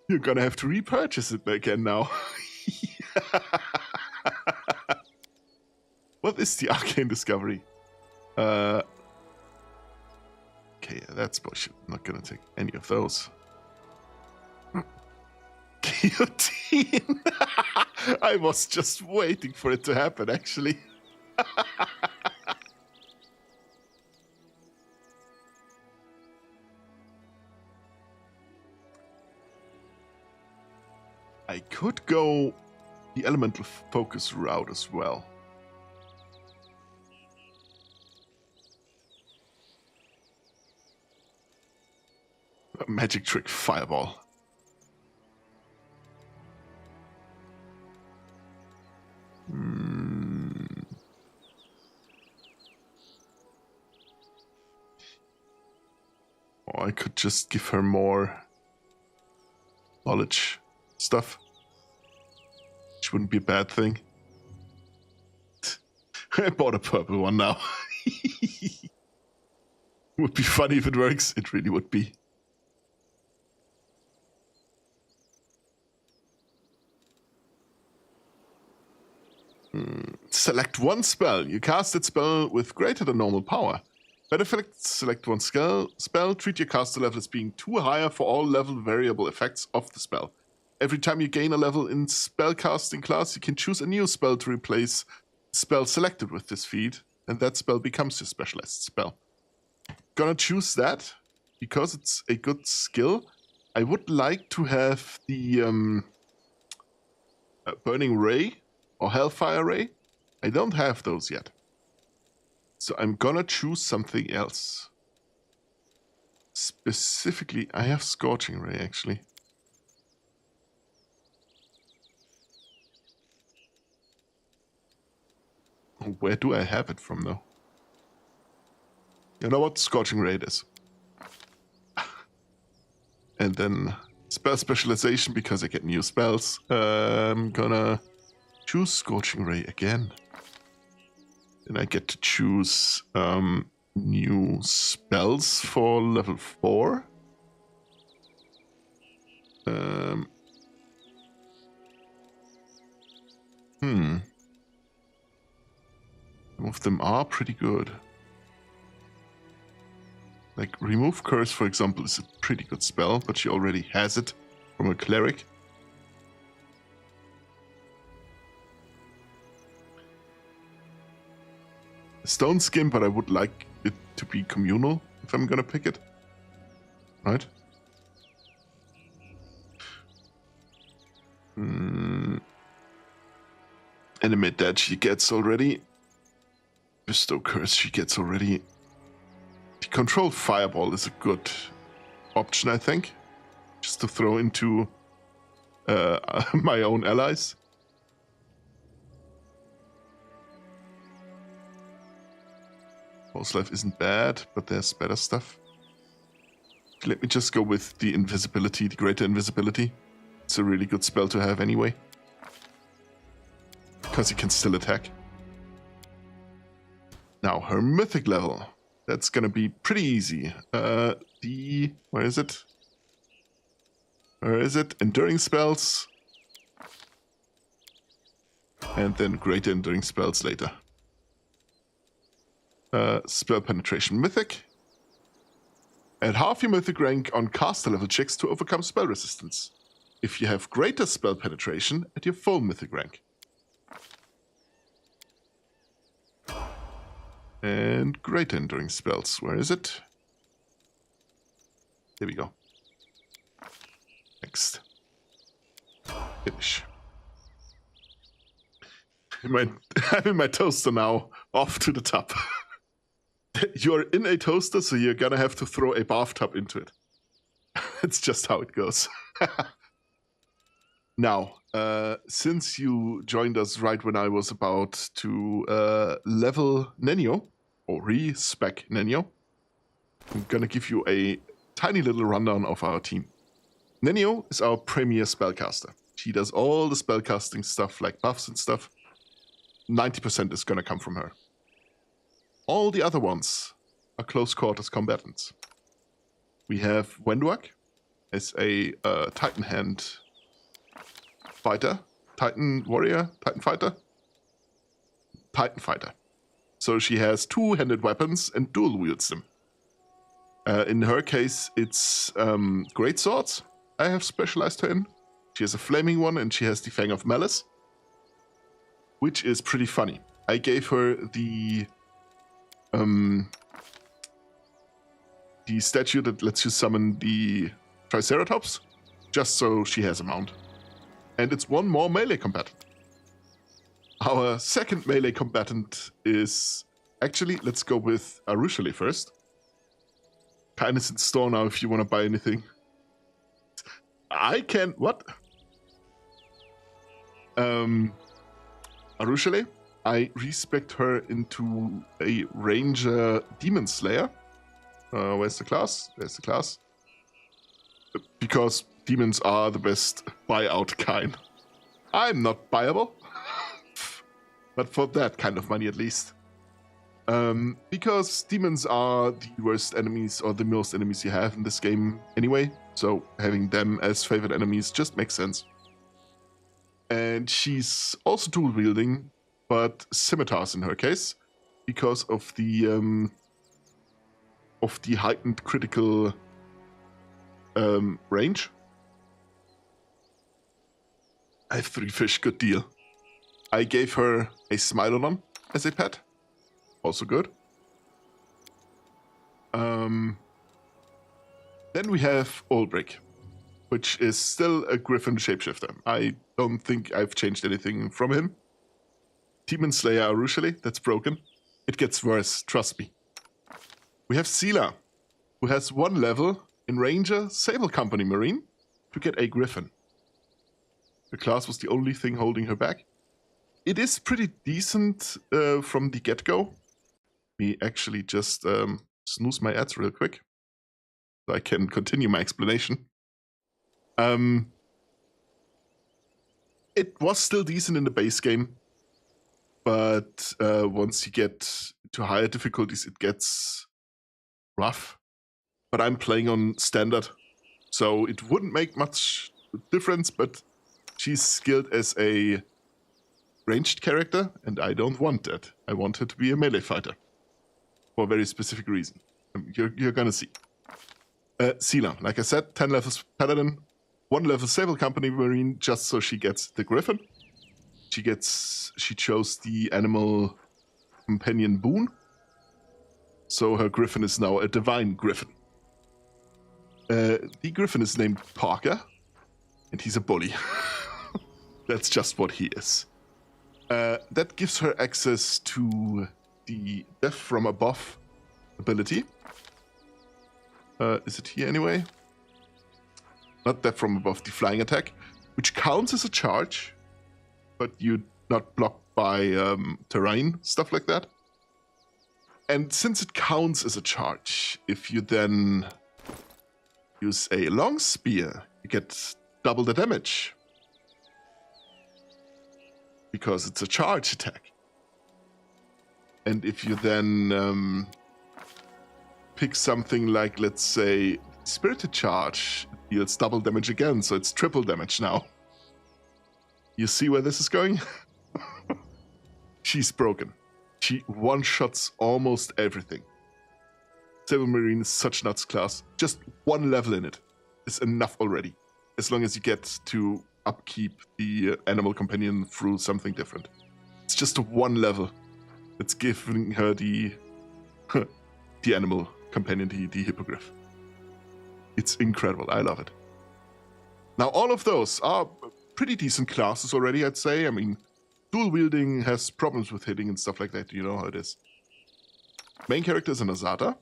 You're gonna have to repurchase it again now. What is the arcane discovery? Okay, that's bullshit. I'm not gonna take any of those. Guillotine! I was just waiting for it to happen, actually. I could go the elemental focus route as well. A magic trick fireball. Or I could just give her more knowledge stuff. Which wouldn't be a bad thing. I bought a purple one now. Would be funny if it works. It really would be. Select one spell. You cast that spell with greater than normal power. By default, select one spell. Treat your caster level as being too higher for all level variable effects of the spell. Every time you gain a level in spellcasting class, you can choose a new spell to replace the spell selected with this feat, and that spell becomes your specialized spell. Gonna choose that because it's a good skill. I would like to have the Burning Ray or Hellfire Ray. I don't have those yet. So I'm gonna choose something else. Specifically, I have Scorching Ray actually. Where do I have it from though? You know what? Scorching Ray it is. And then spell specialization because I get new spells. I'm gonna choose Scorching Ray again. And I get to choose new spells for level 4. Some of them are pretty good. Like Remove Curse, for example, is a pretty good spell, but she already has it from a cleric. Stone Skin, but I would like it to be communal if I'm gonna pick it. Right? Animate that she gets already. Bestow Curse she gets already. The Control Fireball is a good option, I think. Just to throw into my own allies. Pulse Life isn't bad, but there's better stuff. Let me just go with the Invisibility, the Greater Invisibility. It's a really good spell to have anyway. Because you can still attack. Now, her Mythic level. That's gonna be pretty easy. Where is it? Where is it? Enduring Spells. And then Greater Enduring Spells later. Spell Penetration Mythic. Add half your Mythic rank on caster level checks to overcome spell resistance. If you have greater spell penetration, add your full Mythic rank. And Greater Enduring Spells. Where is it? There we go. Next. Finish. I'm in my toaster now, off to the top. You're in a toaster, so you're gonna have to throw a bathtub into it. It's just how it goes. Now, since you joined us right when I was about to level Nenio, or re-spec Nenio, I'm gonna give you a tiny little rundown of our team. Nenio is our premier spellcaster. She does all the spellcasting stuff like buffs and stuff. 90% is gonna come from her. All the other ones are close quarters combatants. We have Wenduak as a Titan hand fighter, Titan warrior, Titan fighter, Titan fighter. So she has two-handed weapons and dual wields them. In her case, it's great swords. I have specialized her in. She has a flaming one and she has the Fang of Malice, which is pretty funny. I gave her the statue that lets you summon the Triceratops, just so she has a mount. And it's one more melee combatant. Our second melee combatant is... Actually, let's go with Arushali first. Kindness in store now if you want to buy anything. I can... What? Arushali, I respect her into a Ranger Demon Slayer. Where's the class? There's the class. Because demons are the best buyout kind. I'm not buyable. But for that kind of money at least. Because demons are the worst enemies or the most enemies you have in this game anyway. So having them as favorite enemies just makes sense. And she's also dual wielding, but scimitars in her case, because of the heightened critical range. I have 3 fish, good deal. I gave her a Smilodon as a pet, also good. Then we have Olbrick, which is still a Griffin shapeshifter. I don't think I've changed anything from him. Demon Slayer Arushali, that's broken. It gets worse, trust me. We have Sela, who has 1 level in Ranger Sable Company Marine to get a Griffin. The class was the only thing holding her back. It is pretty decent from the get-go. Let me actually just snooze my ads real quick so I can continue my explanation. It was still decent in the base game, but once you get to higher difficulties, it gets rough. But I'm playing on standard, so it wouldn't make much difference, but she's skilled as a ranged character, and I don't want that. I want her to be a melee fighter for a very specific reason. You're gonna see. Sela, like I said, 10 levels Paladin, 1 level Sable Company Marine, just so she gets the Griffin. She chose the animal companion boon, so her Griffin is now a divine Griffin. The Griffin is named Parker, and he's a bully. That's just what he is. That gives her access to the Death from Above ability. Is it here anyway? Not Death from Above, the flying attack, which counts as a charge, but you're not blocked by terrain, stuff like that. And since it counts as a charge, if you then use a long spear, you get double the damage. Because it's a charge attack. And if you then pick something like, let's say, Spirited Charge, it deals double damage again, so it's triple damage now. You see where this is going? She's broken. She one-shots almost everything. Sable Marine is such nuts class. Just 1 level in it is enough already. As long as you get to upkeep the animal companion through something different. It's just a 1 level that's giving her the animal companion, the hippogriff. It's incredible. I love it. Now, all of those are pretty decent classes already, I'd say. I mean, dual wielding has problems with hitting and stuff like that. You know how it is. Main character is an Azata.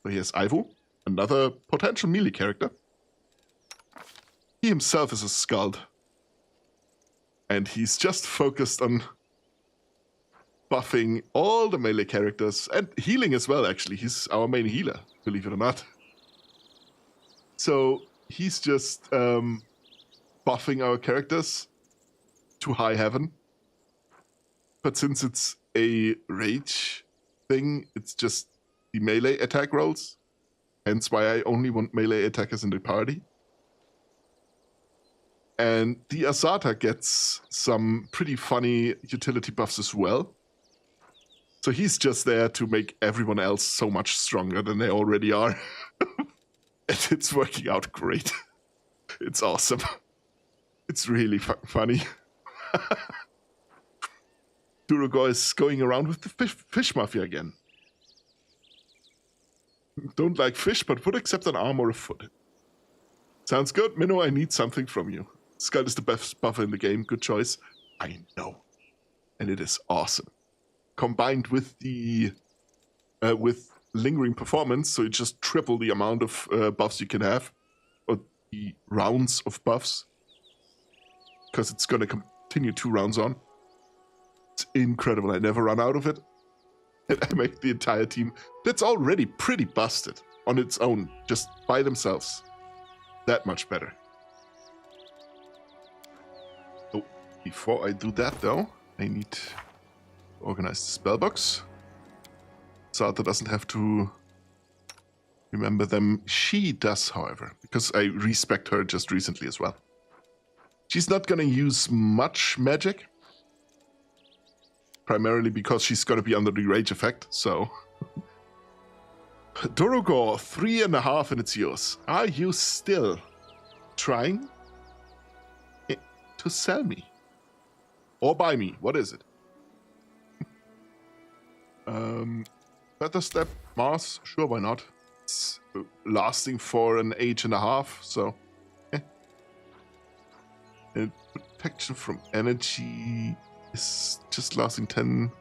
So here's Ivo, another potential melee character. He himself is a Skald. And he's just focused on buffing all the melee characters and healing as well, actually. He's our main healer, believe it or not. So he's just buffing our characters to high heaven. But since it's a rage thing, it's just the melee attack rolls. Hence why I only want melee attackers in the party. And the Azata gets some pretty funny utility buffs as well. So he's just there to make everyone else so much stronger than they already are. And it's working out great. It's awesome. It's really funny. Durugor is going around with the fish mafia again. Don't like fish, but would accept an arm or a foot. Sounds good. Minnow, I need something from you. Skull is the best buffer in the game. Good choice. I know. And it is awesome. Combined with the with lingering performance, so you just triple the amount of buffs you can have, or the rounds of buffs, because it's going to continue 2 rounds on. It's incredible. I never run out of it. And I make the entire team that's already pretty busted on its own, just by themselves, that much better. Oh, before I do that though, I need to organize the spell box. Sarta doesn't have to remember them. She does, however, because I respect her just recently as well. She's not going to use much magic, primarily because she's going to be under the rage effect, so... Dorogor, 3.5 and it's yours. Are you still trying to sell me? Or buy me? What is it? Better Step, Mars? Sure, why not? It's lasting for an age and a half, so... And protection from energy is just lasting 10.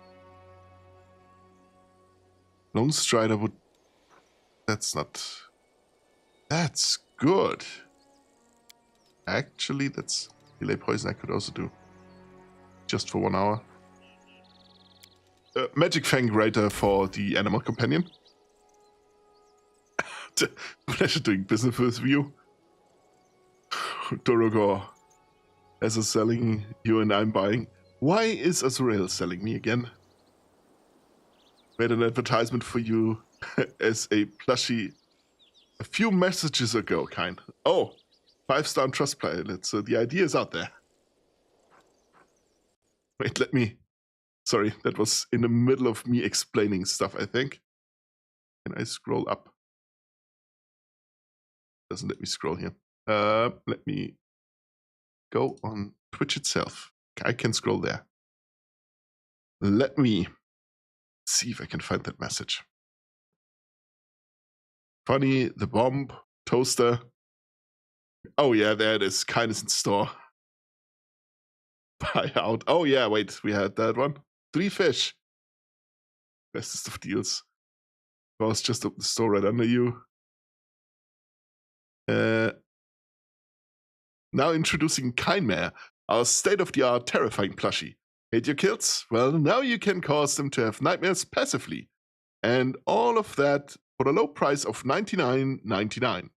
Lone Strider would... That's not... That's good. Actually, that's... Delay Poison I could also do. Just for 1 hour. Magic Fang Greater for the Animal Companion. Pleasure doing business with you. Dorogor. As a selling you and I'm buying. Why is Azrael selling me again? Made an advertisement for you as a plushie a few messages ago, kind. Oh, 5-star trust pilot. So the idea is out there. Wait, let me... Sorry, that was in the middle of me explaining stuff, I think. Can I scroll up? Doesn't let me scroll here. Let me go on Twitch itself. I can scroll there. Let me see if I can find that message. Funny, the bomb, toaster. Oh yeah, there it is. Kindness in store. Buy out. Oh yeah, wait, we had that one. 3 fish. Bestest of deals. I was just up the store right under you. Now introducing Kindmare, our state-of-the-art terrifying plushie. Hate your kids? Well, now you can cause them to have nightmares passively. And all of that for the low price of $99.99.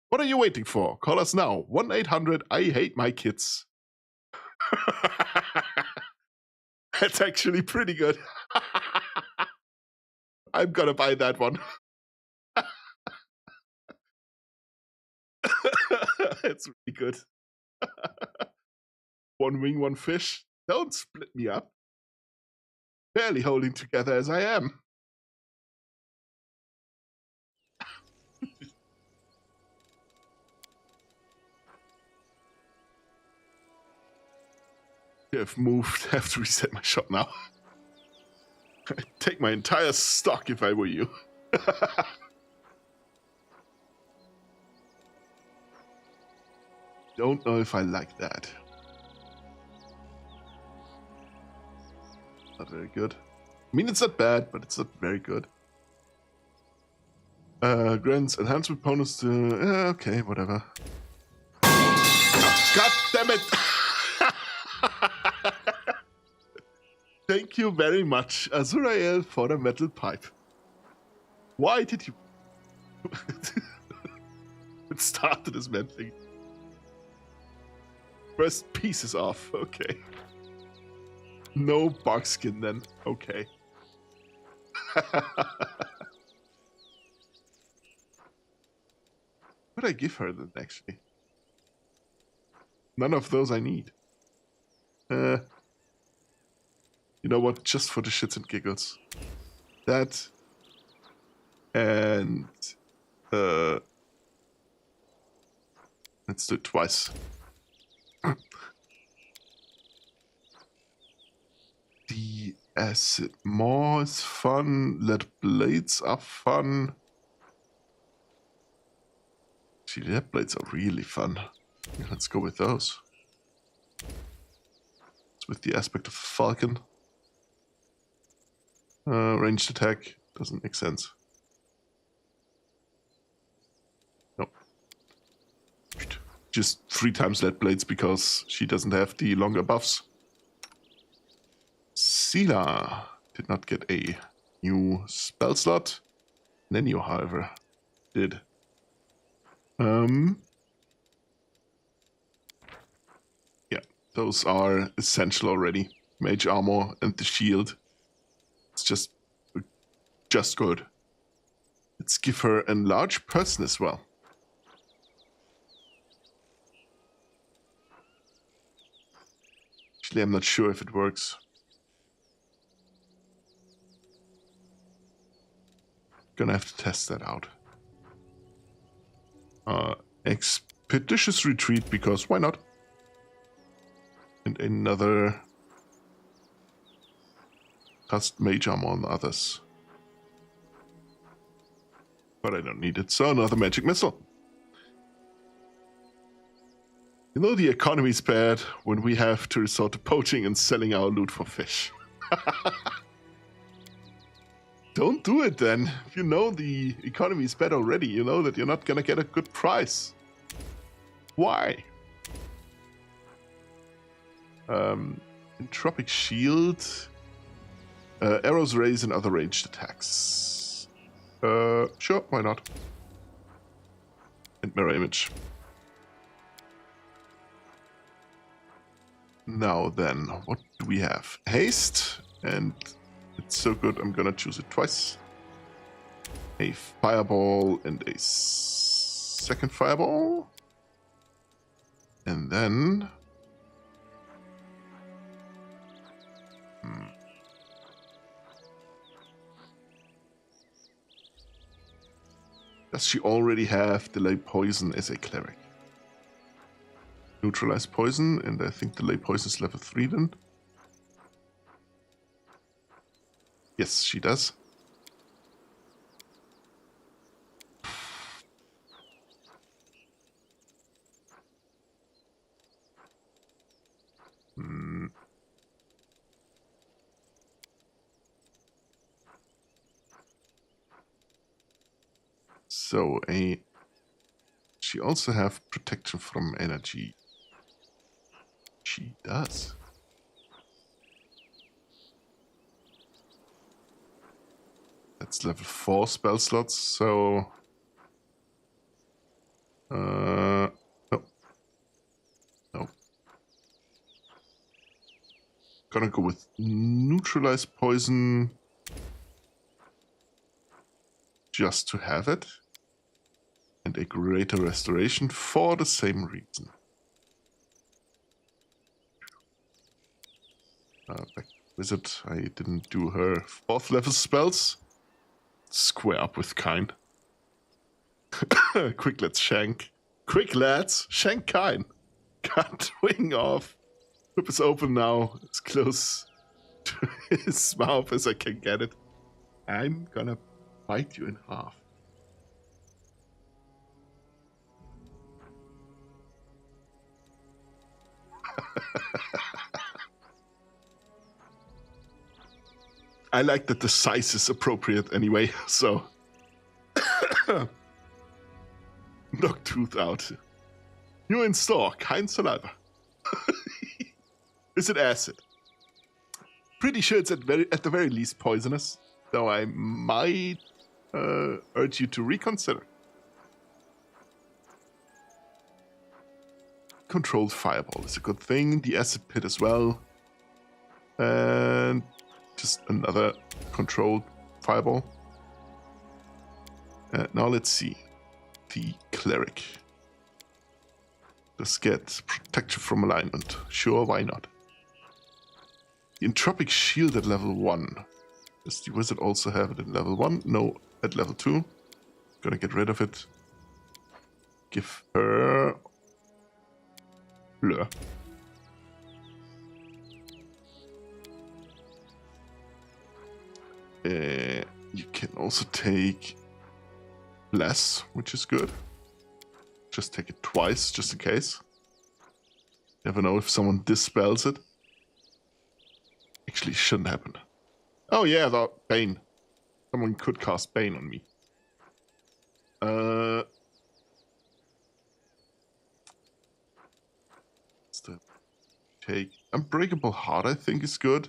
What are you waiting for? Call us now. 1-800-I-HATE-MY-KIDS. That's actually pretty good. I'm gonna buy that one. It's really good. 1 wing, 1 fish. Don't split me up. Barely holding together as I am. I've moved. I have to reset my shop now. I'd take my entire stock if I were you. Don't know if I like that. Not very good. I mean, it's not bad, but it's not very good. Grants enhancement bonus to... okay, whatever. Oh, God damn it! Thank you very much, Azrael, for the metal pipe. Why did you... It started as man thing. First piece is off, okay. No barkskin then, okay. What would I give her then, actually? None of those I need. You know what? Just for the shits and giggles. That. And... let's do it twice. The acid maw is fun. Lead blades are fun. Actually, lead blades are really fun. Let's go with those. It's with the aspect of Falcon. Ranged attack doesn't make sense. Nope. Just 3 times lead blades because she doesn't have the longer buffs. Sela did not get a new spell slot. Nenio, however, did. Yeah, those are essential already. Mage armor and the shield. It's just good. Let's give her a large person as well. Actually, I'm not sure if it works. Gonna have to test that out. Expeditious retreat, because why not? And another cast mage armor on the others. But I don't need it, so another magic missile. You know the economy's bad when we have to resort to poaching and selling our loot for fish. Don't do it then. If you know the economy is bad already, you know that you're not gonna get a good price. Why? Entropic shield. Arrows raise and other ranged attacks. Sure, why not? And mirror image. Now then, what do we have? Haste, and it's so good I'm gonna choose it twice. A fireball and a second fireball. And then... Does she already have delay poison as a cleric? Neutralize poison, and I think delay poison is level 3 then. Yes, she does. So she also have protection from energy. She does. That's level 4 spell slots, so... No. No. Gonna go with neutralize poison just to have it. And a greater restoration for the same reason. Back wizard, I didn't do her 4th level spells. Square up with Kine. Quick, let's shank. Quick, lads, shank Kine. Cut wing off. Whip is open now. As close to his mouth as I can get it. I'm gonna bite you in half. I like that the size is appropriate anyway, so... Knock tooth out. New in store, kind saliva. Is it acid? Pretty sure it's at the very least poisonous, though I might urge you to reconsider. Controlled fireball is a good thing. The acid pit as well. And just another controlled fireball. Now let's see. The cleric. Let's get protection from alignment. Sure, why not? The entropic shield at level 1. Does the wizard also have it at level 1? No, at level 2. Gonna get rid of it. Give her... Blur. You can also take less, which is good. Just take it twice, just in case. Never know if someone dispels it. actually shouldn't happen. Oh yeah, the Bane. Someone could cast Bane on me. Take Unbreakable Heart, I think, is good.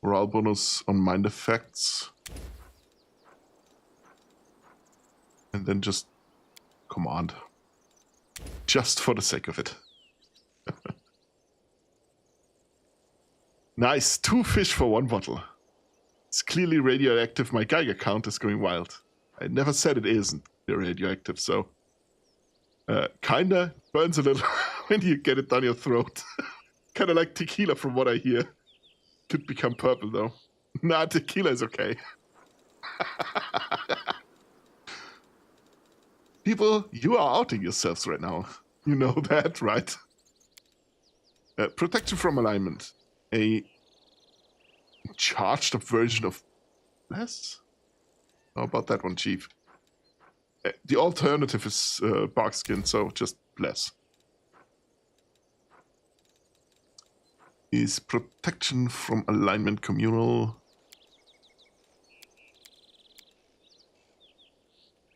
Morale bonus on mind effects. And then just command. Just for the sake of it. Nice, 2 fish for 1 bottle. It's clearly radioactive. My Geiger count is going wild. I never said it isn't radioactive, so... kinda burns a little when you get it down your throat. Kinda like tequila from what I hear. Could become purple though. Nah, tequila is okay. People, you are outing yourselves right now. You know that, right? Protection from alignment. A charged up version of less? How about that one, Chief? The alternative is bark skin, so just less. Is protection from alignment communal?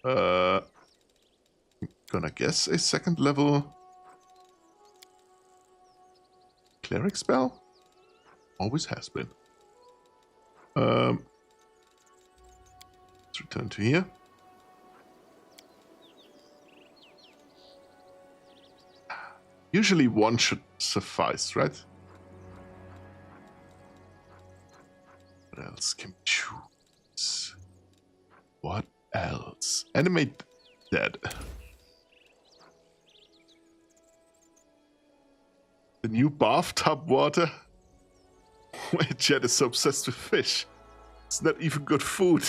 I'm gonna guess a 2nd level cleric spell? Always has been. Let's return to here. Usually 1 should suffice, right? What else can we choose? What else? Animate dead. The new bathtub water? Why Jet is so obsessed with fish? It's not even good food.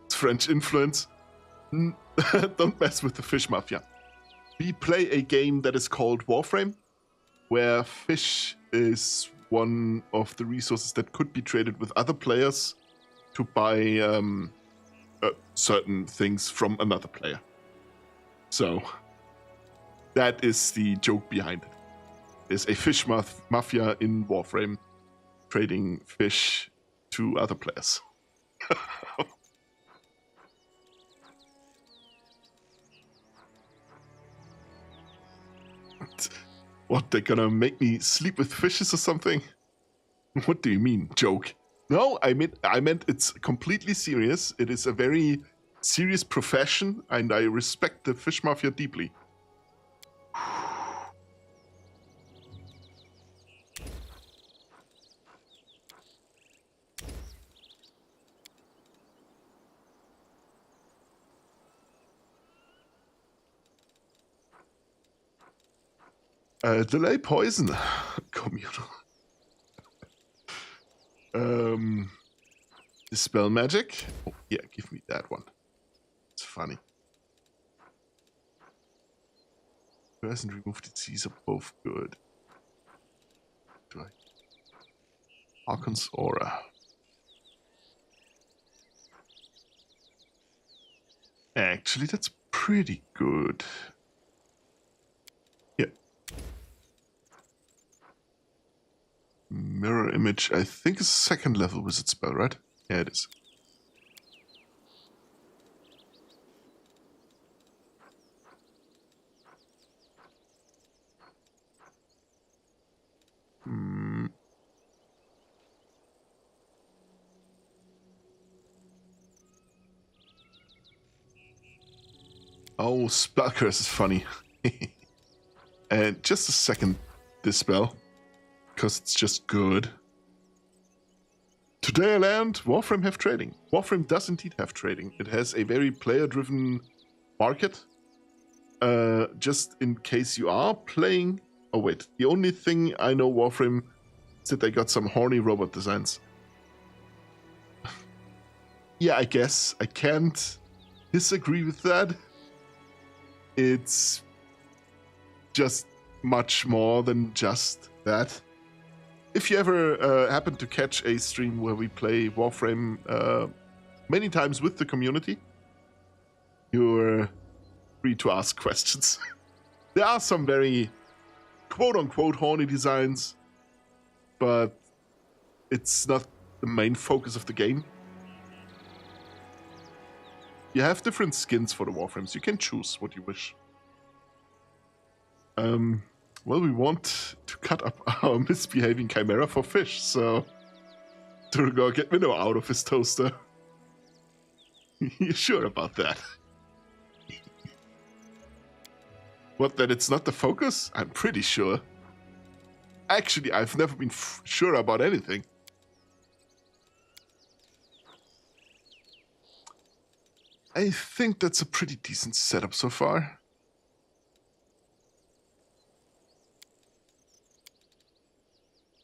It's French influence. Don't mess with the fish mafia. We play a game that is called Warframe, where fish is one of the resources that could be traded with other players to buy certain things from another player. So that is the joke behind it. There's a fish mafia in Warframe trading fish to other players. What, they're gonna make me sleep with fishes or something? What do you mean, joke? No, I meant it's completely serious. It is a very serious profession, and I respect the fish mafia deeply. Delay poison. Communal. Dispel magic. Oh, yeah, give me that one. It's funny. Person removed disease are both good. Do I? Archon's aura. Actually, that's pretty good. Mirror image, I think is 2nd level wizard spell, right? Yeah, it is. Oh, spell curse is funny. And just a second, this spell. Because it's just good. Today I learned Warframe have trading. Warframe does indeed have trading. It has a very player-driven market. Just in case you are playing... Oh wait, the only thing I know Warframe is that they got some horny robot designs. Yeah, I guess. I can't disagree with that. It's just much more than just that. If you ever happen to catch a stream where we play Warframe many times with the community, you're free to ask questions. There are some very quote-unquote horny designs, but it's not the main focus of the game. You have different skins for the Warframes. You can choose what you wish. Well, we want to cut up our misbehaving Chimera for fish, so... Durgar, get Minnow out of his toaster. You sure about that? What, that it's not the focus? I'm pretty sure. Actually, I've never been sure about anything. I think that's a pretty decent setup so far.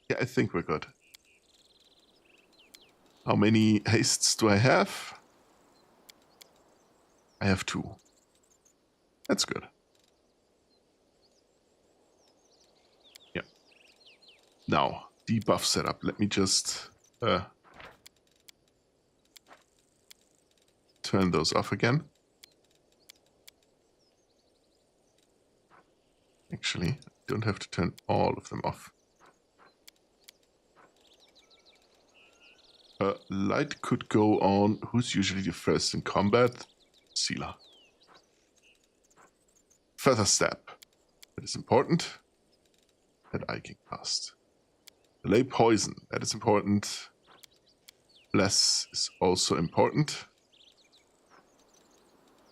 Yeah, I think we're good. How many hastes do I have? I have 2. That's good. Yeah. Now, debuff setup. Let me just turn those off again. Actually, I don't have to turn all of them off. Light could go on. Who's usually the first in combat? Sealer. Feather Step. That is important. That I can cast. Delay Poison. That is important. Bless is also important.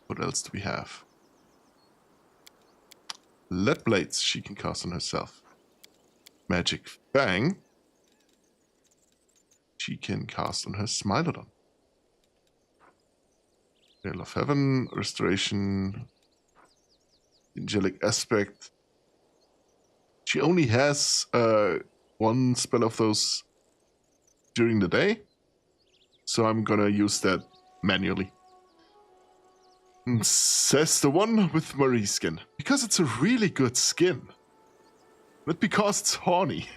What else do we have? Lead Blades. She can cast on herself. Magic Fang. She can cast on her Smilodon. Veil of Heaven, Restoration, Angelic Aspect. She only has one spell of those during the day, so I'm gonna use that manually. Says the one with Marie skin. Because it's a really good skin. Not because it's horny.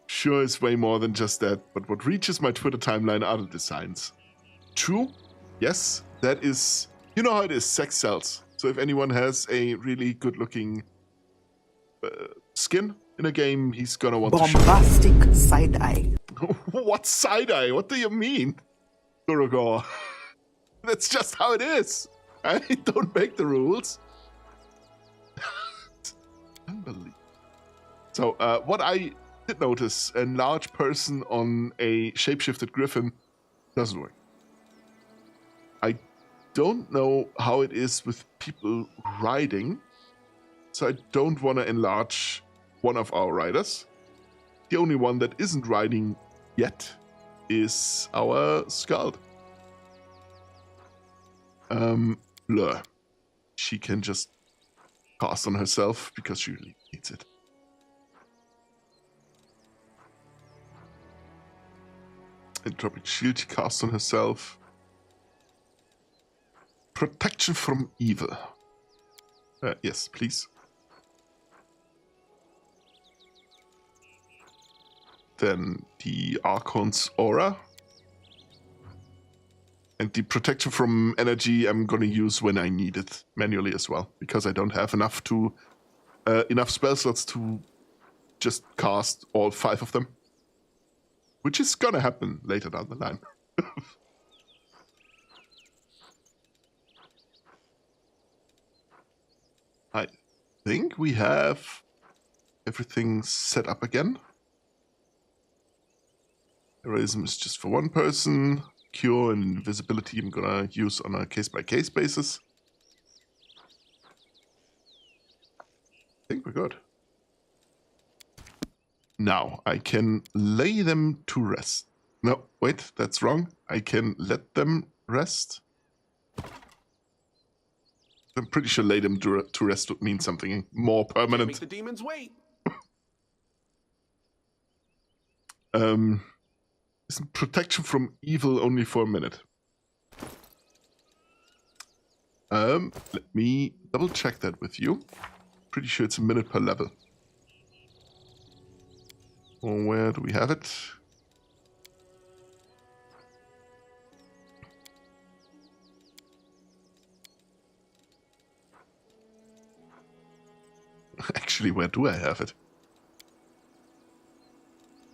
Sure, it's way more than just that, but what reaches my Twitter timeline are the designs. True, yes, that is... You know how it is, sex sells. So if anyone has a really good-looking skin in a game, he's gonna want to show. Bombastic side-eye. What side-eye? What do you mean? Duragor. That's just how it is. I don't make the rules. Unbelievable. So, what I did notice, a large person on a shapeshifted griffin doesn't work. I don't know how it is with people riding, so I don't want to enlarge one of our riders. The only one that isn't riding yet is our Skald. Blur. She can just cast on herself because she really needs it. Entropic Shield she casts on herself. Protection from evil. Yes, please. Then the Archon's Aura. And the protection from energy I'm going to use when I need it manually as well. Because I don't have enough spell slots to just cast all 5 of them. Which is going to happen later down the line. I think we have everything set up again. Heroism is just for one person. Cure and invisibility I'm gonna use on a case-by-case basis. I think we're good. Now, I can lay them to rest. No, wait, that's wrong. I can let them rest. I'm pretty sure lay them to rest would mean something more permanent. Make the demons wait. Isn't protection from evil only for a minute? Let me double check that with you. Pretty sure it's a minute per level. Where do we have it? Actually, where do I have it?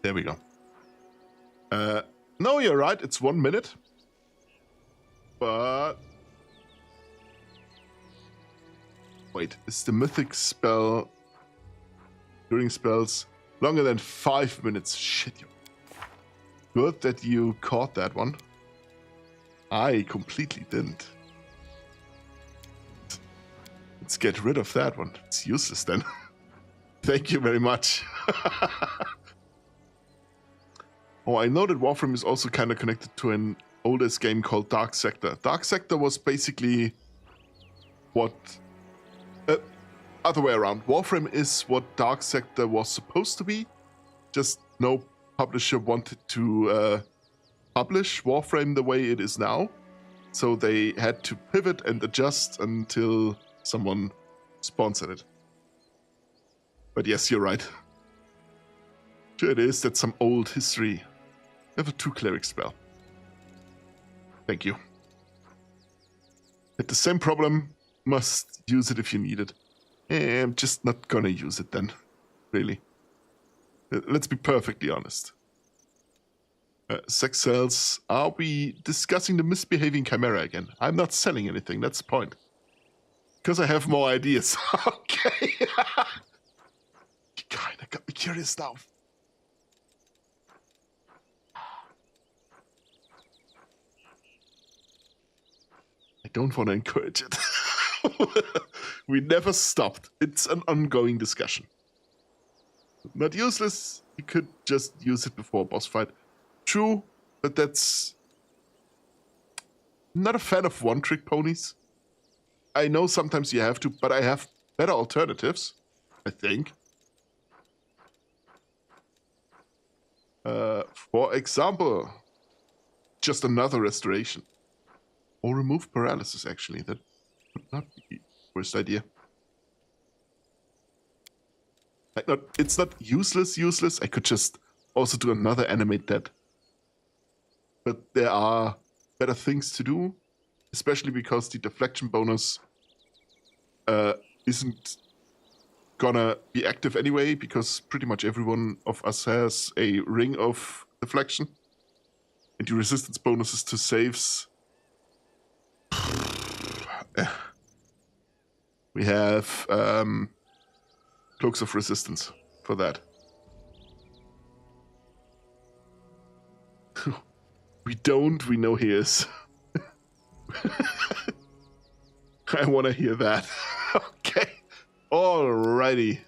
There we go. No, you're right. It's 1 minute. But... Wait, is the mythic spell during spells longer than 5 minutes? Shit, you. Good that you caught that one. I completely didn't. Let's get rid of that one. It's useless then. Thank you very much. Oh, I know that Warframe is also kind of connected to an oldest game called Dark Sector. Dark Sector was basically what... other way around. Warframe is what Dark Sector was supposed to be. Just no publisher wanted to publish Warframe the way it is now. So they had to pivot and adjust until someone sponsored it. But yes, you're right. Sure it is. That's some old history. You have a 2 cleric spell. Thank you. Had the same problem. Must use it if you need it. I'm just not gonna use it then. Really. Let's be perfectly honest. Sex cells. Are we discussing the misbehaving chimera again? I'm not selling anything. That's the point. Because I have more ideas. Okay. You kind of got me curious now. I don't want to encourage it. We never stopped. It's an ongoing discussion. Not useless. You could just use it before a boss fight. True, but that's... I'm not a fan of one-trick ponies. I know sometimes you have to, but I have better alternatives, I think. For example, just another restoration. Or remove paralysis, actually. That would not be the worst idea. It's not useless. I could just also do another animate dead. But there are better things to do, especially because the deflection bonus isn't gonna be active anyway, because pretty much everyone of us has a ring of deflection. And the resistance bonuses to saves... We have Cloaks of Resistance for that. We don't, we know he is. I want to hear that. Okay. Alrighty.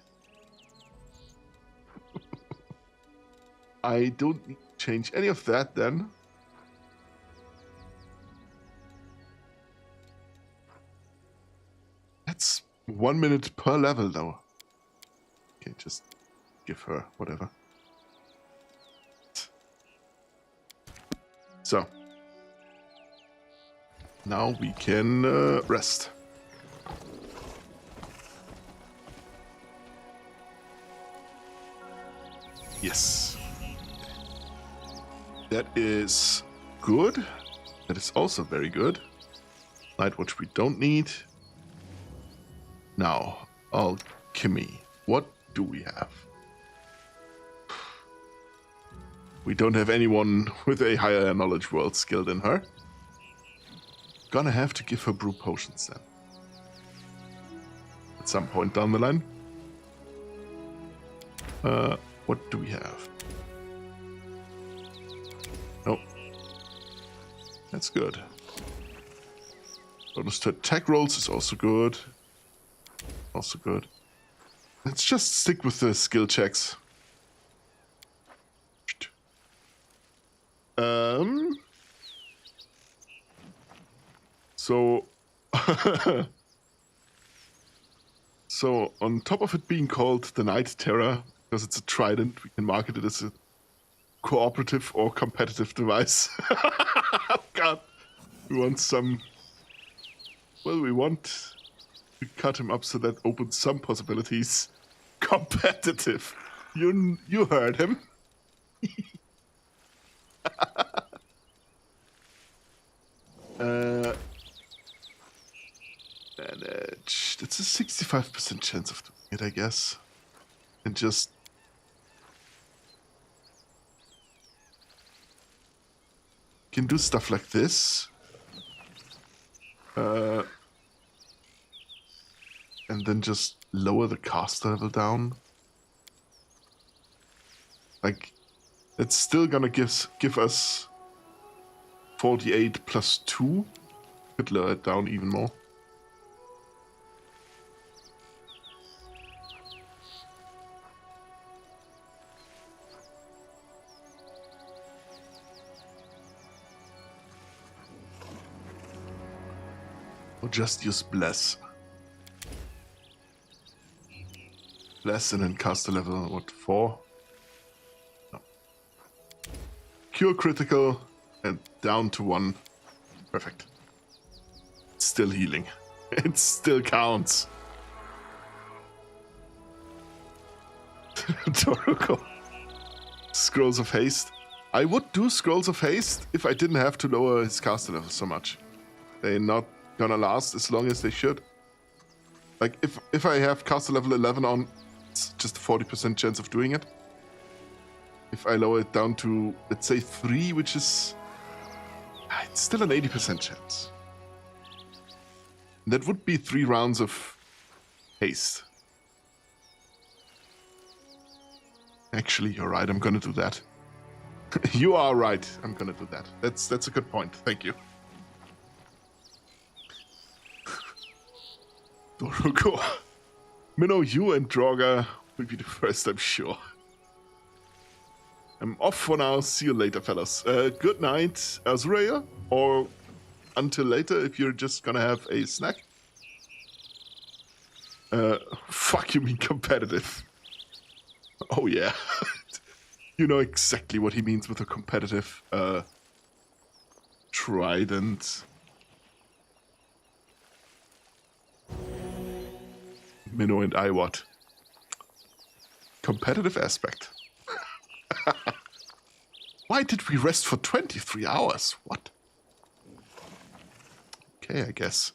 I don't need to change any of that then. That's 1 minute per level though. Okay, just give her whatever. So. Now we can rest. Yes. That is good. That is also very good. Nightwatch we don't need. Now, alchemy. What do we have? We don't have anyone with a higher knowledge world skill than her. Gonna have to give her brew potions then. At some point down the line. What do we have? Oh. That's good. Bonus to attack rolls is also good. Also good. Let's just stick with the skill checks. So... So, on top of it being called the Night Terror, because it's a trident, we can market it as a cooperative or competitive device. Oh god. We want some... Well, we want to cut him up so that opens some possibilities. Competitive. You heard him. Manage. That's a 65% chance of doing it, I guess. And just... can do stuff like this. And then just lower the caster level down. Like, it's still gonna give us 48 plus 2. Could lower it down even more. Or just use Bless. Bless and then caster level, what, 4? No. Cure critical and down to 1. Perfect. It's still healing. It still counts. Toruko. Scrolls of Haste. I would do Scrolls of Haste if I didn't have to lower his caster level so much. They're not gonna last as long as they should. Like, if I have caster level 11 on, it's just a 40% chance of doing it. If I lower it down to, let's say, 3, which is... it's still an 80% chance. That would be 3 rounds of haste. Actually, you're right, I'm gonna do that. You are right, I'm gonna do that. That's a good point, thank you. Doruko. Minnow, you and Draugr will be the first, I'm sure. I'm off for now. See you later, fellas. Good night, Azrael. Or until later, if you're just gonna have a snack. Fuck, you mean competitive. Oh, yeah. You know exactly what he means with a competitive trident. Minnow and I, what? Competitive aspect. Why did we rest for 23 hours? What? Okay, I guess.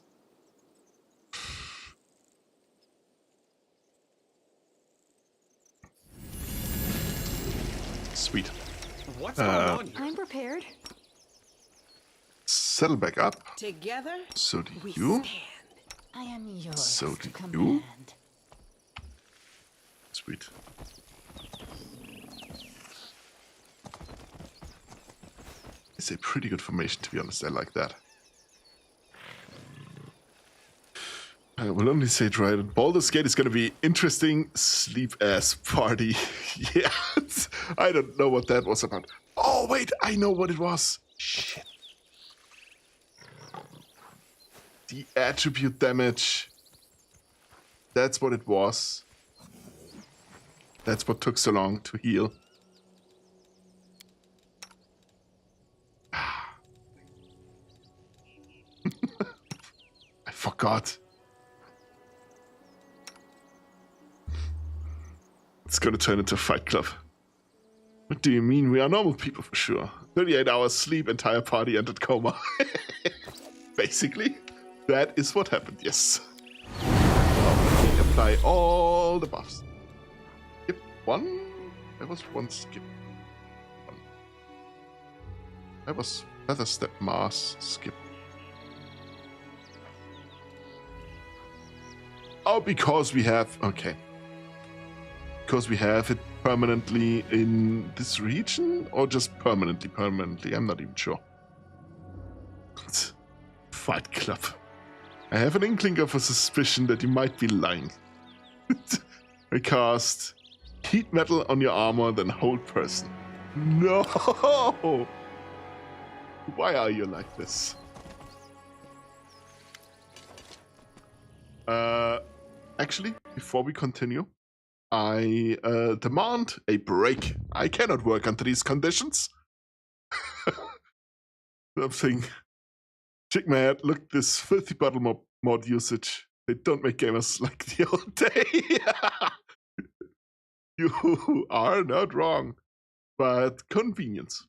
Sweet. What's going on here? I'm prepared. Settle back up. Together, So do we you. stand. I am yours So to do command. you. Sweet. It's a pretty good formation, to be honest. I like that. I will only say Trident. Baldur's Gate is going to be interesting. Sleep-ass party. Yeah. I don't know what that was about. Oh, wait. I know what it was. Shit. The attribute damage. That's what it was. That's what took so long to heal. I forgot. It's gonna turn into a fight club. What do you mean? We are normal people for sure. 38 hours sleep, entire party entered coma. Basically, that is what happened, yes. Now we can apply all the buffs. Skip 1? There was 1 skip. 1. That was Feather Step Mass skip. Oh, because we have... Okay. Because we have it permanently in this region? Or just permanently? Permanently, I'm not even sure. Fight Club. I have an inkling of a suspicion that you might be lying. I cast heat metal on your armor, then hold person. No! Why are you like this? Actually, before we continue, I demand a break. I cannot work under these conditions. Something. Shake my head. Look, this filthy bottle mod usage. They don't make gamers like the old day. You are not wrong. But convenience.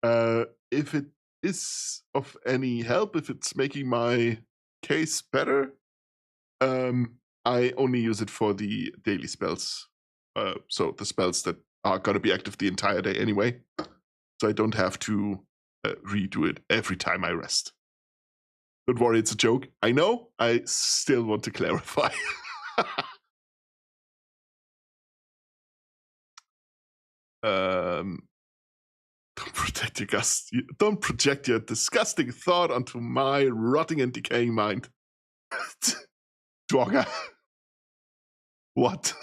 If it is of any help, if it's making my case better, I only use it for the daily spells. So the spells that are going to be active the entire day anyway. So I don't have to redo it every time I rest. Don't worry, it's a joke. I know. I still want to clarify. Don't project your disgusting thought onto my rotting and decaying mind. Dogger. What?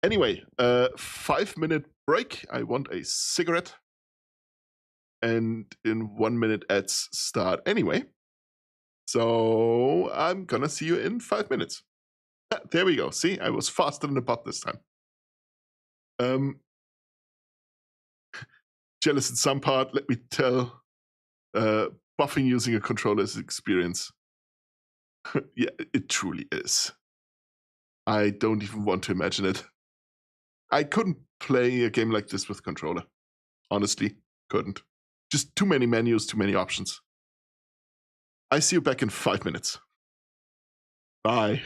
Anyway, 5-minute break. I want a cigarette. And in 1 minute ads start anyway. So I'm gonna see you in 5 minutes. There we go. See, I was faster than a bot this time. Jealous in some part, let me tell. Buffing using a controller is an experience. Yeah, it truly is. I don't even want to imagine it. I couldn't play a game like this with controller. Honestly, couldn't. Just too many menus, too many options. I see you back in 5 minutes. Bye.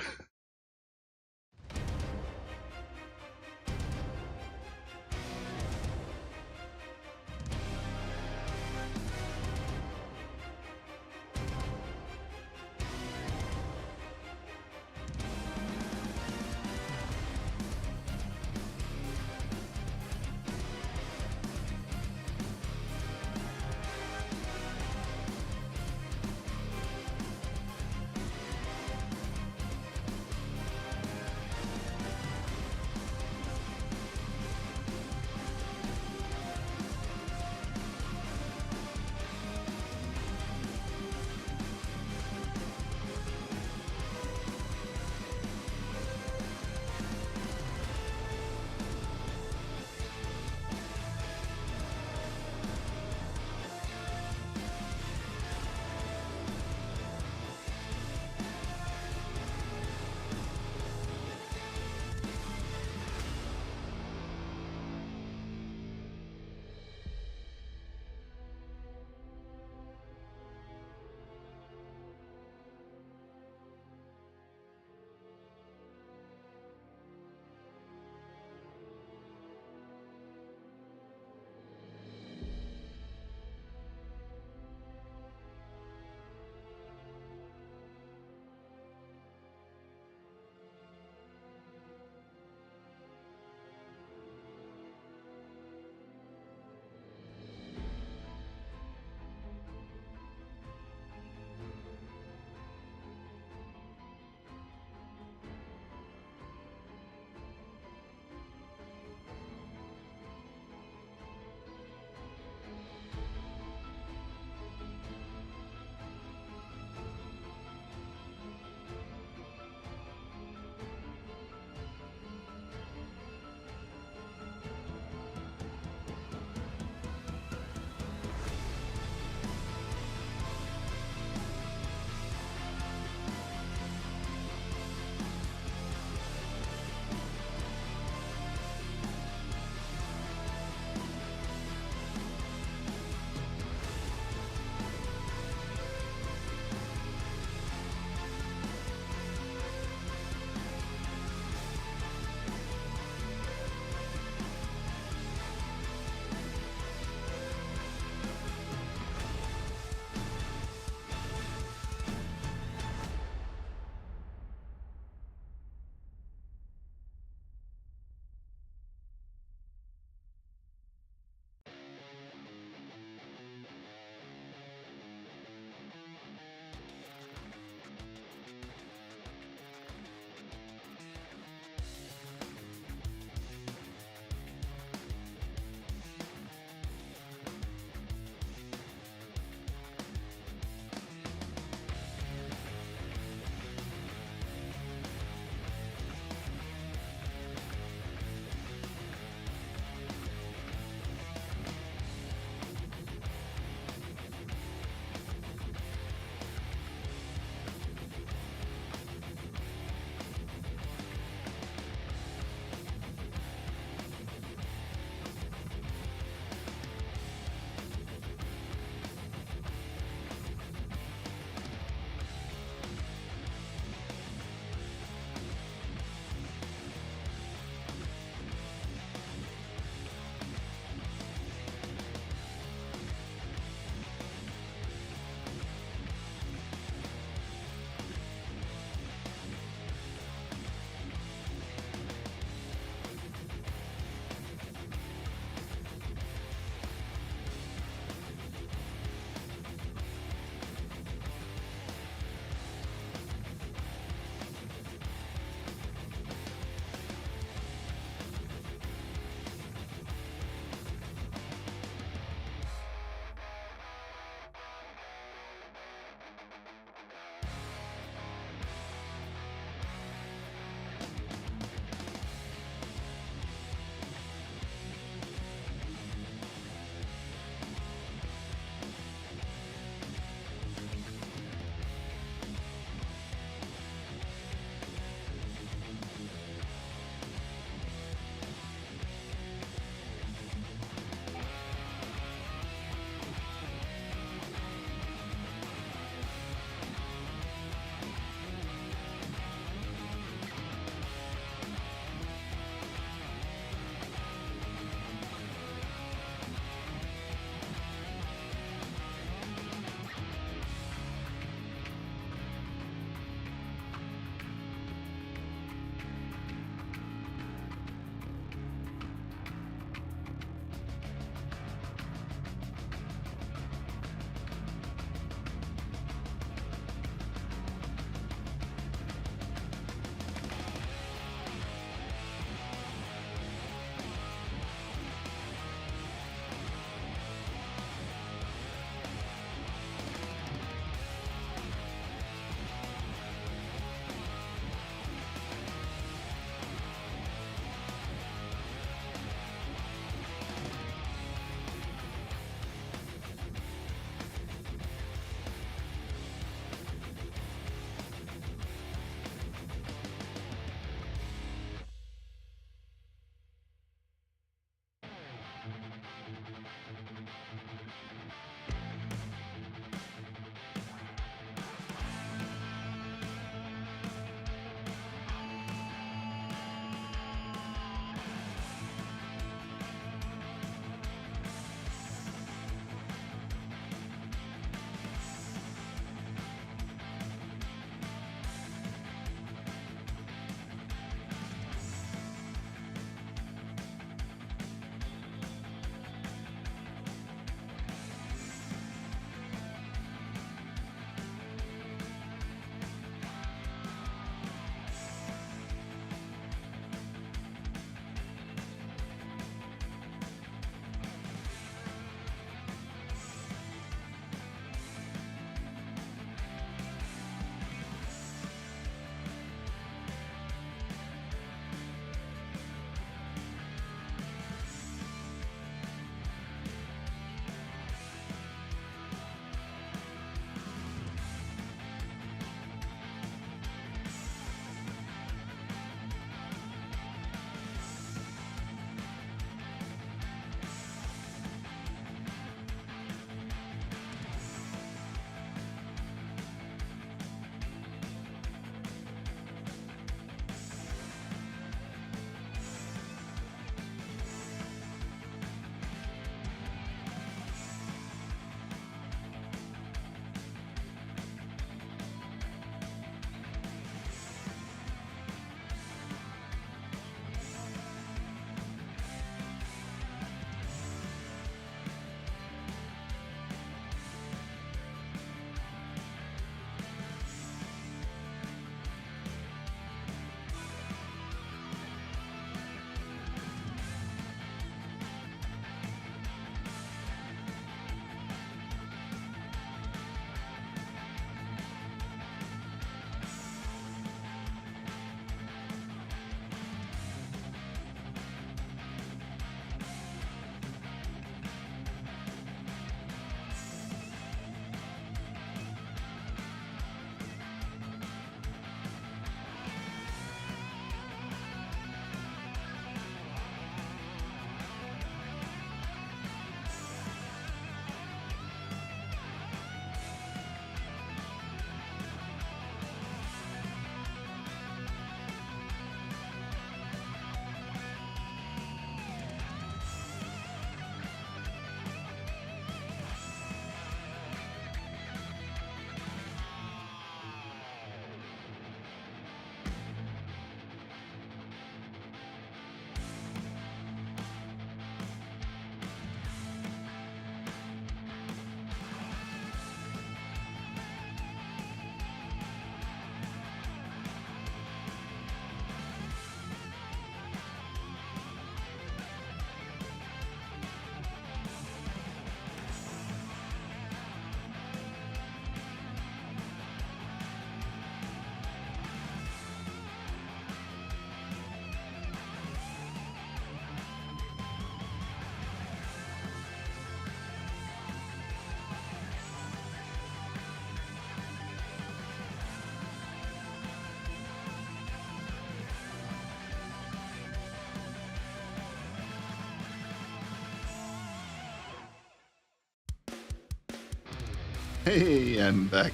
Hey, and back.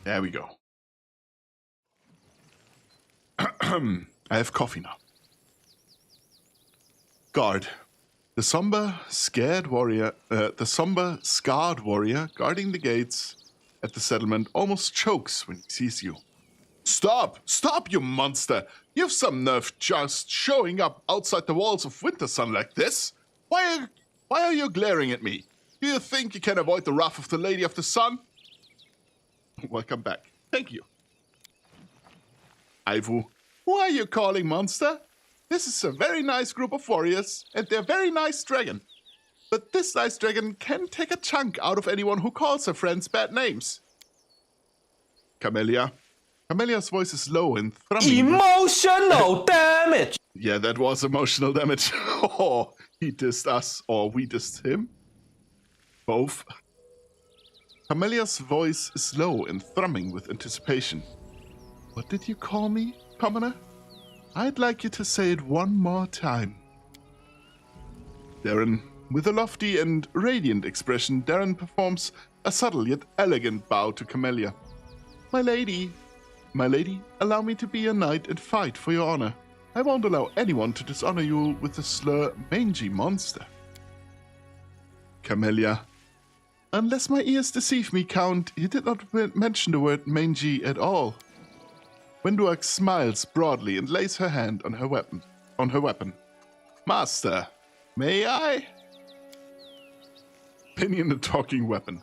There we go. I have coffee now. Guard. The somber, scarred warrior guarding the gates at the settlement almost chokes when he sees you. Stop! Stop, you monster! You've some nerve just showing up outside the walls of Wintersun like this? Why are you glaring at me? Do you think you can avoid the wrath of the Lady of the Sun? Welcome back. Thank you. Aivu, who are you calling monster? This is a very nice group of warriors, and they're very nice dragon. But this nice dragon can take a chunk out of anyone who calls her friends bad names. Camellia. Camellia's voice is low and thrumming. Emotional damage! Yeah, that was emotional damage. Oh, he dissed us, or we dissed him. Both. Camellia's voice is low and thrumming with anticipation. What did you call me, commoner? I'd like you to say it one more time. Darren. With a lofty and radiant expression, Darren performs a subtle yet elegant bow to Camellia. My lady, allow me to be your knight and fight for your honor. I won't allow anyone to dishonor you with the slur mangy monster. Camellia. Unless my ears deceive me, Count, he did not mention the word mangy at all. Wenduak smiles broadly and lays her hand on her weapon. Master, may I? Pinion the talking weapon.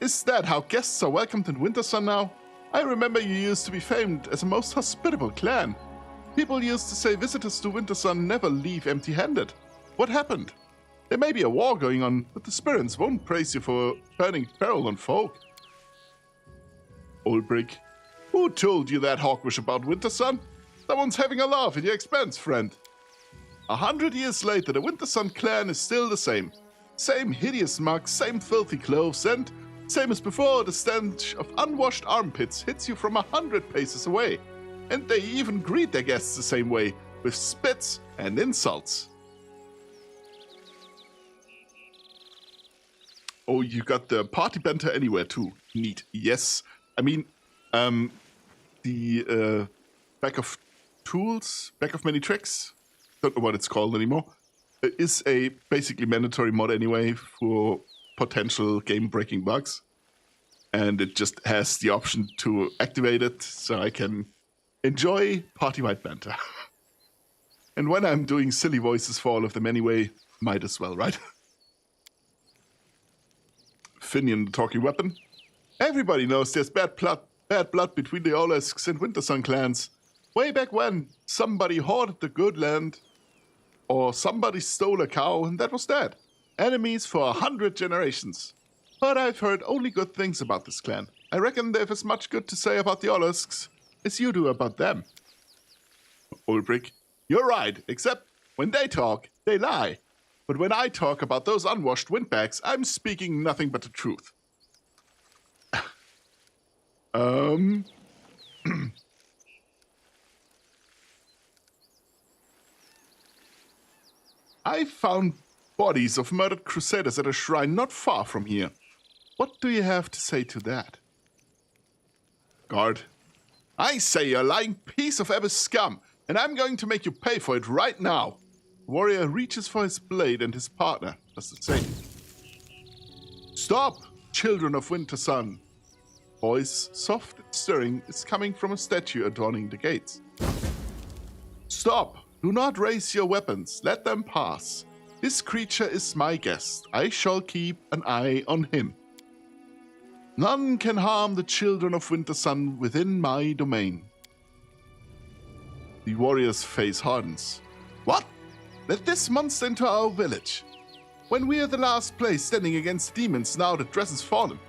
Is that how guests are welcomed in Wintersun now? I remember you used to be famed as a most hospitable clan. People used to say visitors to Wintersun never leave empty-handed. What happened? There may be a war going on, but the spirits won't praise you for turning peril on folk. Ulbrich. Who told you that hogwash about Wintersun? Someone's having a laugh at your expense, friend. 100 years later, the Wintersun clan is still the same. Same hideous mugs, same filthy clothes, and same as before, the stench of unwashed armpits hits you from 100 paces away. And they even greet their guests the same way, with spits and insults. Oh, you got the party banter anywhere too. Neat. Yes. I mean, the Back of Tools, Back of Many Tricks, don't know what it's called anymore, is a basically mandatory mod anyway for potential game-breaking bugs. And it just has the option to activate it so I can enjoy party-wide banter. And when I'm doing silly voices for all of them anyway, might as well, right? Finian, the talking weapon. Everybody knows there's bad blood between the Olasks and Wintersun clans. Way back when, somebody hoarded the good land, or somebody stole a cow, and that was that. Enemies for 100 generations. But I've heard only good things about this clan. I reckon they've as much good to say about the Olasks as you do about them. Ulbrich, you're right, except when they talk, they lie. But when I talk about those unwashed windbags, I'm speaking nothing but the truth. I found bodies of murdered crusaders at a shrine not far from here. What do you have to say to that? Guard. I say you're a lying piece of Abyss scum, and I'm going to make you pay for it right now. The warrior reaches for his blade and his partner does the same. Stop, children of Wintersun. Voice, soft and stirring, is coming from a statue adorning the gates. Stop! Do not raise your weapons. Let them pass. This creature is my guest. I shall keep an eye on him. None can harm the children of Wintersun within my domain. The warrior's face hardens. What? Let this monster into our village. When we are the last place standing against demons now that dress has fallen.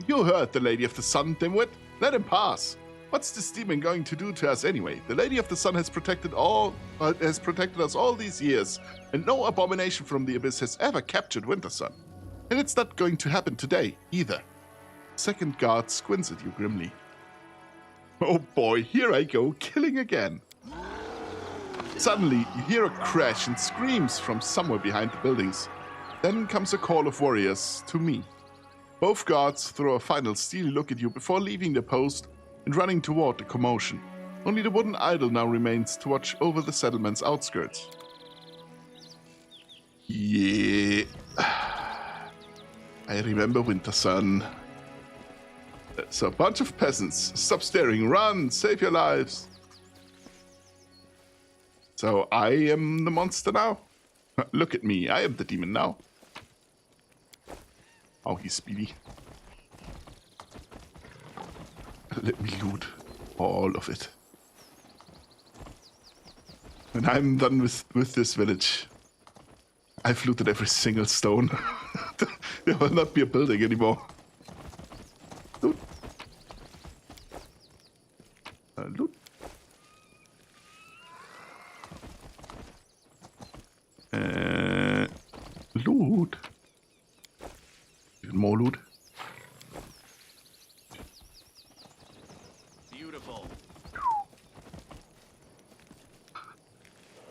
You heard the Lady of the Sun, dimwit. Let him pass. What's this demon going to do to us anyway? The Lady of the Sun has protected us all these years, and no abomination from the Abyss has ever captured Wintersun. And it's not going to happen today, either. Second guard squints at you grimly. Oh boy, here I go, killing again. Suddenly, you hear a crash and screams from somewhere behind the buildings. Then comes a call of warriors to me. Both guards throw a final steely look at you before leaving their post and running toward the commotion. Only the wooden idol now remains to watch over the settlement's outskirts. Yeah. I remember Wintersun. So a bunch of peasants. Stop staring, run, save your lives. So I am the monster now? Look at me, I am the demon now. Oh, he's speedy. Let me loot all of it. When I'm done with this village, I've looted every single stone. There will not be a building anymore. Loot. Loot. Loot. Even more loot. Beautiful.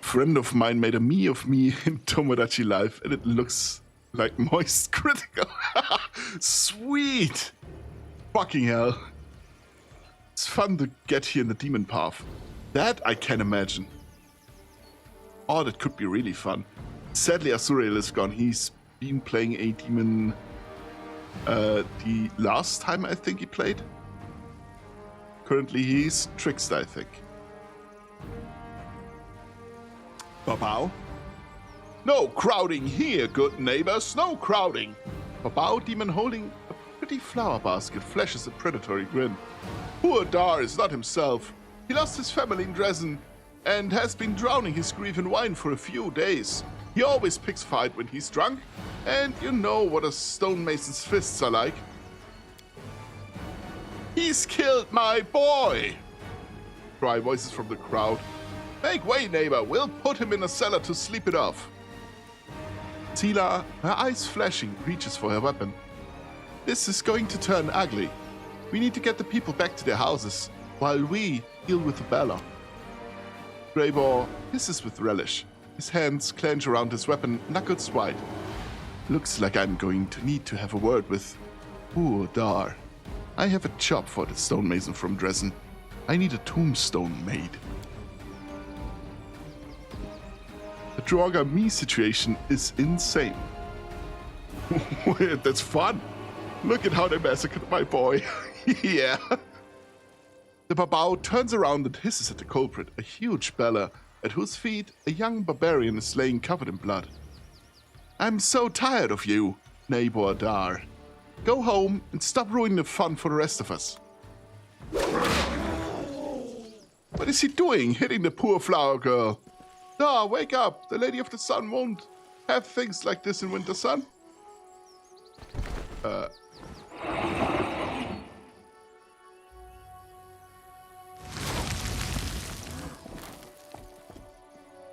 Friend of mine made a me of me in Tomodachi Life, and it looks like moist critical. Sweet! Fucking hell. It's fun to get here in the demon path. That I can imagine. Oh, that could be really fun. Sadly, Azuriel is gone. He's been playing a demon the last time I think he played. Currently, he's Trickster, I think. Babao? No crowding here, good neighbors. No crowding. Babao, demon holding a pretty flower basket, flashes a predatory grin. Poor Dar is not himself. He lost his family in Dresden and has been drowning his grief in wine for a few days. He always picks fight when he's drunk, and you know what a stonemason's fists are like. He's killed my boy! Cry voices from the crowd. Make way, neighbor. We'll put him in a cellar to sleep it off. Tila, her eyes flashing, reaches for her weapon. This is going to turn ugly. We need to get the people back to their houses, while we deal with the Bella. Greybor hisses with relish. His hands clench around his weapon, knuckles wide. Looks like I'm going to need to have a word with WotR. I have a job for the stonemason from Dresden. I need a tombstone made. The Draugr me situation is insane. That's fun. Look at how they massacred my boy. Yeah. The Babao turns around and hisses at the culprit, a huge Bella, at whose feet a young barbarian is laying covered in blood. I'm so tired of you, neighbor Dar. Go home and stop ruining the fun for the rest of us. What is he doing, hitting the poor flower girl? Dar, wake up! The Lady of the Sun won't have things like this in Wintersun.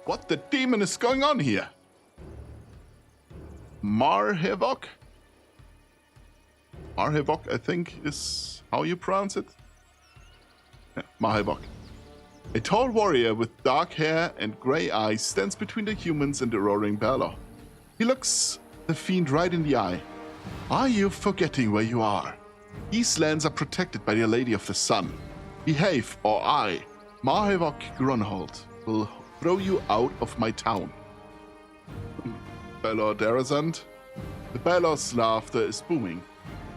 What the demon is going on here? Marhevok? Marhevok, I think, is how you pronounce it. Yeah, Marhevok. A tall warrior with dark hair and gray eyes stands between the humans and the roaring Bella. He looks the fiend right in the eye. Are you forgetting where you are? These lands are protected by the Lady of the Sun. Behave, or I, Marhevok Grunhold, will throw you out of my town. Belor Derazant. The Belor's laughter is booming.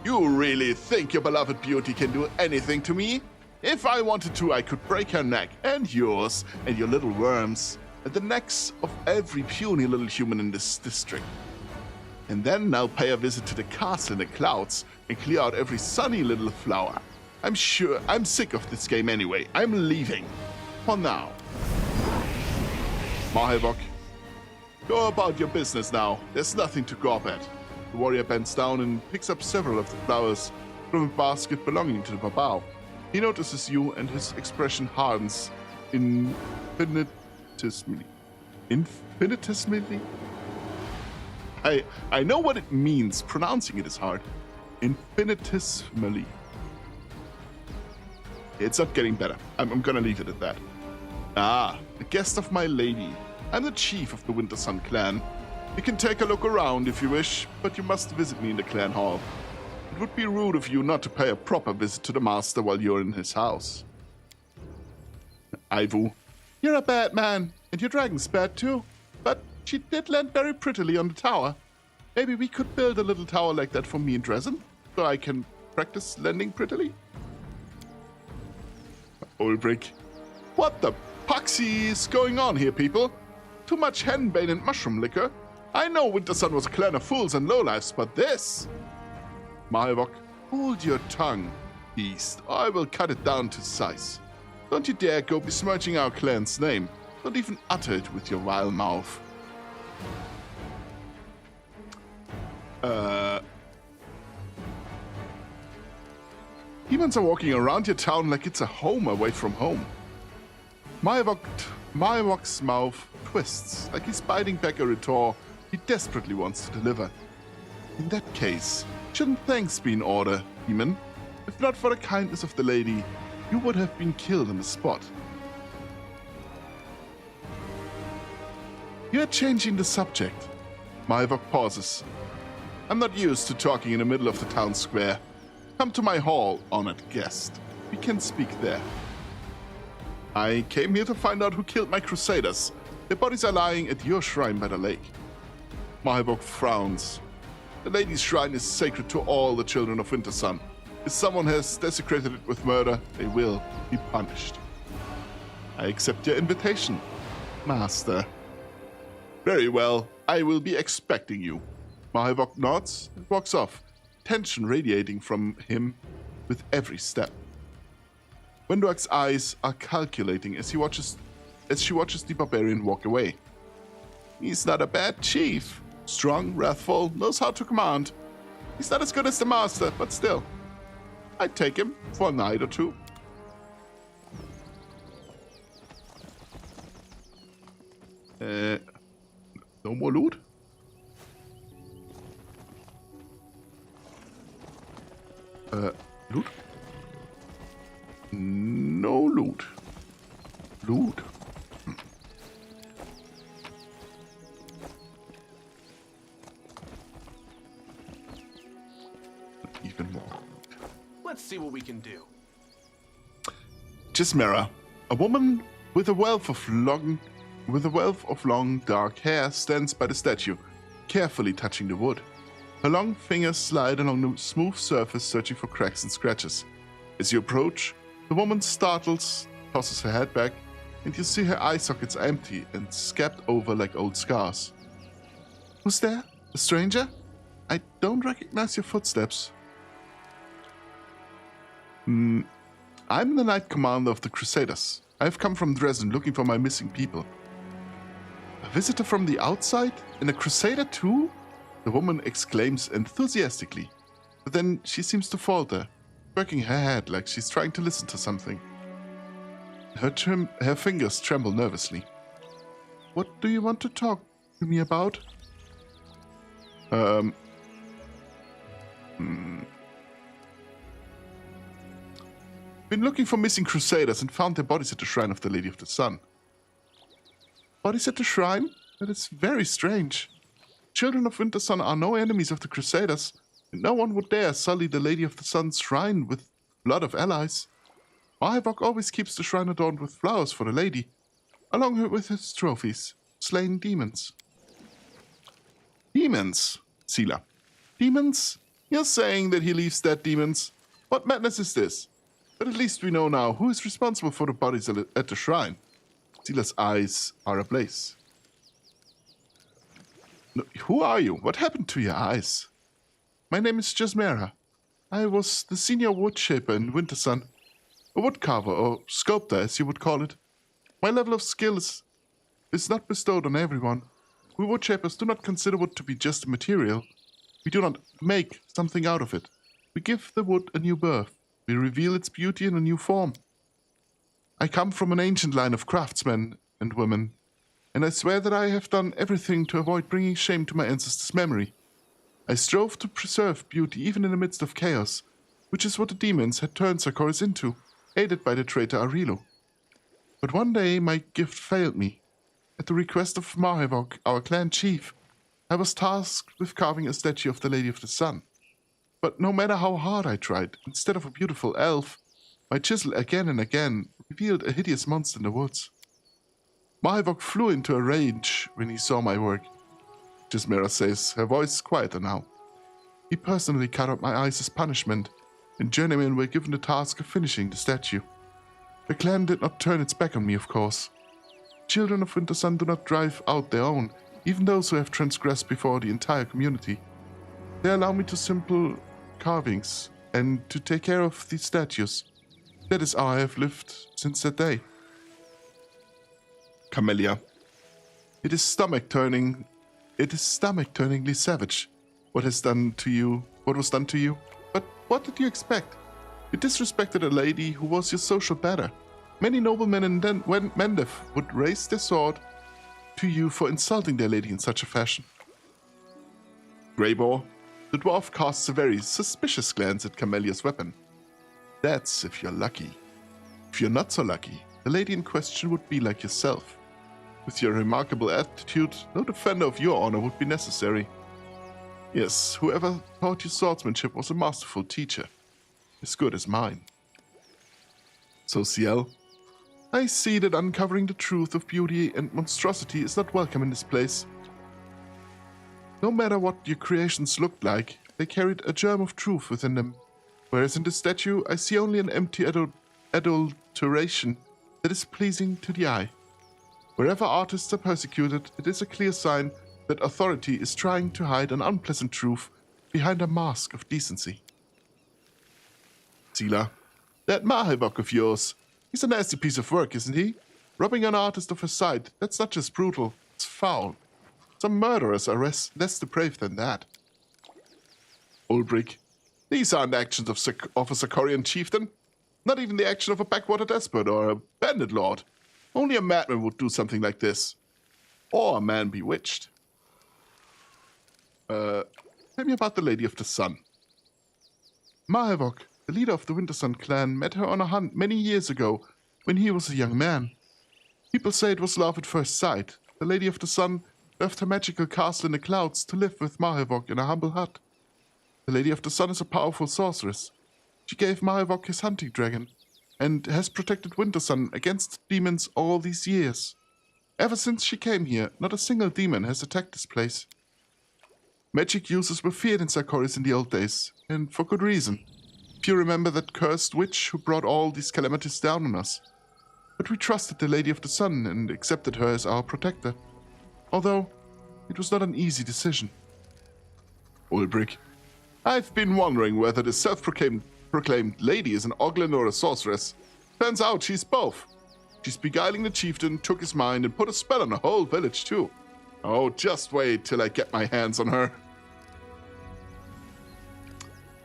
You really think your beloved beauty can do anything to me? If I wanted to, I could break her neck, and yours, and your little worms, and the necks of every puny little human in this district. And then I'll pay a visit to the castle in the clouds and clear out every sunny little flower. I'm sure I'm sick of this game anyway. I'm leaving. For now. Marhevok, go about your business now. There's nothing to gawp at. The warrior bends down and picks up several of the flowers from a basket belonging to the Babao. He notices you and his expression hardens infinitesimally. Infinitesimally? I know what it means. Pronouncing it is hard. Infinitesimally. It's not getting better. I'm gonna leave it at that. Ah, the guest of my lady. I'm the chief of the Wintersun clan. You can take a look around if you wish, but you must visit me in the clan hall. It would be rude of you not to pay a proper visit to the master while you're in his house. Ivu, you're a bad man, and your dragon's bad too. But she did land very prettily on the tower. Maybe we could build a little tower like that for me and Dresden, so I can practice landing prettily. Ulbrich, what the puxy is going on here, people? Too much henbane and mushroom liquor? I know Wintersun was a clan of fools and lowlifes, but this... Mahevok, hold your tongue, beast, or I will cut it down to size. Don't you dare go besmirching our clan's name. Don't even utter it with your vile mouth. Demons are walking around your town like it's a home away from home. Mahevok's mouth twists like he's biting back a retort he desperately wants to deliver. In that case, shouldn't thanks be in order, demon? If not for the kindness of the lady, you would have been killed on the spot. You're changing the subject. Mahevok pauses. I'm not used to talking in the middle of the town square. Come to my hall, honored guest. We can speak there. I came here to find out who killed my crusaders. Their bodies are lying at your shrine by the lake. Mahevok frowns. The lady's shrine is sacred to all the children of Wintersun. If someone has desecrated it with murder, they will be punished. I accept your invitation, master. Very well, I will be expecting you. Mahevok nods and walks off, tension radiating from him with every step. Wendork's eyes are calculating as she watches the barbarian walk away. He's not a bad chief. Strong, wrathful, knows how to command. He's not as good as the master, but still. I'd take him for a night or two. No more loot? Loot? No loot. Loot? Even more. Let's see what we can do. Gismera, a woman with a wealth of long dark hair, stands by the statue, carefully touching the wood. Her long fingers slide along the smooth surface, searching for cracks and scratches. As you approach, the woman startles, tosses her head back, and you see her eye sockets empty and scabbed over like old scars. Who's there? A stranger? I don't recognize your footsteps. I'm the Knight Commander of the Crusaders. I've come from Dresden looking for my missing people. A visitor from the outside? And a Crusader too? The woman exclaims enthusiastically, but then she seems to falter, working her head like she's trying to listen to something. Her fingers tremble nervously. What do you want to talk to me about? Been looking for missing Crusaders and found their bodies at the Shrine of the Lady of the Sun. Bodies at the shrine? That is very strange. Children of Wintersun are no enemies of the Crusaders, and no one would dare sully the Lady of the Sun's shrine with blood of allies. Mahevok always keeps the shrine adorned with flowers for the lady, along with his trophies, slain demons. Demons? Sila. Demons? You're saying that he leaves dead demons? What madness is this? But at least we know now who is responsible for the bodies at the shrine. Sila's eyes are ablaze. No, who are you? What happened to your eyes? My name is Gismera. I was the senior wood shaper in Wintersun. A woodcarver, or sculptor as you would call it. My level of skill is not bestowed on everyone. We wood shapers do not consider wood to be just a material. We do not make something out of it. We give the wood a new birth. We reveal its beauty in a new form. I come from an ancient line of craftsmen and women, and I swear that I have done everything to avoid bringing shame to my ancestors' memory. I strove to preserve beauty even in the midst of chaos, which is what the demons had turned Sarkoris into, aided by the traitor Arilu. But one day my gift failed me. At the request of Mahevok, our clan chief, I was tasked with carving a statue of the Lady of the Sun. But no matter how hard I tried, instead of a beautiful elf, my chisel again and again revealed a hideous monster in the woods. Mahivok flew into a rage when he saw my work. Gismera says, her voice quieter now. He personally cut out my eyes as punishment, and journeymen were given the task of finishing the statue. The clan did not turn its back on me, of course. Children of Wintersun do not drive out their own, even those who have transgressed before the entire community. They allow me to simple carvings and to take care of these statues. That is how I have lived since that day. Camellia. It is stomach-turningly savage what was done to you. But what did you expect? You disrespected a lady who was your social better. Many noblemen in Mendev would raise their sword to you for insulting their lady in such a fashion. Greyboar. The dwarf casts a very suspicious glance at Camellia's weapon. That's if you're lucky. If you're not so lucky, the lady in question would be like yourself. With your remarkable attitude, no defender of your honor would be necessary. Yes, whoever taught you swordsmanship was a masterful teacher, as good as mine. So, Ciel, I see that uncovering the truth of beauty and monstrosity is not welcome in this place. No matter what your creations looked like, they carried a germ of truth within them, whereas in the statue I see only an empty adulteration that is pleasing to the eye. Wherever artists are persecuted, it is a clear sign that authority is trying to hide an unpleasant truth behind a mask of decency. Sila, that Mahivok of yours, he's a nasty piece of work, isn't he? Robbing an artist of his sight, that's not just brutal, it's foul. Some murderers are less depraved than that. Ulbrich, these aren't actions of a Sakorian chieftain. Not even the action of a backwater despot or a bandit lord. Only a madman would do something like this. Or a man bewitched. Tell me about the Lady of the Sun. Mahivok, the leader of the Wintersun clan, met her on a hunt many years ago when he was a young man. People say it was love at first sight. The Lady of the Sun left her magical castle in the clouds to live with Mahivok in a humble hut. The Lady of the Sun is a powerful sorceress. She gave Mahivok his hunting dragon, and has protected Wintersun against demons all these years. Ever since she came here, not a single demon has attacked this place. Magic users were feared in Sarkoris in the old days, and for good reason. If you remember that cursed witch who brought all these calamities down on us. But we trusted the Lady of the Sun and accepted her as our protector. Although, it was not an easy decision. Ulbrich, I've been wondering whether the self-proclaimed lady is an oglin or a sorceress. Turns out she's both. She's beguiling the chieftain, took his mind, and put a spell on the whole village, too. Oh, just wait till I get my hands on her.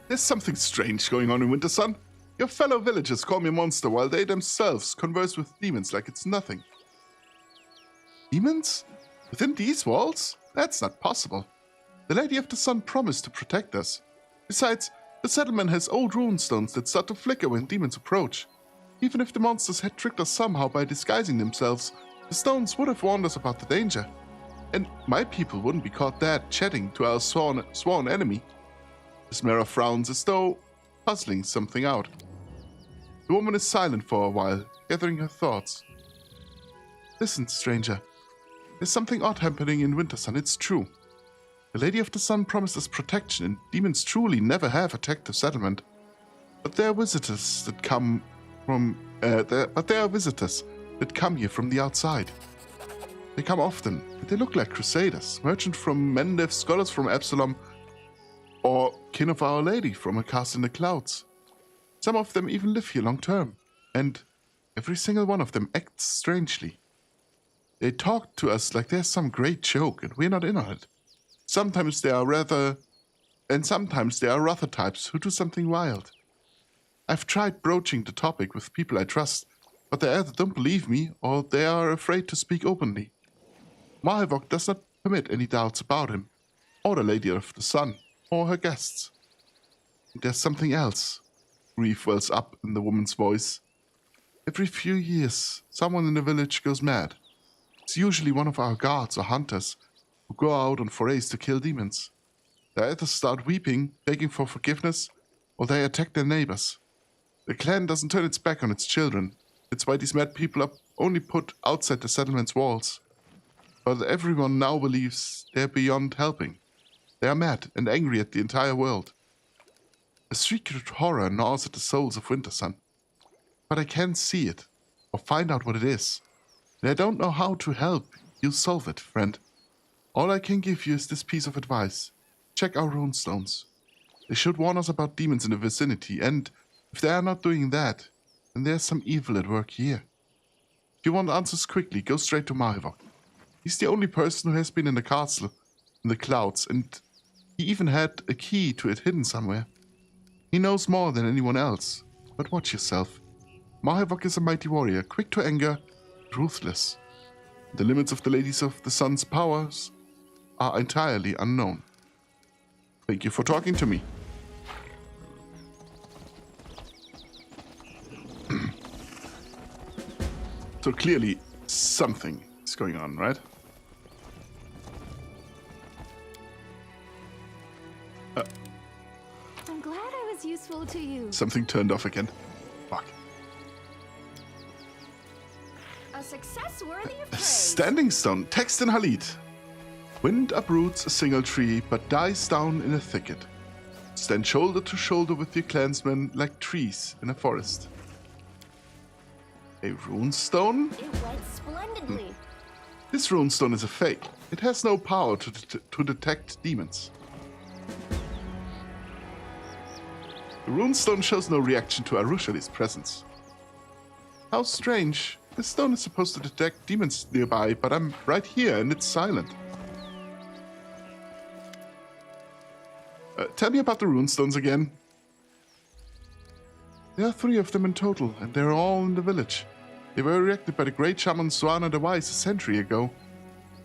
There's something strange going on in Wintersun. Your fellow villagers call me a monster while they themselves converse with demons like it's nothing. Demons? Within these walls? That's not possible. The Lady of the Sun promised to protect us. Besides, the settlement has old runestones that start to flicker when demons approach. Even if the monsters had tricked us somehow by disguising themselves, the stones would have warned us about the danger. And my people wouldn't be caught dead chatting to our sworn enemy. Ismera frowns as though puzzling something out. The woman is silent for a while, gathering her thoughts. Listen, stranger. There's something odd happening in Wintersun, it's true. The Lady of the Sun promised us protection, and demons truly never have attacked the settlement. But there are visitors that come here from the outside. They come often, but they look like crusaders, merchants from Mendev, scholars from Absalom, or kin of Our Lady from a castle in the clouds. Some of them even live here long term, and every single one of them acts strangely. They talk to us like there's some great joke, and we're not in on it. Sometimes they are rather types who do something wild. I've tried broaching the topic with people I trust, but they either don't believe me or they are afraid to speak openly. Mahivok does not permit any doubts about him, or the Lady of the Sun, or her guests. There's something else. Grief wells up in the woman's voice. Every few years, someone in the village goes mad. It's usually one of our guards or hunters who go out on forays to kill demons. They either start weeping, begging for forgiveness, or they attack their neighbors. The clan doesn't turn its back on its children. It's why these mad people are only put outside the settlement's walls. But everyone now believes they're beyond helping. They are mad and angry at the entire world. A secret horror gnaws at the souls of Wintersun. But I can't see it, or find out what it is. And I don't know how to help you solve it, friend. All I can give you is this piece of advice. Check our runestones. They should warn us about demons in the vicinity, and if they are not doing that, then there's some evil at work here. If you want answers quickly, go straight to Mahivok. He's the only person who has been in the castle, in the clouds, and he even had a key to it hidden somewhere. He knows more than anyone else, but watch yourself. Mahivok is a mighty warrior, quick to anger, ruthless. The limits of the Ladies of the Sun's powers are entirely unknown. Thank you for talking to me. So clearly, something is going on, right? I'm glad I was useful to you. Something turned off again. Fuck. A success worthy of praise. Standing stone, text in Halit. Wind uproots a single tree, but dies down in a thicket. Stand shoulder to shoulder with your clansmen like trees in a forest. A runestone? It went splendidly. This runestone is a fake. It has no power to detect demons. The runestone shows no reaction to Arushali's presence. How strange. This stone is supposed to detect demons nearby, but I'm right here and it's silent. Tell me about the runestones again. There are 3 of them in total, and they're all in the village. They were erected by the great shaman Suana the Wise a century ago,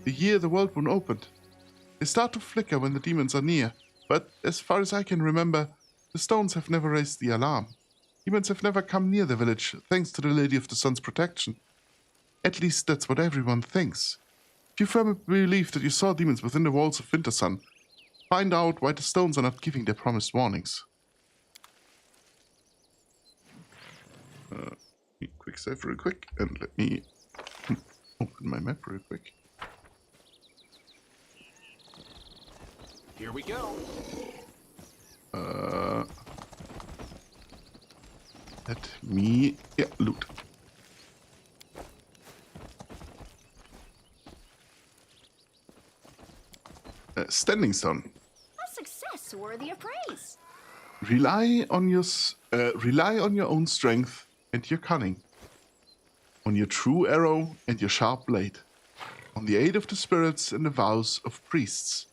the year the world rune opened. They start to flicker when the demons are near, but as far as I can remember, the stones have never raised the alarm. Demons have never come near the village, thanks to the Lady of the Sun's protection. At least that's what everyone thinks. If you firmly believe that you saw demons within the walls of Wintersun, find out why the stones are not giving their promised warnings. Quick save real quick, and let me open my map real quick. Here we go. Let me... yeah, loot. Standing stone. A success worthy of praise. Rely on your own strength and your cunning. On your true arrow and your sharp blade. On the aid of the spirits and the vows of priests.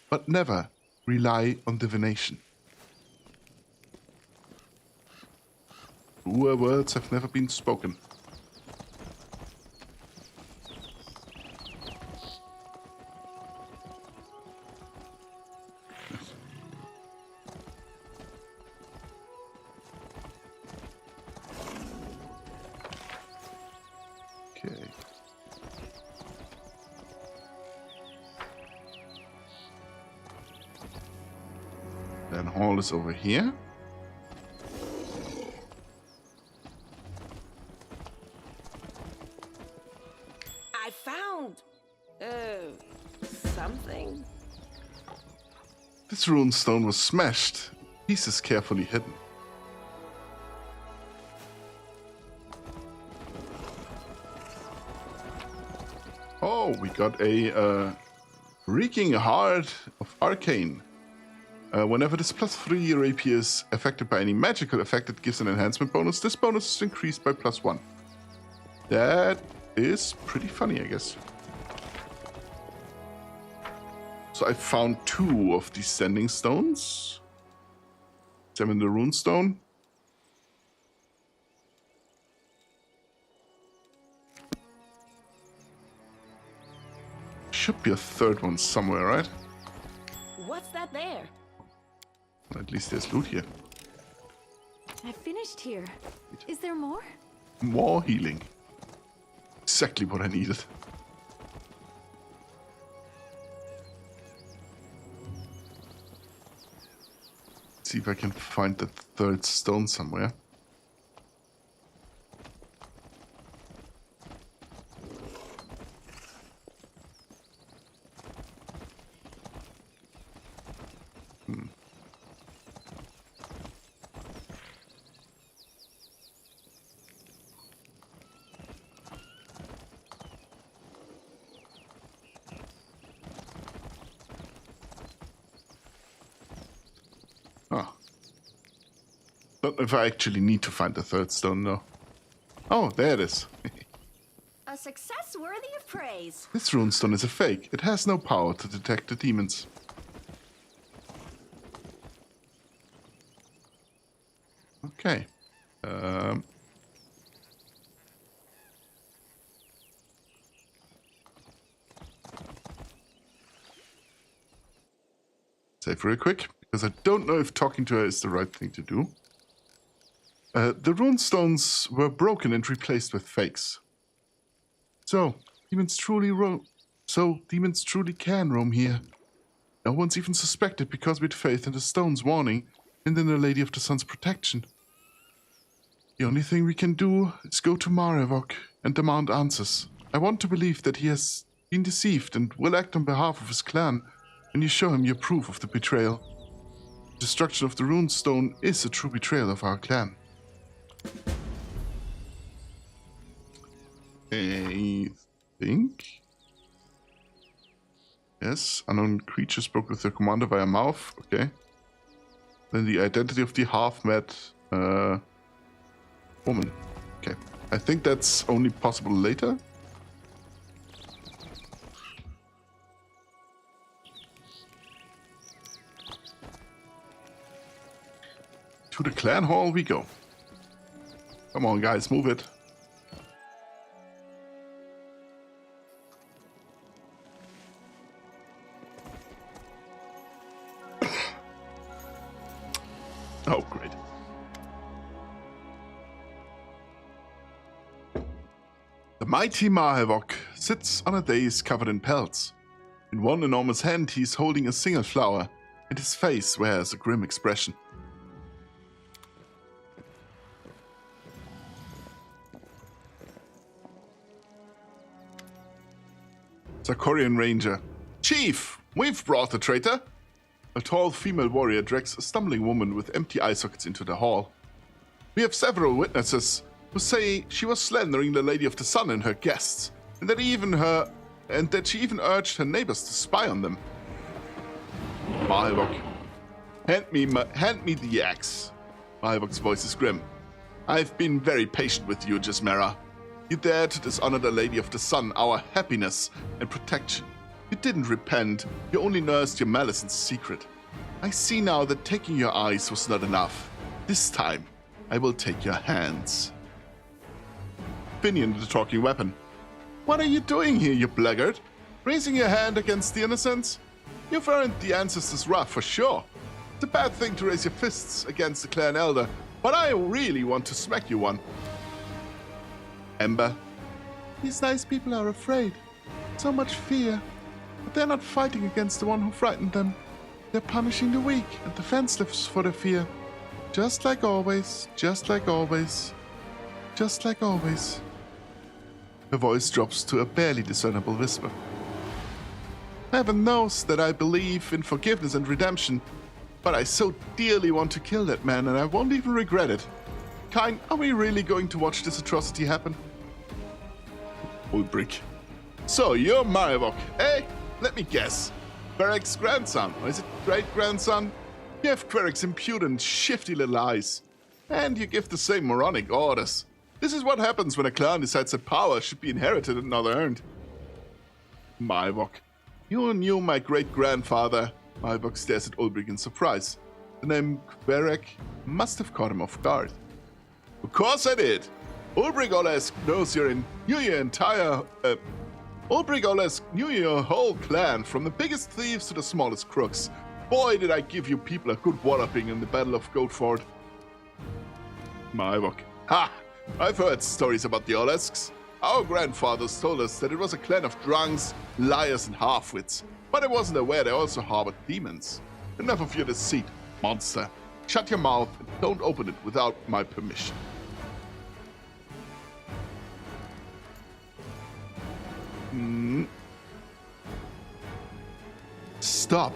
But never rely on divination. Truer words have never been spoken. Okay. Then hall is over here. I found something. This runestone was smashed, pieces carefully hidden. Oh, we got a Reeking Heart of Arcane. Whenever this +3 rapier is affected by any magical effect that gives an enhancement bonus, this bonus is increased by +1. That is pretty funny, I guess. So I found 2 of these standing stones. Examine the runestone. Should be a 3rd one somewhere, right? What's that there? At least there's loot here. I finished here. Is there more? More healing. Exactly what I needed. see if I can find the third stone somewhere. Don't know if I actually need to find the third stone, though. Oh, there it is. A success worthy of praise. This runestone is a fake. It has no power to detect the demons. Okay. Save real quick, because I don't know if talking to her is the right thing to do. The runestones were broken and replaced with fakes. So, demons truly can roam here. No one's even suspected because we had faith in the stone's warning and in the Lady of the Sun's protection. The only thing we can do is go to Marevok and demand answers. I want to believe that he has been deceived and will act on behalf of his clan when you show him your proof of the betrayal. The destruction of the runestone is a true betrayal of our clan. I think. Yes, unknown creature spoke with their commander via mouth. Okay. Then the identity of the half-mad woman. Okay. I think that's only possible later. To the clan hall we go. Come on, guys, move it. Oh, great. The mighty Marevok sits on a dais covered in pelts. In one enormous hand he is holding a single flower, and his face wears a grim expression. Zakorian Ranger. Chief, we've brought the traitor. A tall female warrior drags a stumbling woman with empty eye sockets into the hall. We have several witnesses who say she was slandering the Lady of the Sun and her guests, and that she even urged her neighbors to spy on them. Marevok, hand me the axe. Marevok's voice is grim. I've been very patient with you, Jesmera. You dared to dishonor the Lady of the Sun, our happiness and protection. You didn't repent, you only nursed your malice in secret. I see now that taking your eyes was not enough. This time, I will take your hands. Finian the talking weapon. What are you doing here, you blackguard? Raising your hand against the innocents? You've earned the ancestors' wrath for sure. It's a bad thing to raise your fists against the clan elder, but I really want to smack you one. Ember. These nice people are afraid. So much fear. But they're not fighting against the one who frightened them. They're punishing the weak and defenseless for their fear. Just like always, just like always, just like always. Her voice drops to a barely discernible whisper. Heaven knows that I believe in forgiveness and redemption, but I so dearly want to kill that man and I won't even regret it. Kain, are we really going to watch this atrocity happen? Ulbrich. So, you're Marevok, eh? Let me guess. Queric's grandson, or is it great-grandson? You have Queric's impudent, shifty little eyes. And you give the same moronic orders. This is what happens when a clan decides that power should be inherited and not earned. Marevok. You knew my great-grandfather. Marevok stares at Ulbrich in surprise. The name Queric must have caught him off guard. Of course I did. Ulbrich Olesk knows Ulbrich Olesk knew your whole clan, from the biggest thieves to the smallest crooks. Boy, did I give you people a good walloping in the Battle of Goatford. Marevok. Ha! I've heard stories about the Olesks. Our grandfathers told us that it was a clan of drunks, liars, and half-wits. But I wasn't aware they also harbored demons. Enough of your deceit, monster. Shut your mouth and don't open it without my permission. Stop.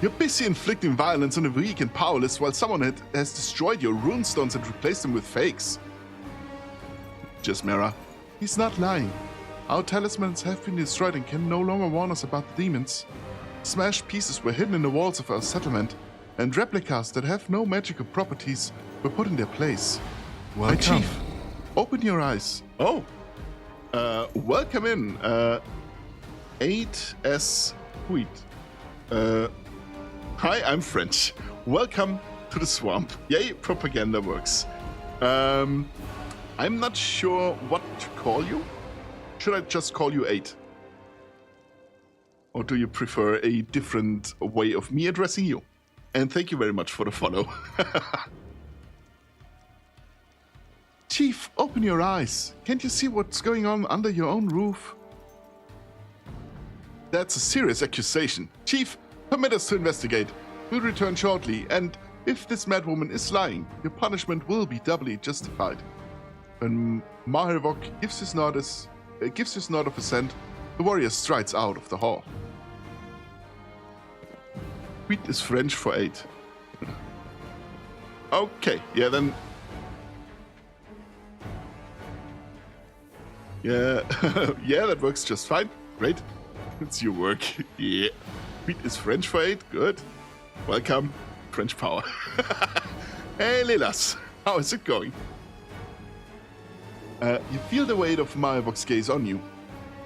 You're busy inflicting violence on the weak and powerless while someone has destroyed your runestones and replaced them with fakes. Jasmira, he's not lying. Our talismans have been destroyed and can no longer warn us about the demons. Smashed pieces were hidden in the walls of our settlement, and replicas that have no magical properties were put in their place. My chief, open your eyes. Oh, welcome in, 8S Wheat. Hi, I'm French. Welcome to the swamp. Yay, propaganda works. I'm not sure what to call you. Should I just call you 8? Or do you prefer a different way of me addressing you? And thank you very much for the follow. Chief, open your eyes. Can't you see what's going on under your own roof? That's a serious accusation. Chief, permit us to investigate. We'll return shortly, and if this madwoman is lying, your punishment will be doubly justified. When Mahervok gives his nod of assent, the warrior strides out of the hall. Wheat is French for 8. Okay, yeah then. Yeah, yeah, that works just fine. Great. It's your work. Yeah. Wheat is French for 8. Good. Welcome. French power. Hey, Lilas. How is it going? You feel the weight of Mahervok's gaze on you.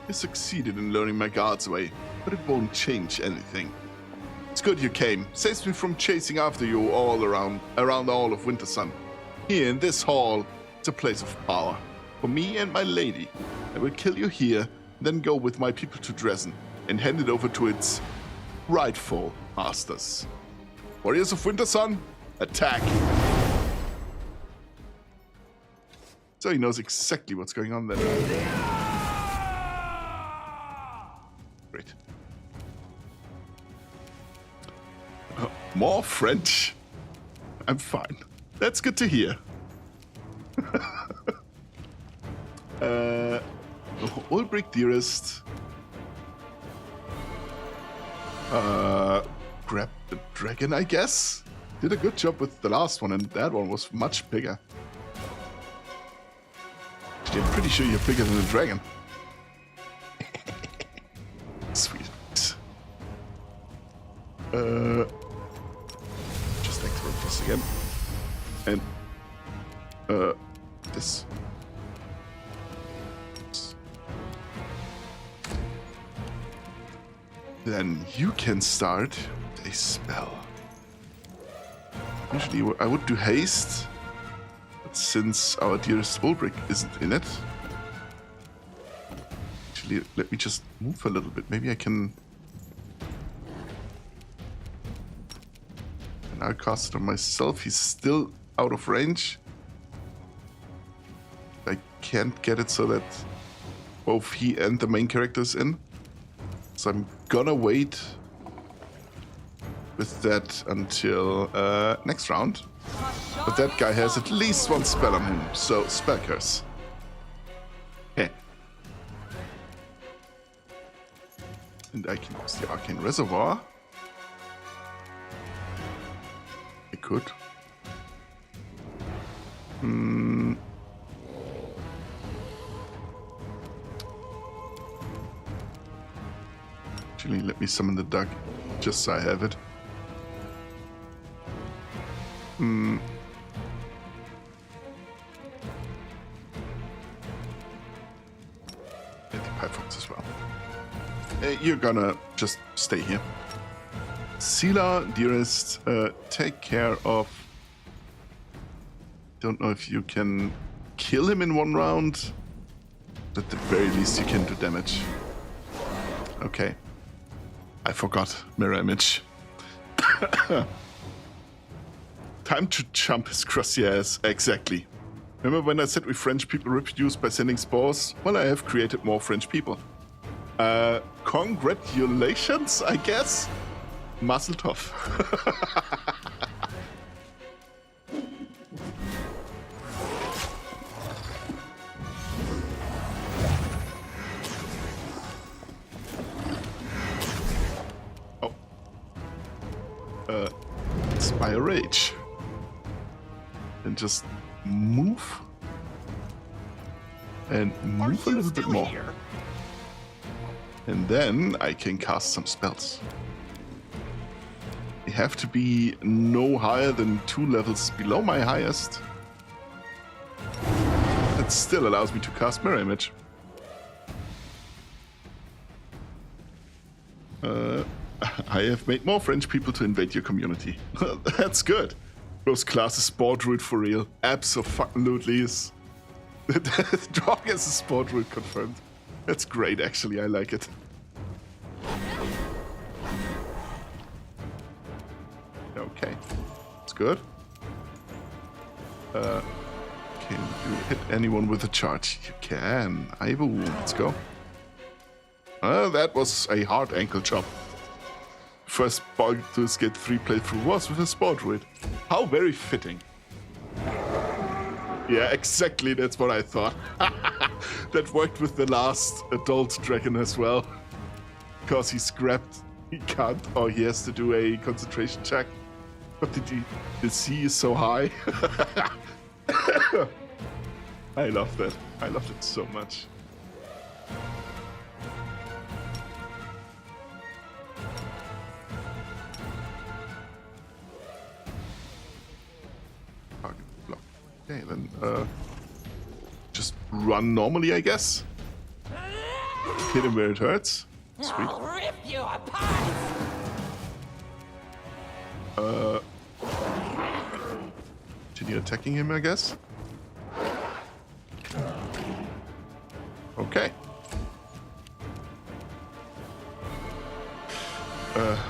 You succeeded in learning my guard's way, but it won't change anything. It's good you came. Saves me from chasing after you all around all of Wintersun. Here in this hall, it's a place of power. For me and my lady. I will kill you here, then go with my people to Dresden and hand it over to its rightful masters. Warriors of Wintersun, attack! So he knows exactly what's going on there. Great. More French. I'm fine. That's good to hear. Ulbrich, dearest. Grab the dragon, I guess? Did a good job with the last one, and that one was much bigger. Actually, I'm pretty sure you're bigger than a dragon. Sweet. Just activate this again. And, this. Then you can start a spell. Usually I would do haste, but since our dearest Ulbrich isn't in it, actually let me just move a little bit. Maybe I can. And I'll cast it on myself. He's still out of range. I can't get it so that both he and the main character is in. So I'm gonna wait with that until next round. But that guy has at least one spell on him, so spell curse. Heh. And I can use the Arcane Reservoir. I could. Actually, let me summon the duck, just so I have it. Yeah, the Pie Fox as well. You're gonna just stay here. Sela, dearest, take care of... Don't know if you can kill him in one round. But at the very least, you can do damage. Okay. I forgot mirror image. Time to jump his crusty ass. Exactly. Remember when I said we French people reproduce by sending spores? Well, I have created more French people. Congratulations, I guess. Mazel tov. higher rage. And just move. And move a little bit more. And then I can cast some spells. They have to be no higher than 2 levels below my highest. That still allows me to cast Mirror Image. I have made more French people to invade your community. That's good. Those classes sport druid for real. Abso-fucking-lutely is. Drog as a sport druid confirmed. That's great, actually. I like it. Okay. That's good. Can you hit anyone with a charge? You can. Ivo, let's go. That was a hard ankle chop. First Baldur's Gate 3 playthrough was with a sport druid. How very fitting. Yeah, exactly, that's what I thought. That worked with the last adult dragon as well. Because he's scrapped, he can't, or he has to do a concentration check. But the C is so high. I love that. I loved it so much. Okay, then just run normally, I guess. Hit him where it hurts. Sweet. I'll rip you apart. Continue attacking him, I guess. Okay.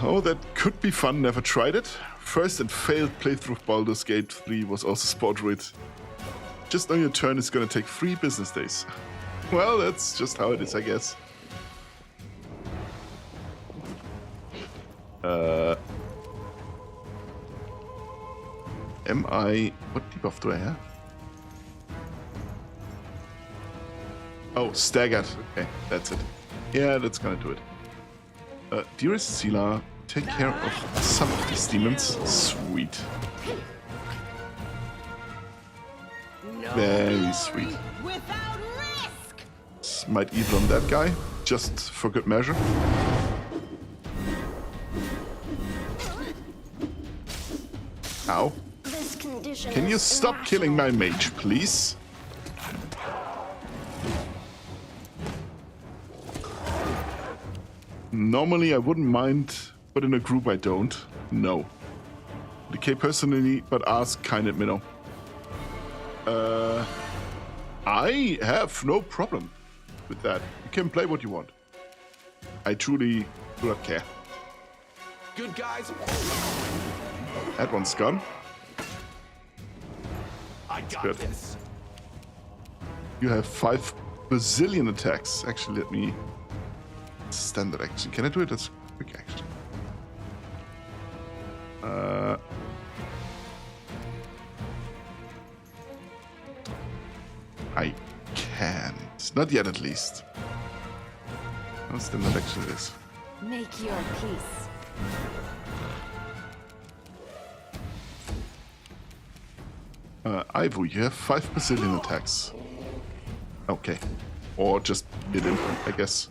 Oh, that could be fun. Never tried it. First and failed playthrough of Baldur's Gate 3 was also sport druid. Just on your turn, it's gonna take 3 business days. Well, that's just how it is, I guess. What debuff do I have? Oh, staggered. Okay, that's it. Yeah, that's gonna do it. Dearest Sela, take care of some of these demons. Sweet. Very sweet. Smite evil on that guy, just for good measure. Ow. Can you stop killing my mage, please? Normally I wouldn't mind, but in a group I don't. No. DK personally, but ask kind of minnow. I have no problem with that. You can play what you want. I truly do not care. Good guys. That one's gone. I got Good. this. You have 5 bazillion attacks. Actually, let me... Standard action. Can I do it as quick action? I can't. Not yet, at least. No standard action it is. Make your peace. Ivo, you have 5 bazillion attacks. Okay. Or just hit him, I guess.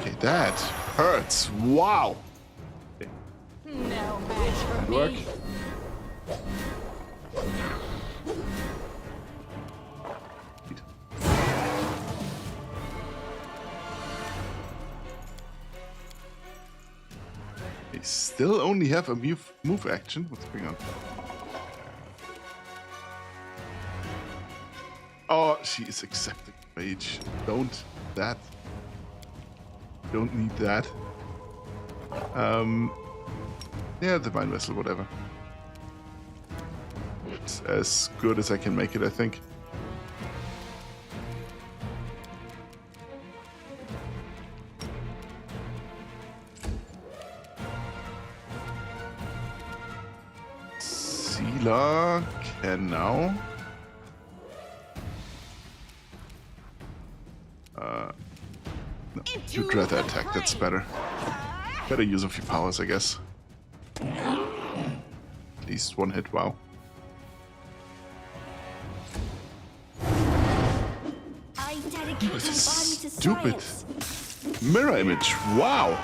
Okay, that hurts. Wow. Okay. No match for Good work. me. They still only have a move action. What's going on? Oh, she is accepting rage. Don't that. Don't need that. Yeah, Divine Vessel, whatever. It's as good as I can make it, I think. Sela can now. No, you'd rather attack, that's better. Better use of your powers, I guess. At least one hit, wow. I dedicate my body to Stupid science. mirror image, wow.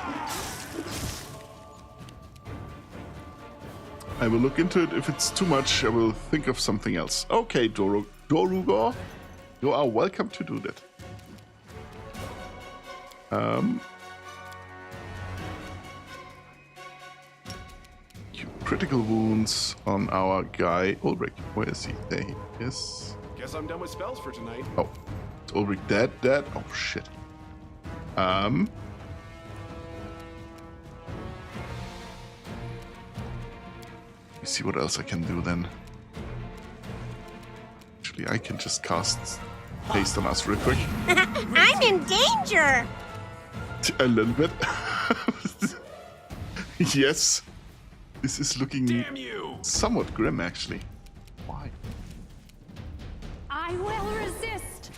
I will look into it. If it's too much, I will think of something else. Okay, Dorugor, you are welcome to do that. Critical wounds on our guy Ulrich. Where is he? There he is. Guess I'm done with spells for tonight. Oh, is Ulrich dead? Oh shit. Let me see what else I can do then. Actually, I can just cast haste on us real quick. I'm in danger! A little bit. Yes. This is looking Damn you! somewhat grim, actually. Why? I will resist.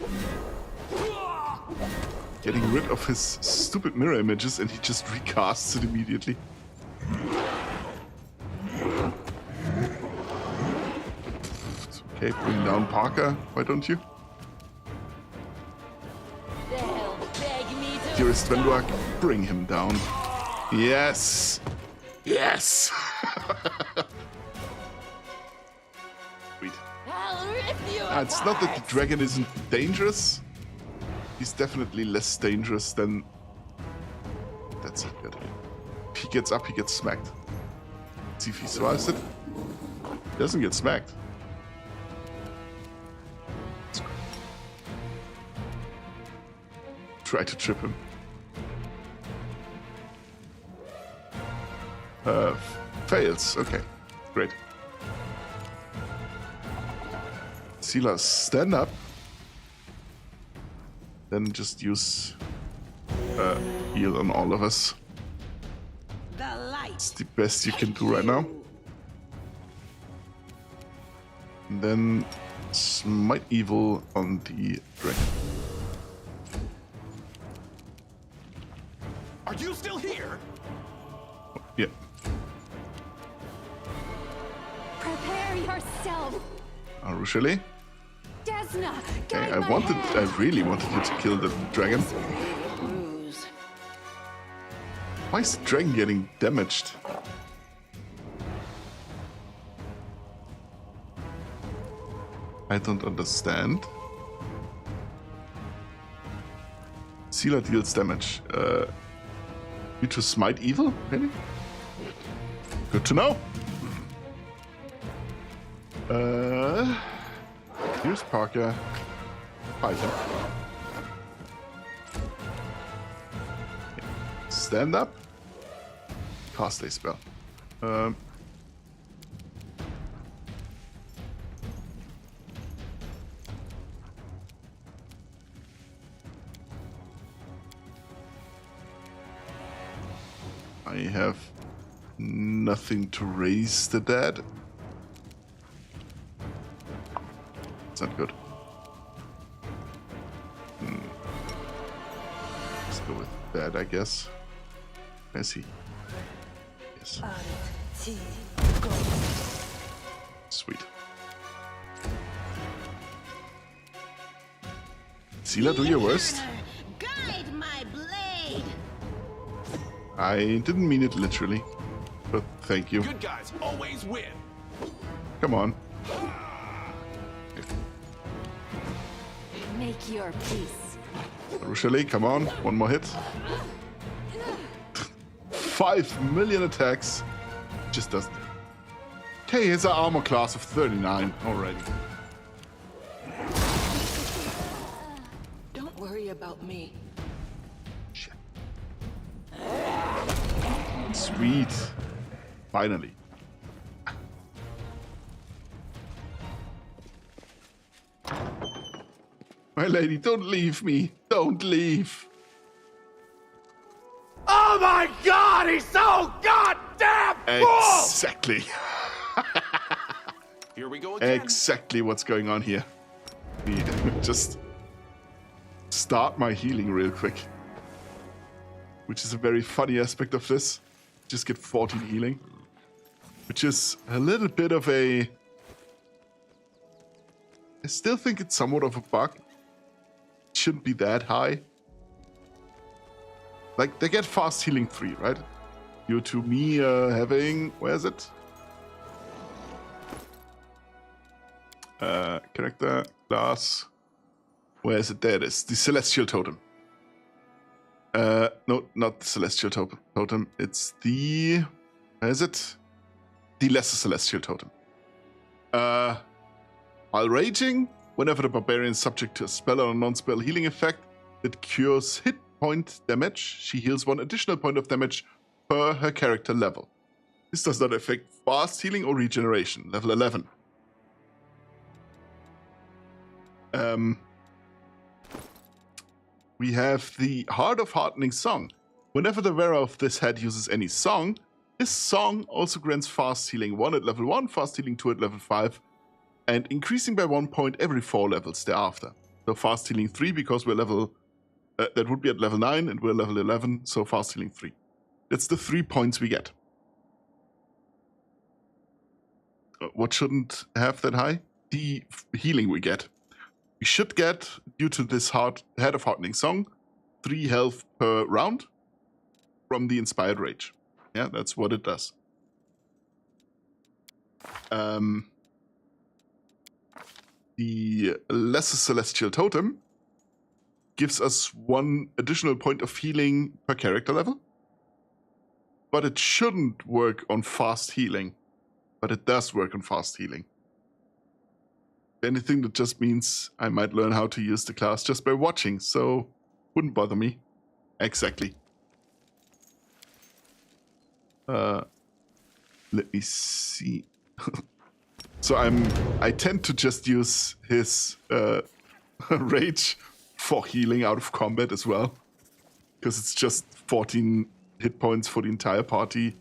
Getting rid of his stupid mirror images and he just recasts it immediately. Okay, bring down Parker, why don't you? They'll beg me to Dearest Venduak, bring him down. Yes! Yes! Sweet. I'll rip you It's not that the dragon isn't dangerous. He's definitely less dangerous than... That's it, good. If he gets up, he gets smacked. See if he survives it. He doesn't get smacked. Try to trip him. Fails. Okay, great. Silas, stand up. Then just use heal on all of us. It's the best you can do right now. And then smite evil on the dragon. Are you still here? Yeah. prepare yourself. Arushale. Desna, Okay, guide my hand. I really wanted you to kill the dragon. Why is the dragon getting damaged? I don't understand. Sealer deals damage. You to smite evil, maybe? Good to know. Here's Parker. Fight him. Stand up. Cast a spell. I have nothing to raise the dead. It's not good. Let's go with that, I guess. Where's he? Yes. Sweet. Sela, do your worst. Guide my blade. I didn't mean it literally, but thank you. Good guys always win. Come on. Make your peace. Rochelle, come on. One more hit. 5 million attacks. Just doesn't. Okay, here's our armor class of 39 already. Don't worry about me. Shit. Sweet. Finally. My lady, don't leave me. Don't leave. Oh my god, he's so goddamn full! Exactly. Here we go again. Exactly what's going on here. Let me just start my healing real quick. which is a very funny aspect of this. Just get 14 healing, which is a little bit of a... I still think it's somewhat of a bug. It shouldn't be that high. Like, they get fast healing 3, right? Due to me having... Where is it? Character, class... Where is it? There it is. The Celestial Totem. No, not the Celestial Totem. It's the... Where is it? The Lesser Celestial Totem. While raging, whenever the barbarian is subject to a spell or a non-spell healing effect that cures hit point damage, she heals 1 additional point of damage per her character level. This does not affect fast healing or regeneration. Level 11. We have the Heart of Heartening Song. Whenever the wearer of this head uses any song, this song also grants fast healing 1 at level 1, fast healing 2 at level 5, and increasing by 1 point every 4 levels thereafter. So fast healing 3 because we're level... that would be at level 9 and we're level 11, so fast healing 3. That's the 3 points we get. What shouldn't have that high? The healing we get. We should get, due to this Head of Heartening Song, 3 health per round from the Inspired Rage. Yeah, that's what it does. The Lesser Celestial Totem gives us 1 additional point of healing per character level. But it shouldn't work on fast healing. But it does work on fast healing. Anything that just means I might learn how to use the class just by watching, so wouldn't bother me. Exactly. Let me see. So I tend to just use his rage for healing out of combat as well, because it's just 14 hit points for the entire party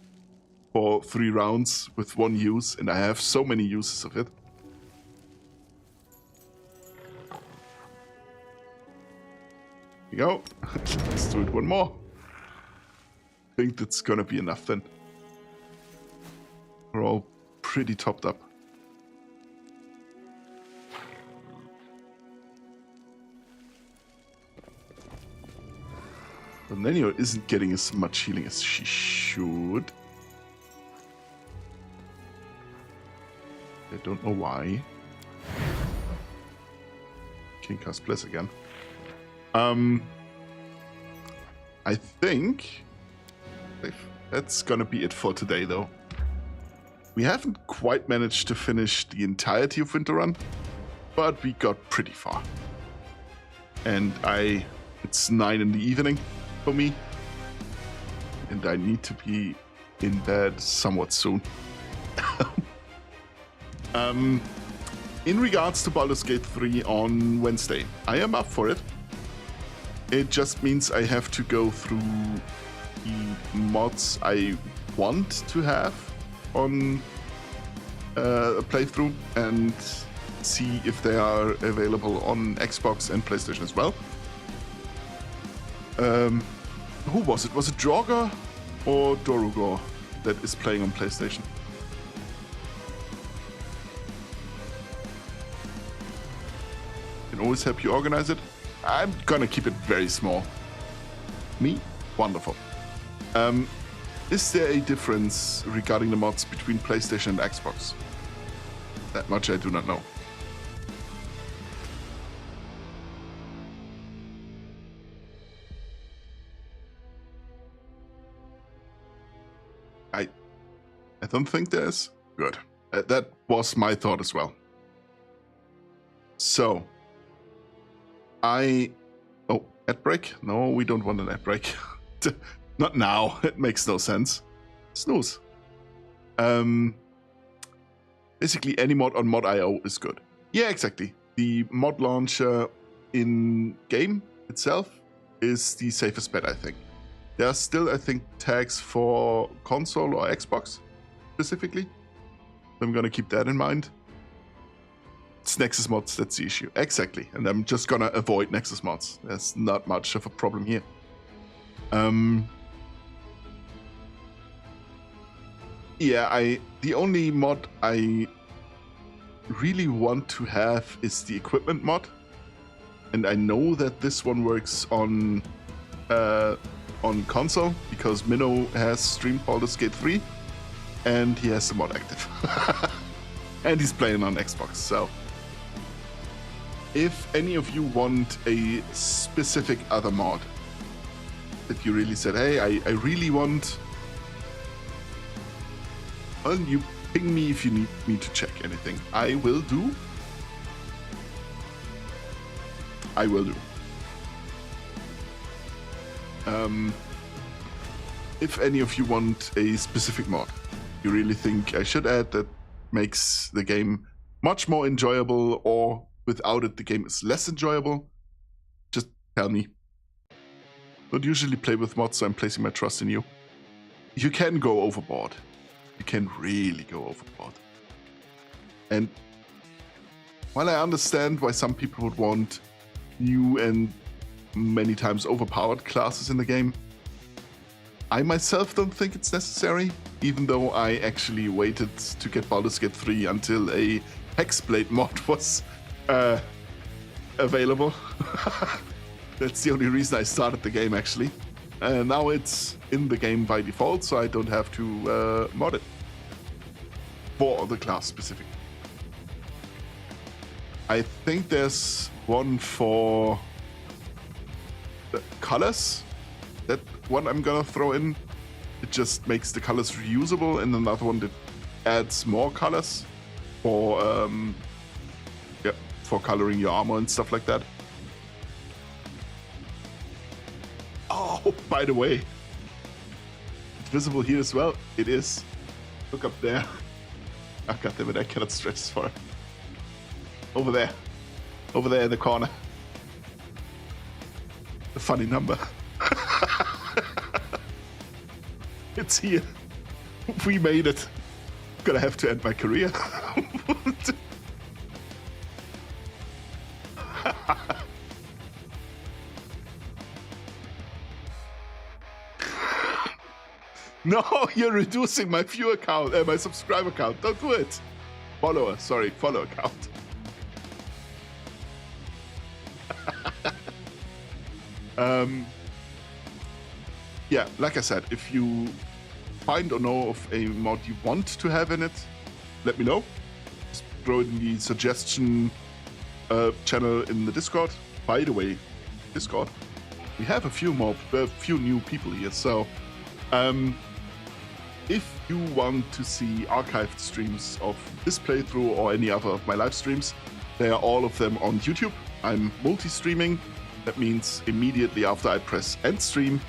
for 3 rounds with 1 use, and I have so many uses of it. Here we go. Let's do it 1 more. I think that's gonna be enough then. We're all pretty topped up. But Nenio isn't getting as much healing as she should. I don't know why. King cast Bless again. I think that's gonna be it for today, though. We haven't quite managed to finish the entirety of Winterrun, but we got pretty far. And it's 9 in the evening for me, and I need to be in bed somewhat soon. In regards to Baldur's Gate 3 on Wednesday, I am up for it. It just means I have to go through the mods I want to have on a playthrough and see if they are available on Xbox and PlayStation as well. Who was it? Was it Draugr or Dorugor that is playing on PlayStation? Can always help you organize it. I'm gonna keep it very small. Me? Wonderful. Is there a difference regarding the mods between PlayStation and Xbox? That much I do not know. I don't think there is. Good. That was my thought as well. So, oh, ad break? No, we don't want an ad break. Not now. It makes no sense. Snooze. Basically, any mod on mod.io is good. Yeah, exactly. The mod launcher in game itself is the safest bet, I think. There are still, I think, tags for console or Xbox specifically. I'm going to keep that in mind. It's Nexus mods, that's the issue. Exactly. And I'm just going to avoid Nexus mods. There's not much of a problem here. Yeah, the only mod I really want to have is the equipment mod, and I know that this one works on console because Minnow has streamed Baldur's Gate 3, and he has the mod active, and he's playing on Xbox. So, if any of you want a specific other mod that you really said, hey, I really want, well, you ping me if you need me to check anything. I will do. If any of you want a specific mod you really think I should add that makes the game much more enjoyable, or without it the game is less enjoyable, just tell me. Don't usually play with mods, so I'm placing my trust in you. You can go overboard. You can really go overboard. And while I understand why some people would want new and many times overpowered classes in the game, I myself don't think it's necessary, even though I actually waited to get Baldur's Gate 3 until a Hexblade mod was available. That's the only reason I started the game, actually. Now it's in the game by default, so I don't have to mod it for the class specifically. I think there's one for the colors. That one I'm gonna throw in. It just makes the colors reusable, and another one that adds more colors for coloring your armor and stuff like that. Oh, by the way, it's visible here as well. It is. Look up there. Oh, goddammit, I cannot stretch this far. Over there in the corner. A funny number. It's here. We made it. Gonna have to end my career. No, you're reducing my viewer count, my subscriber count. Don't do it. Follow count. Yeah, like I said, if you find or know of a mod you want to have in it, let me know. Just throw it in the suggestion channel in the Discord. By the way, Discord, we have a few new people here, so if you want to see archived streams of this playthrough or any other of my live streams, they are all of them on YouTube. I'm multi-streaming. That means immediately after I press end stream,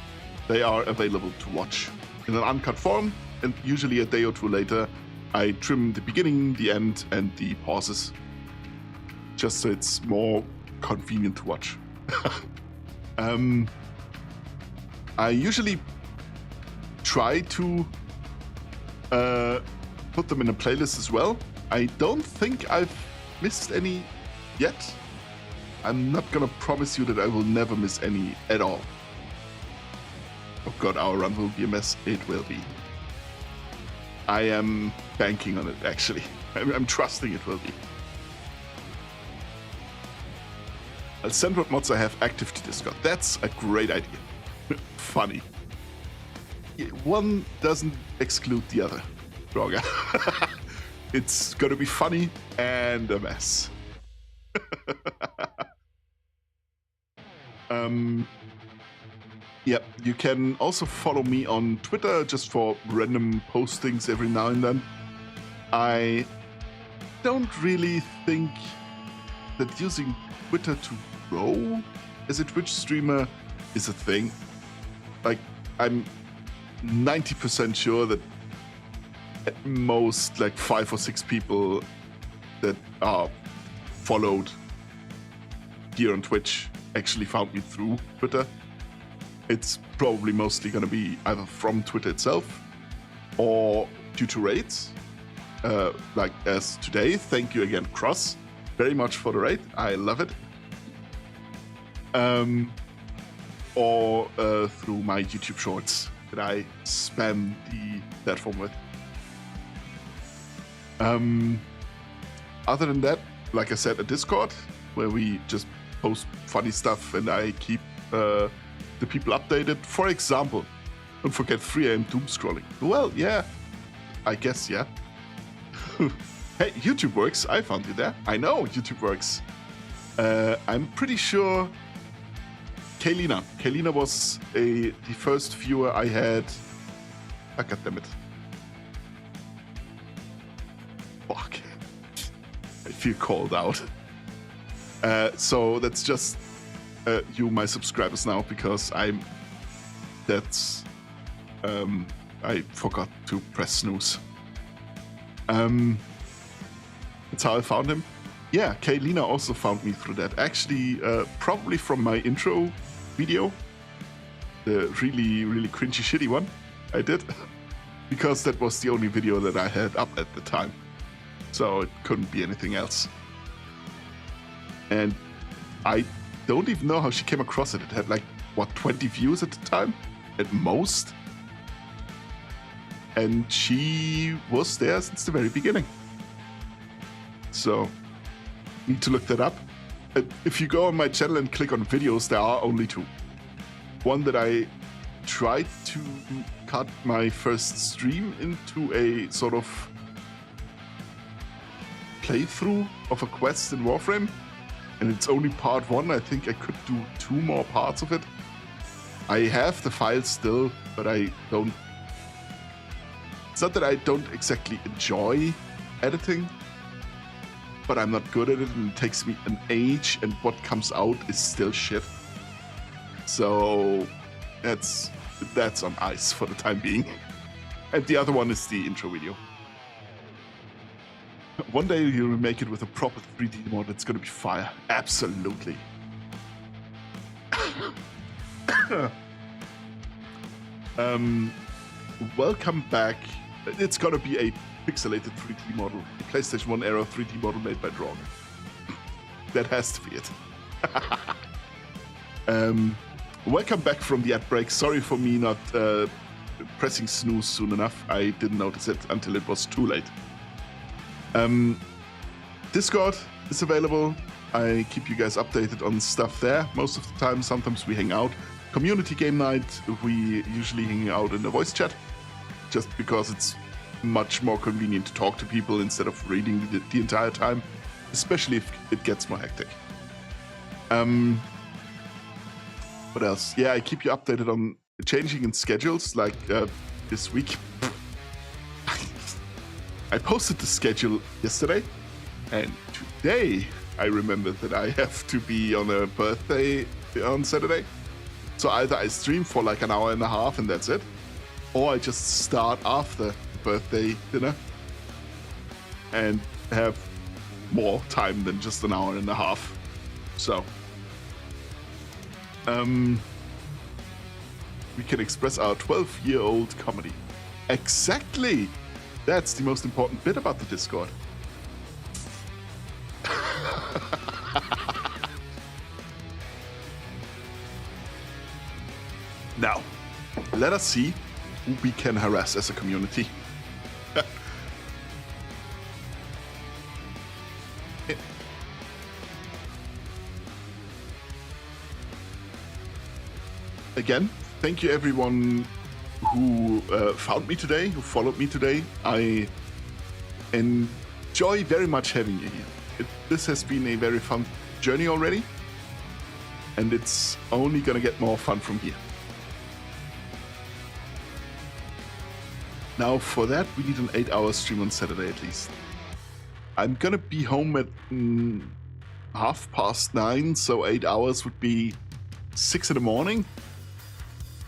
they are available to watch in an uncut form, and usually a day or two later, I trim the beginning, the end, and the pauses, just so it's more convenient to watch. I usually try to put them in a playlist as well. I don't think I've missed any yet. I'm not gonna promise you that I will never miss any at all. Oh god, our run will be a mess. It will be. I am banking on it, actually. I'm trusting it will be. I'll send what mods I have active to Discord. That's a great idea. Funny. One doesn't exclude the other, Droga. It's gonna be funny and a mess. Yeah, you can also follow me on Twitter just for random postings every now and then. I don't really think that using Twitter to grow as a Twitch streamer is a thing. Like, I'm 90% sure that at most like 5 or 6 people that are followed here on Twitch actually found me through Twitter. It's probably mostly going to be either from Twitter itself or due to raids. Like as today, thank you again, Cross, very much for the raid. I love it. or through my YouTube shorts that I spam the platform with. Other than that, like I said, a Discord where we just post funny stuff and I keep the people updated. For example, don't forget 3 AM doom scrolling. Well, yeah, I guess, yeah. Hey, YouTube works. I found you there. I know YouTube works. I'm pretty sure Kaylina was the first viewer I had. Ah, goddammit. Fuck. I feel called out. So that's just you, my subscribers now, because I forgot to press snooze. That's how I found him. Yeah, Kaylina also found me through that. Actually, probably from my intro video, the really, really cringy, shitty one I did, because that was the only video that I had up at the time. So it couldn't be anything else. And I don't even know how she came across it. It had like, what, 20 views at the time? At most. And she was there since the very beginning. So, need to look that up. If you go on my channel and click on videos, there are only 2. One that I tried to cut my first stream into a sort of playthrough of a quest in Warframe, and it's only part 1. I think I could do 2 more parts of it. I have the files still, but I don't... It's not that I don't exactly enjoy editing, but I'm not good at it, and it takes me an age, and what comes out is still shit. So that's on ice for the time being. And the other one is the intro video. One day you'll make it with a proper 3D mod. It's gonna be fire. Absolutely. Welcome back. It's gonna be a pixelated 3D model. The PlayStation 1 era 3D model made by Drawn. That has to be it. Welcome back from the ad break. Sorry for me not pressing snooze soon enough. I didn't notice it until it was too late. Discord is available. I keep you guys updated on stuff there most of the time. Sometimes we hang out. Community game night, we usually hang out in the voice chat, just because it's much more convenient to talk to people instead of reading the entire time, especially if it gets more hectic. What else? Yeah, I keep you updated on changing in schedules, like this week. I posted the schedule yesterday, and today I remembered that I have to be on a birthday on Saturday. So either I stream for like an hour and a half and that's it, or I just start after the birthday dinner and have more time than just an hour and a half. So, we can express our 12-year-old comedy. Exactly! That's the most important bit about the Discord. Now, let us see who we can harass as a community. Again, thank you everyone who found me today, who followed me today. I enjoy very much having you here. This has been a very fun journey already, and it's only gonna get more fun from here. Now, for that, we need an 8-hour stream on Saturday at least. I'm gonna be home at 9:30, so 8 hours would be 6 in the morning.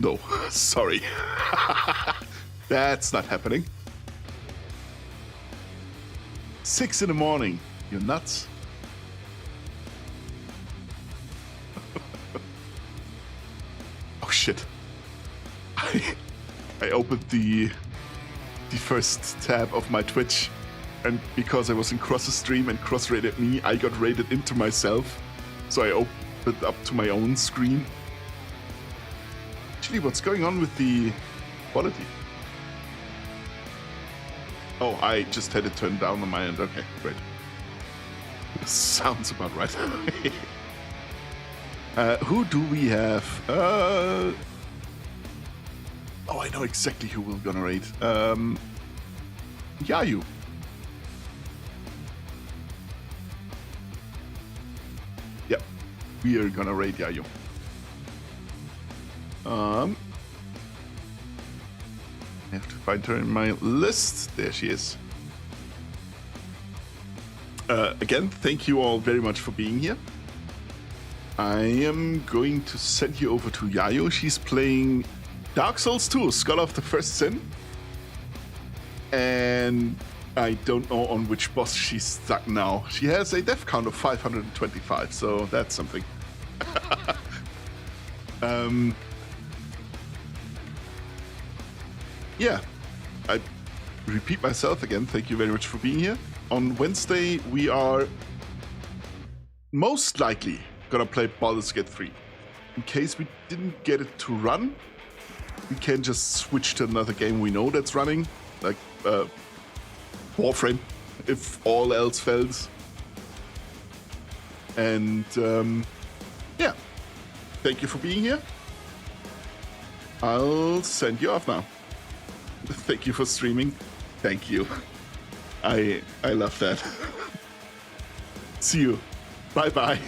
No, sorry. That's not happening. 6 in the morning. You're nuts. Oh shit. I opened the first tab of my Twitch, and because I was in Cross's stream and Cross rated me, I got rated into myself. So I opened it up to my own screen. Actually, what's going on with the quality? Oh, I just had it turned down on my end. Okay, great. Sounds about right. Who do we have? Oh, I know exactly who we're gonna raid. Yayu. Yep, we are gonna raid Yayu. I have to find her in my list. There she is. Again, thank you all very much for being here. I am going to send you over to Yayo. She's playing Dark Souls 2, Scholar of the First Sin. And I don't know on which boss she's stuck now. She has a death count of 525, so that's something. Yeah, I repeat myself again. Thank you very much for being here. On Wednesday, we are most likely gonna play Baldur's Gate 3. In case we didn't get it to run, we can just switch to another game we know that's running, like Warframe, if all else fails. And yeah, thank you for being here. I'll send you off now. Thank you for streaming. Thank you. I love that. See you. Bye bye.